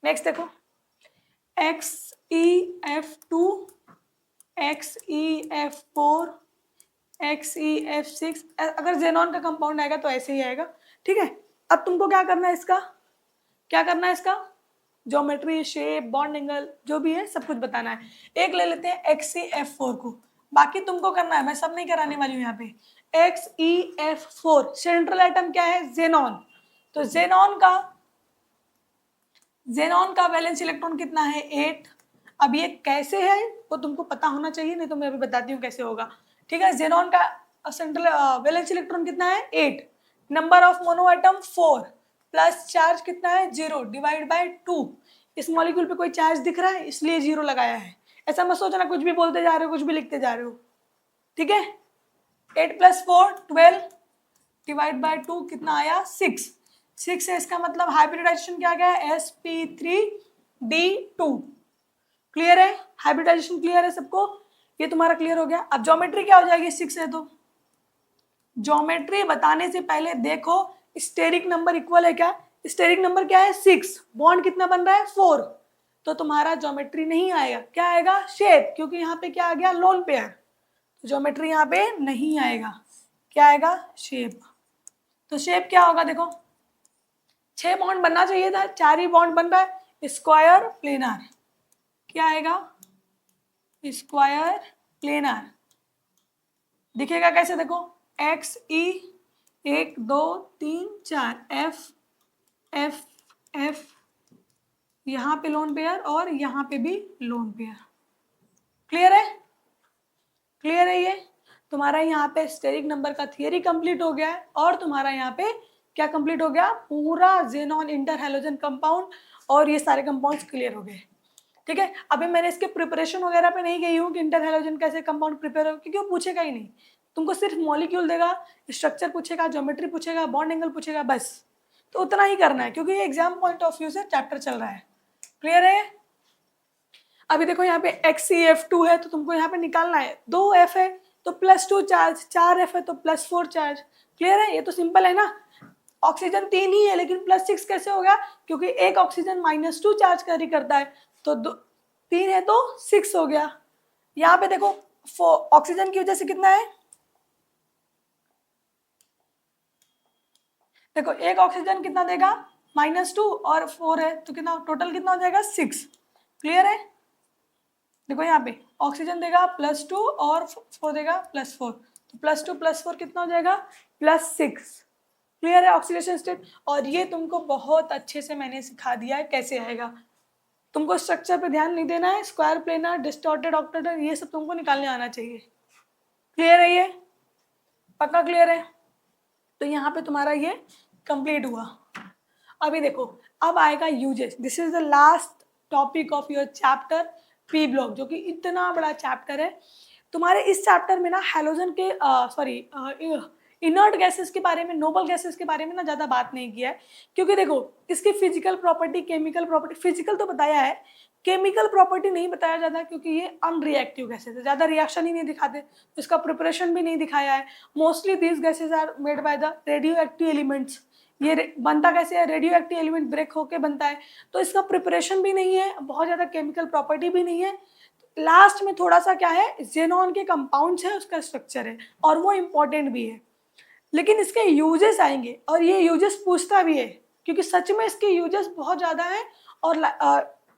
नेक्स्ट देखो, XeF2 XeF4 XeF6। अगर जेनॉन का कंपाउंड आएगा तो ऐसे ही आएगा। ठीक है, अब तुमको क्या करना है, इसका क्या करना है, इसका ज्योमेट्री, शेप, बॉन्ड एंगल जो भी है सब कुछ बताना है। एक ले लेते हैं XeF4 को, बाकी तुमको करना है, मैं सब नहीं कराने वाली हूँ। यहाँ पे XeF4 सेंट्रल एटम क्या है, जेनॉन। तो जेनॉन का वैलेंस इलेक्ट्रॉन कितना है 8। अब ये कैसे है वो तुमको पता होना चाहिए, नहीं तो मैं अभी बताती हूँ कैसे होगा। ठीक है, जेनॉन का सेंट्रल वैलेंस इलेक्ट्रॉन कितना है 8, number of mono atom 4, plus charge कितना है 0 डिवाइड बाय 2। इस मॉलिक्यूल पे कोई चार्ज दिख रहा है इसलिए 0 लगाया है। ऐसा मत सोचना कुछ भी बोलते जा रहे हो, कुछ भी लिखते जा रहे हो। ठीक है, 8 + 4 12 डिवाइड बाय 2 कितना आया 6 है। इसका मतलब हाइब्रिडाइजेशन क्या गया है, sp3d2। क्लियर है, हाइब्रिडाइजेशन क्लियर है सबको, ये तुम्हारा क्लियर हो गया। अब ज्योमेट्री क्या हो जाएगी, 6 है तो ज्योमेट्री बताने से पहले देखो स्टेरिक नंबर इक्वल है क्या, स्टेरिक नंबर क्या है 6, बॉन्ड कितना बन रहा है 4, तो तुम्हारा ज्योमेट्री नहीं आएगा, क्या आएगा शेप, क्योंकि यहाँ पे क्या आ गया लोन पेयर, तो ज्योमेट्री यहाँ पे नहीं आएगा, क्या आएगा शेप। तो शेप क्या होगा, देखो 6 बॉन्ड बनना चाहिए था, 4 ही बॉन्ड बन रहा है, स्क्वायर प्लेनर। क्या आएगा, स्क्वायर प्लेनर। दिखेगा कैसे, देखो XE 1 2 3 4 F यहाँ पे लोन पेयर और यहाँ पे भी लोन पेयर। क्लियर है, क्लियर है। ये तुम्हारा यहाँ पे स्टेरिक नंबर का थियरी कंप्लीट हो गया है और तुम्हारा यहाँ पे क्या कंप्लीट हो गया, पूरा जेनॉन इंटर हैलोजन कंपाउंड और ये सारे कंपाउंड्स क्लियर हो गए। ठीक है, अभी मैंने इसके प्रिपरेशन वगैरह पे नहीं गई हूँ कि इंटर हैलोजन कैसे कंपाउंड प्रिपेयर हो, क्योंकि वो पूछेगा ही नहीं, तुमको सिर्फ मॉलिक्यूल देगा, स्ट्रक्चर पूछेगा, ज्योमेट्री पूछेगा, बॉन्ड एंगल पूछेगा, बस। तो उतना ही करना है क्योंकि ये एग्जाम पॉइंट ऑफ व्यू से चैप्टर चल रहा है। क्लियर है। अभी देखो यहाँ पे XeF2 है तो तुमको यहाँ पे निकालना है, 2F है तो +2 चार्ज, 4F है तो +4 चार्ज। क्लियर है, ये तो सिंपल है ना। ऑक्सीजन 3 ही है लेकिन +6 कैसे हो गया, क्योंकि एक ऑक्सीजन -2 चार्ज कैरी करता है, तो 3 है तो 6 हो गया। यहाँ पे देखो ऑक्सीजन की वजह से कितना है, देखो एक ऑक्सीजन कितना देगा -2 और 4 है तो कितना टोटल कितना हो जाएगा 6। क्लियर है, देखो यहाँ पे ऑक्सीजन देगा +2 और 4 देगा +4, तो +2 +4 कितना हो जाएगा +6। क्लियर है ऑक्सीडेशन स्टेट। और ये तुमको बहुत अच्छे से मैंने सिखा दिया है कैसे आएगा। तुमको स्ट्रक्चर पे ध्यान नहीं देना है, स्क्वायर प्लेनर, डिस्टॉर्टेड ऑक्टेटर, ये सब तुमको निकालने आना चाहिए। क्लियर है, ये पक्का क्लियर है। तो यहाँ पे तुम्हारा ये कंप्लीट हुआ। अभी देखो अब आएगा uses, this is the last topic of your chapter P block, जो कि इतना बड़ा चैप्टर है तुम्हारे। इस चैप्टर में ना हैलोजन के इनर्ट गैसेस के बारे में, नोबल गैसेस के बारे में ना ज़्यादा बात नहीं किया है, क्योंकि देखो इसकी physical property, chemical property, physical तो बताया है, केमिकल प्रॉपर्टी नहीं बताया जाता क्योंकि ये अनरिएक्टिव गैसेस है, ज़्यादा रिएक्शन ही नहीं दिखाते, तो इसका प्रिपरेशन भी नहीं दिखाया है। Mostly these gases are made by the radioactive elements. ये बनता कैसे है, रेडियो एक्टिव एलिमेंट ब्रेक होके बनता है, तो इसका प्रिपरेशन भी नहीं है, बहुत ज़्यादा केमिकल प्रॉपर्टी भी नहीं है। लास्ट में थोड़ा सा क्या है, जेनॉन के कंपाउंड्स है, उसका स्ट्रक्चर है और वो इम्पॉर्टेंट भी है, लेकिन इसके यूजेस आएंगे और ये यूजेस पूछता भी है, क्योंकि सच में इसके यूजेस बहुत ज़्यादा है और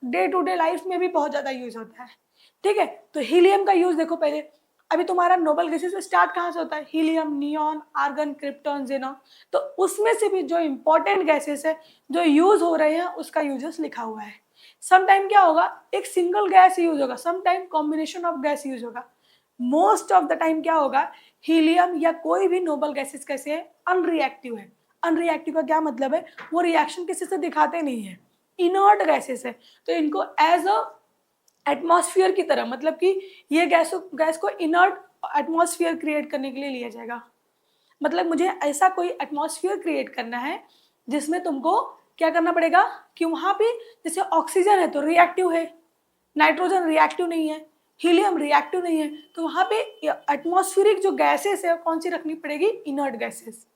डे टू डे लाइफ में भी बहुत ज़्यादा यूज होता है। ठीक है, तो हीलियम का यूज देखो पहले, अभी तुम्हारा नोबल गैसेस में स्टार्ट कहाँ से होता है, helium, neon, argon, krypton, xenon. तो उसमें से भी जो इंपॉर्टेंट गैसेस है जो यूज हो रहे हैं उसका यूजेस लिखा हुआ है। समटाइम क्या होगा, एक सिंगल गैस यूज होगा, sometime combination of gas use होगा। मोस्ट ऑफ द टाइम क्या होगा, हीलियम या कोई भी नोबल गैसेस कैसे है, अनरिएक्टिव है। अनरिएक्टिव का क्या मतलब है, वो रिएक्शन किसी से दिखाते नहीं है, इनर्ट गैसेस है। तो इनको एज अ एटमॉस्फेयर की तरह, मतलब कि ये गैस को इनर्ट एटमॉस्फेयर क्रिएट करने के लिए लिया जाएगा। मतलब मुझे ऐसा कोई एटमॉस्फेयर क्रिएट करना है जिसमें तुमको क्या करना पड़ेगा कि वहाँ पे जैसे ऑक्सीजन है तो रिएक्टिव है, नाइट्रोजन रिएक्टिव नहीं है, हीलियम रिएक्टिव नहीं है, तो वहाँ पे एटमॉस्फेरिक जो गैसेस है कौन सी रखनी पड़ेगी, इनर्ट गैसेस।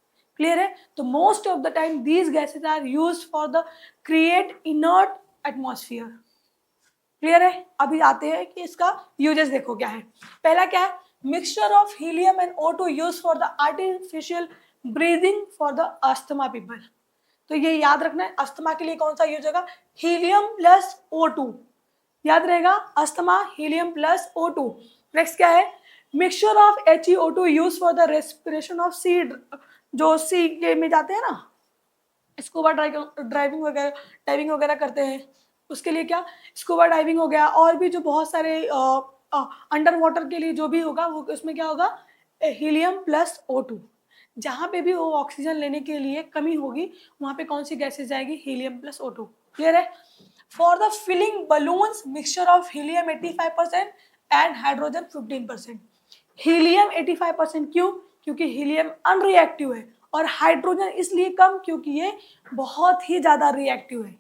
क्लियर है। तो most of the time these gases are used for the create inert atmosphere. Clear है। अभी आते हैं कि इसका यूजेस देखो क्या है। पहला क्या है, mixture of helium and O2 use for the artificial breathing for the asthma people. तो ये याद रखना है, अस्थमा के लिए कौन सा यूज होगा, हीलियम प्लस O2। याद रहेगा, asthma helium plus O2। Next क्या है, mixture of HeO2 use for the respiration of sea, जो सी के में जाते हैं ना, स्कूबा ड्राइविंग वगैरह, डाइविंग वगैरह करते हैं, उसके लिए क्या, स्कूबा डाइविंग हो गया, और भी जो बहुत सारे अंडर वाटर के लिए जो भी होगा वो उसमें क्या होगा, हीलियम प्लस O2। जहाँ पे भी वो ऑक्सीजन लेने के लिए कमी होगी वहाँ पे कौन सी गैसेज जाएगी, हीलियम प्लस O2। क्लियर है। For the filling balloons mixture of helium 85% and hydrogen 15%। Helium 85% क्यों, क्योंकि हीलियम अनरिएक्टिव है, और हाइड्रोजन इसलिए कम क्योंकि ये बहुत ही ज़्यादा रिएक्टिव है।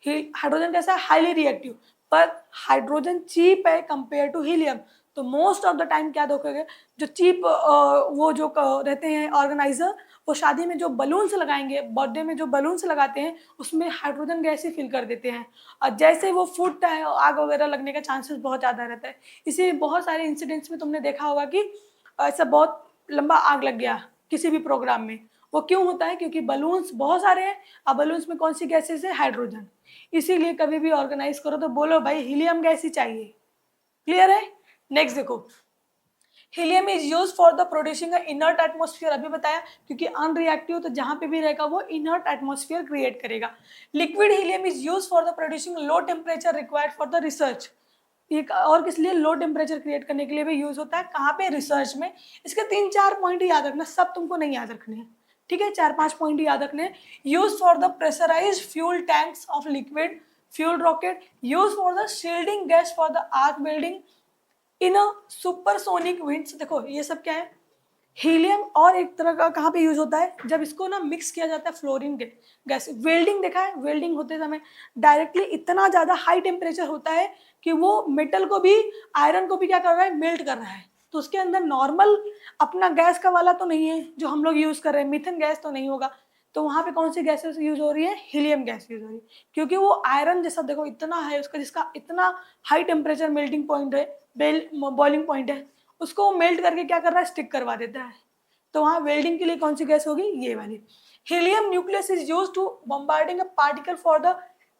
हाइड्रोजन कैसा है, हाईली रिएक्टिव, पर हाइड्रोजन चीप है कंपेयर टू हीलियम। तो मोस्ट ऑफ द टाइम क्या देखोगे, जो चीप वो जो रहते हैं ऑर्गेनाइजर, वो शादी में जो बलून्स लगाएंगे, बर्थडे में जो बलून्स लगाते हैं उसमें हाइड्रोजन गैस ही फिल कर देते हैं, और जैसे वो फूटता है आग वगैरह लगने का चांसेस बहुत ज़्यादा रहता है। इसीलिए बहुत सारे इंसिडेंट्स में तुमने देखा होगा कि ऐसा बहुत लंबा आग लग गया किसी भी प्रोग्राम में। वो क्यों होता है, क्योंकि बलून्स बहुत सारे हैं, अब बलून्स में कौन सी गैसेस है, हाइड्रोजन। इसीलिए कभी भी ऑर्गेनाइज करो तो बोलो भाई हीलियम गैस ही चाहिए। क्लियर है। नेक्स्ट देखो, helium is use for the producing inert atmosphere. अभी बताया, क्योंकि अनरिएक्टिव तो जहां पे भी रहेगा वो इनर्ट एटमॉस्फेयर क्रिएट करेगा। Liquid helium is use for the producing low temperature required for the research. एक और किस लिए, लो टेम्परेचर क्रिएट करने के लिए भी यूज होता है, कहाँ पे, रिसर्च में। इसके 3-4 पॉइंट याद रखना, सब तुमको नहीं याद रखने हैं, ठीक है, 4-5 पॉइंट याद रखने हैं। Use for the pressurized fuel tanks of liquid fuel rocket, use for the shielding gas for the arc building in a supersonic winds. देखो ये सब क्या है, हीलियम और एक तरह का कहाँ पे यूज होता है, जब इसको ना मिक्स किया जाता है फ्लोरीन गैस। वेल्डिंग देखा है, वेल्डिंग होते समय डायरेक्टली इतना ज़्यादा हाई टेम्परेचर होता है कि वो मेटल को भी, आयरन को भी क्या कर रहा है, मेल्ट कर रहा है। तो उसके अंदर नॉर्मल अपना गैस का वाला तो नहीं है जो हम लोग यूज़ कर रहे हैं, मीथेन गैस तो नहीं होगा। तो वहाँ पे कौन सी गैसेस यूज हो रही है, हीलियम गैस यूज हो रही है, क्योंकि वो आयरन जैसा देखो इतना है उसका, जिसका इतना हाई टेम्परेचर मेल्टिंग पॉइंट है, बॉइलिंग पॉइंट है, उसको वो मेल्ट करके क्या कर रहा है, स्टिक करवा देता है। तो वहाँ वेल्डिंग के लिए कौन सी गैस होगी, ये वाली। Helium nucleus is used to bombarding a particle for the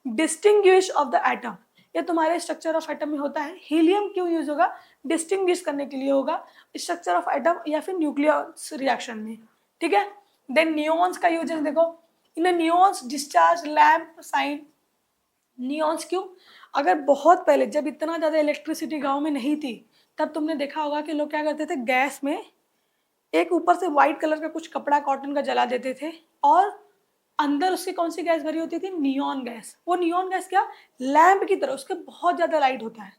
distinguish of the atom. ये तुम्हारे स्ट्रक्चर ऑफ एटम में होता है। हीलियम क्यों यूज होगा, डिस्टिंग्विश करने के लिए होगा, स्ट्रक्चर ऑफ एटम या फिर न्यूक्लियस रिएक्शन में, ठीक है। देन नियॉन्स का यूजेस देखो, in neons discharge lamp sign. Neons क्यों, अगर बहुत पहले जब इतना ज़्यादा इलेक्ट्रिसिटी गाँव में नहीं थी तब तुमने देखा होगा कि लोग क्या करते थे, गैस में एक ऊपर से वाइट कलर का कुछ कपड़ा कॉटन का जला देते थे, और अंदर उसकी कौन सी गैस भरी होती थी, नियॉन गैस। वो नियॉन गैस क्या, लैंप की तरह, उसके बहुत ज़्यादा लाइट होता है,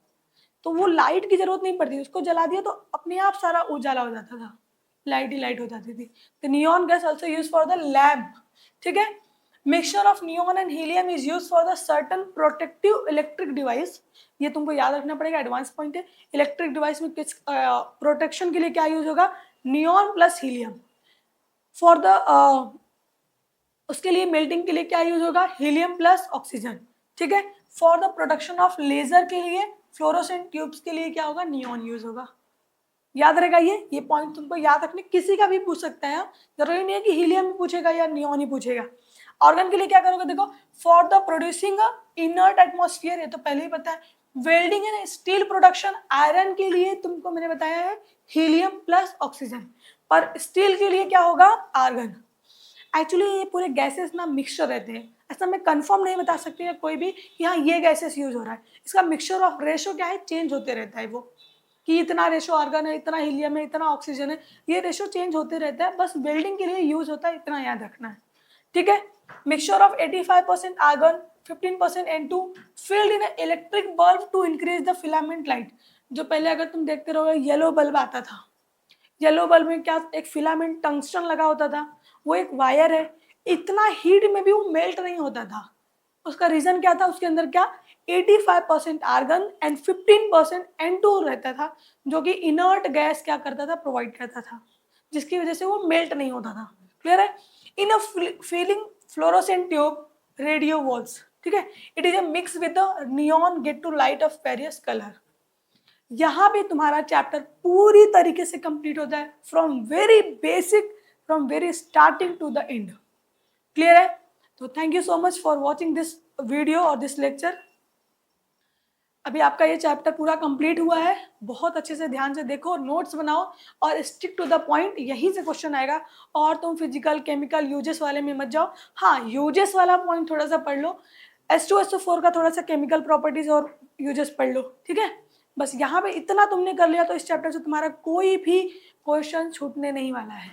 तो वो लाइट की जरूरत नहीं पड़ती, उसको जला दिया तो अपने आप सारा उजाला हो जाता था, लाइट ही लाइट हो जाती थी। तो neon gas also use for the lamp, ठीक है। Mixture of neon and helium is use for the certain protective electric device. ये तुमको याद रखना पड़ेगा, एडवांस पॉइंट है। इलेक्ट्रिक डिवाइस में किस प्रोटेक्शन के लिए क्या यूज होगा, neon plus helium. For the उसके लिए मेल्टिंग के लिए क्या यूज होगा, हीलियम प्लस ऑक्सीजन, ठीक है। For the production of laser के लिए, फ्लोरोसेंट ट्यूब्स के लिए क्या होगा, नियॉन यूज होगा। याद रहेगा ये पॉइंट तुमको याद रखने, किसी का भी पूछ सकता है, जरूरी नहीं है कि हीलियम ही पूछेगा या नियॉन ही पूछेगा। ऑर्गन के लिए क्या करोगे, देखो, for the producing inert atmosphere, ये तो पहले ही पता है, welding and steel production, iron के लिए तुमको मैंने बताया है हीलियम प्लस ऑक्सीजन, पर स्टील के लिए क्या होगा, आर्गन। एक्चुअली ये पूरे गैसेस ना मिक्सचर रहते हैं, ऐसा मैं कंफर्म नहीं बता सकती है कोई भी कि हाँ ये गैसेस यूज हो रहा है, इसका मिक्सचर ऑफ रेशो क्या है, चेंज होते रहता है वो, कि इतना रेशो आर्गन है, इतना हीलियम है, इतना ऑक्सीजन है, ये रेशो चेंज होते रहता है, बस वेल्डिंग के लिए यूज होता है, इतना याद रखना है, ठीक है। Mixture of 85% argon, 15% N2 filled in electric bulb to increase the filament light. जो पहले अगर तुम देखते रहोगे येलो बल्ब आता था, येलो बल्ब में क्या एक फिलामेंट टंगस्टन लगा होता था, वो एक वायर है, इतना हीट में भी वो मेल्ट नहीं होता था। उसका रीजन क्या था, उसके अंदर क्या 85% आर्गन एंड 15% N2 रहता था, जो कि इनर्ट गैस क्या करता था, प्रोवाइड करता था, जिसकी वजह से वो मेल्ट नहीं होता था। क्लियर है। In a filling fluorescent tube radio valves, ठीक है, it is a mix with the neon get to light of various colour. यहाँ पे तुम्हारा चैप्टर पूरी तरीके से कंप्लीट होता है, from very basic, from very starting to the end. Clear है। तो thank you so much for watching this video और दिस लेक्चर। अभी आपका ये चैप्टर पूरा कंप्लीट हुआ है, बहुत अच्छे से ध्यान से देखो, नोट्स बनाओ और स्टिक टू द पॉइंट, यहीं से क्वेश्चन आएगा। और तुम फिजिकल केमिकल यूजेस वाले में मत जाओ, हाँ यूजेस वाला पॉइंट थोड़ा सा पढ़ लो, H2SO4 का थोड़ा सा केमिकल प्रॉपर्टीज और यूजेस पढ़ लो, ठीक है। बस यहाँ पे इतना तुमने कर लिया तो इस चैप्टर से तुम्हारा कोई भी क्वेश्चन छूटने नहीं वाला है।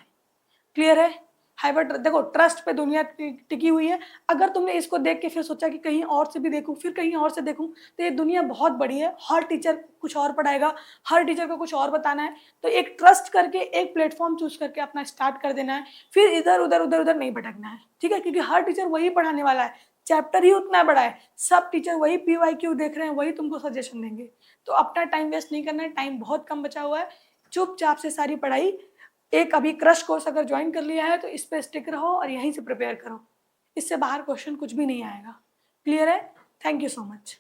क्लियर है। हाइपर देखो, ट्रस्ट पे दुनिया टिकी हुई है। अगर तुमने इसको देख के फिर सोचा कि कहीं और से भी देखूं, फिर कहीं और से देखूं, तो ये दुनिया बहुत बड़ी है, हर टीचर कुछ और पढ़ाएगा, हर टीचर को कुछ और बताना है, तो एक ट्रस्ट करके एक प्लेटफॉर्म चूज करके अपना स्टार्ट कर देना है, फिर इधर उधर उधर उधर नहीं भटकना है, ठीक है, क्योंकि हर टीचर वही पढ़ाने वाला है, चैप्टर ही उतना बड़ा है, सब टीचर वही PYQ देख रहे हैं, वही तुमको सजेशन देंगे, तो अपना टाइम वेस्ट नहीं करना है, टाइम बहुत कम बचा हुआ है, चुपचाप से सारी पढ़ाई, एक अभी क्रश कोर्स अगर ज्वाइन कर लिया है तो इस पे स्टिक रहो और यहीं से प्रिपेयर करो, इससे बाहर क्वेश्चन कुछ भी नहीं आएगा। क्लियर है। Thank you so much.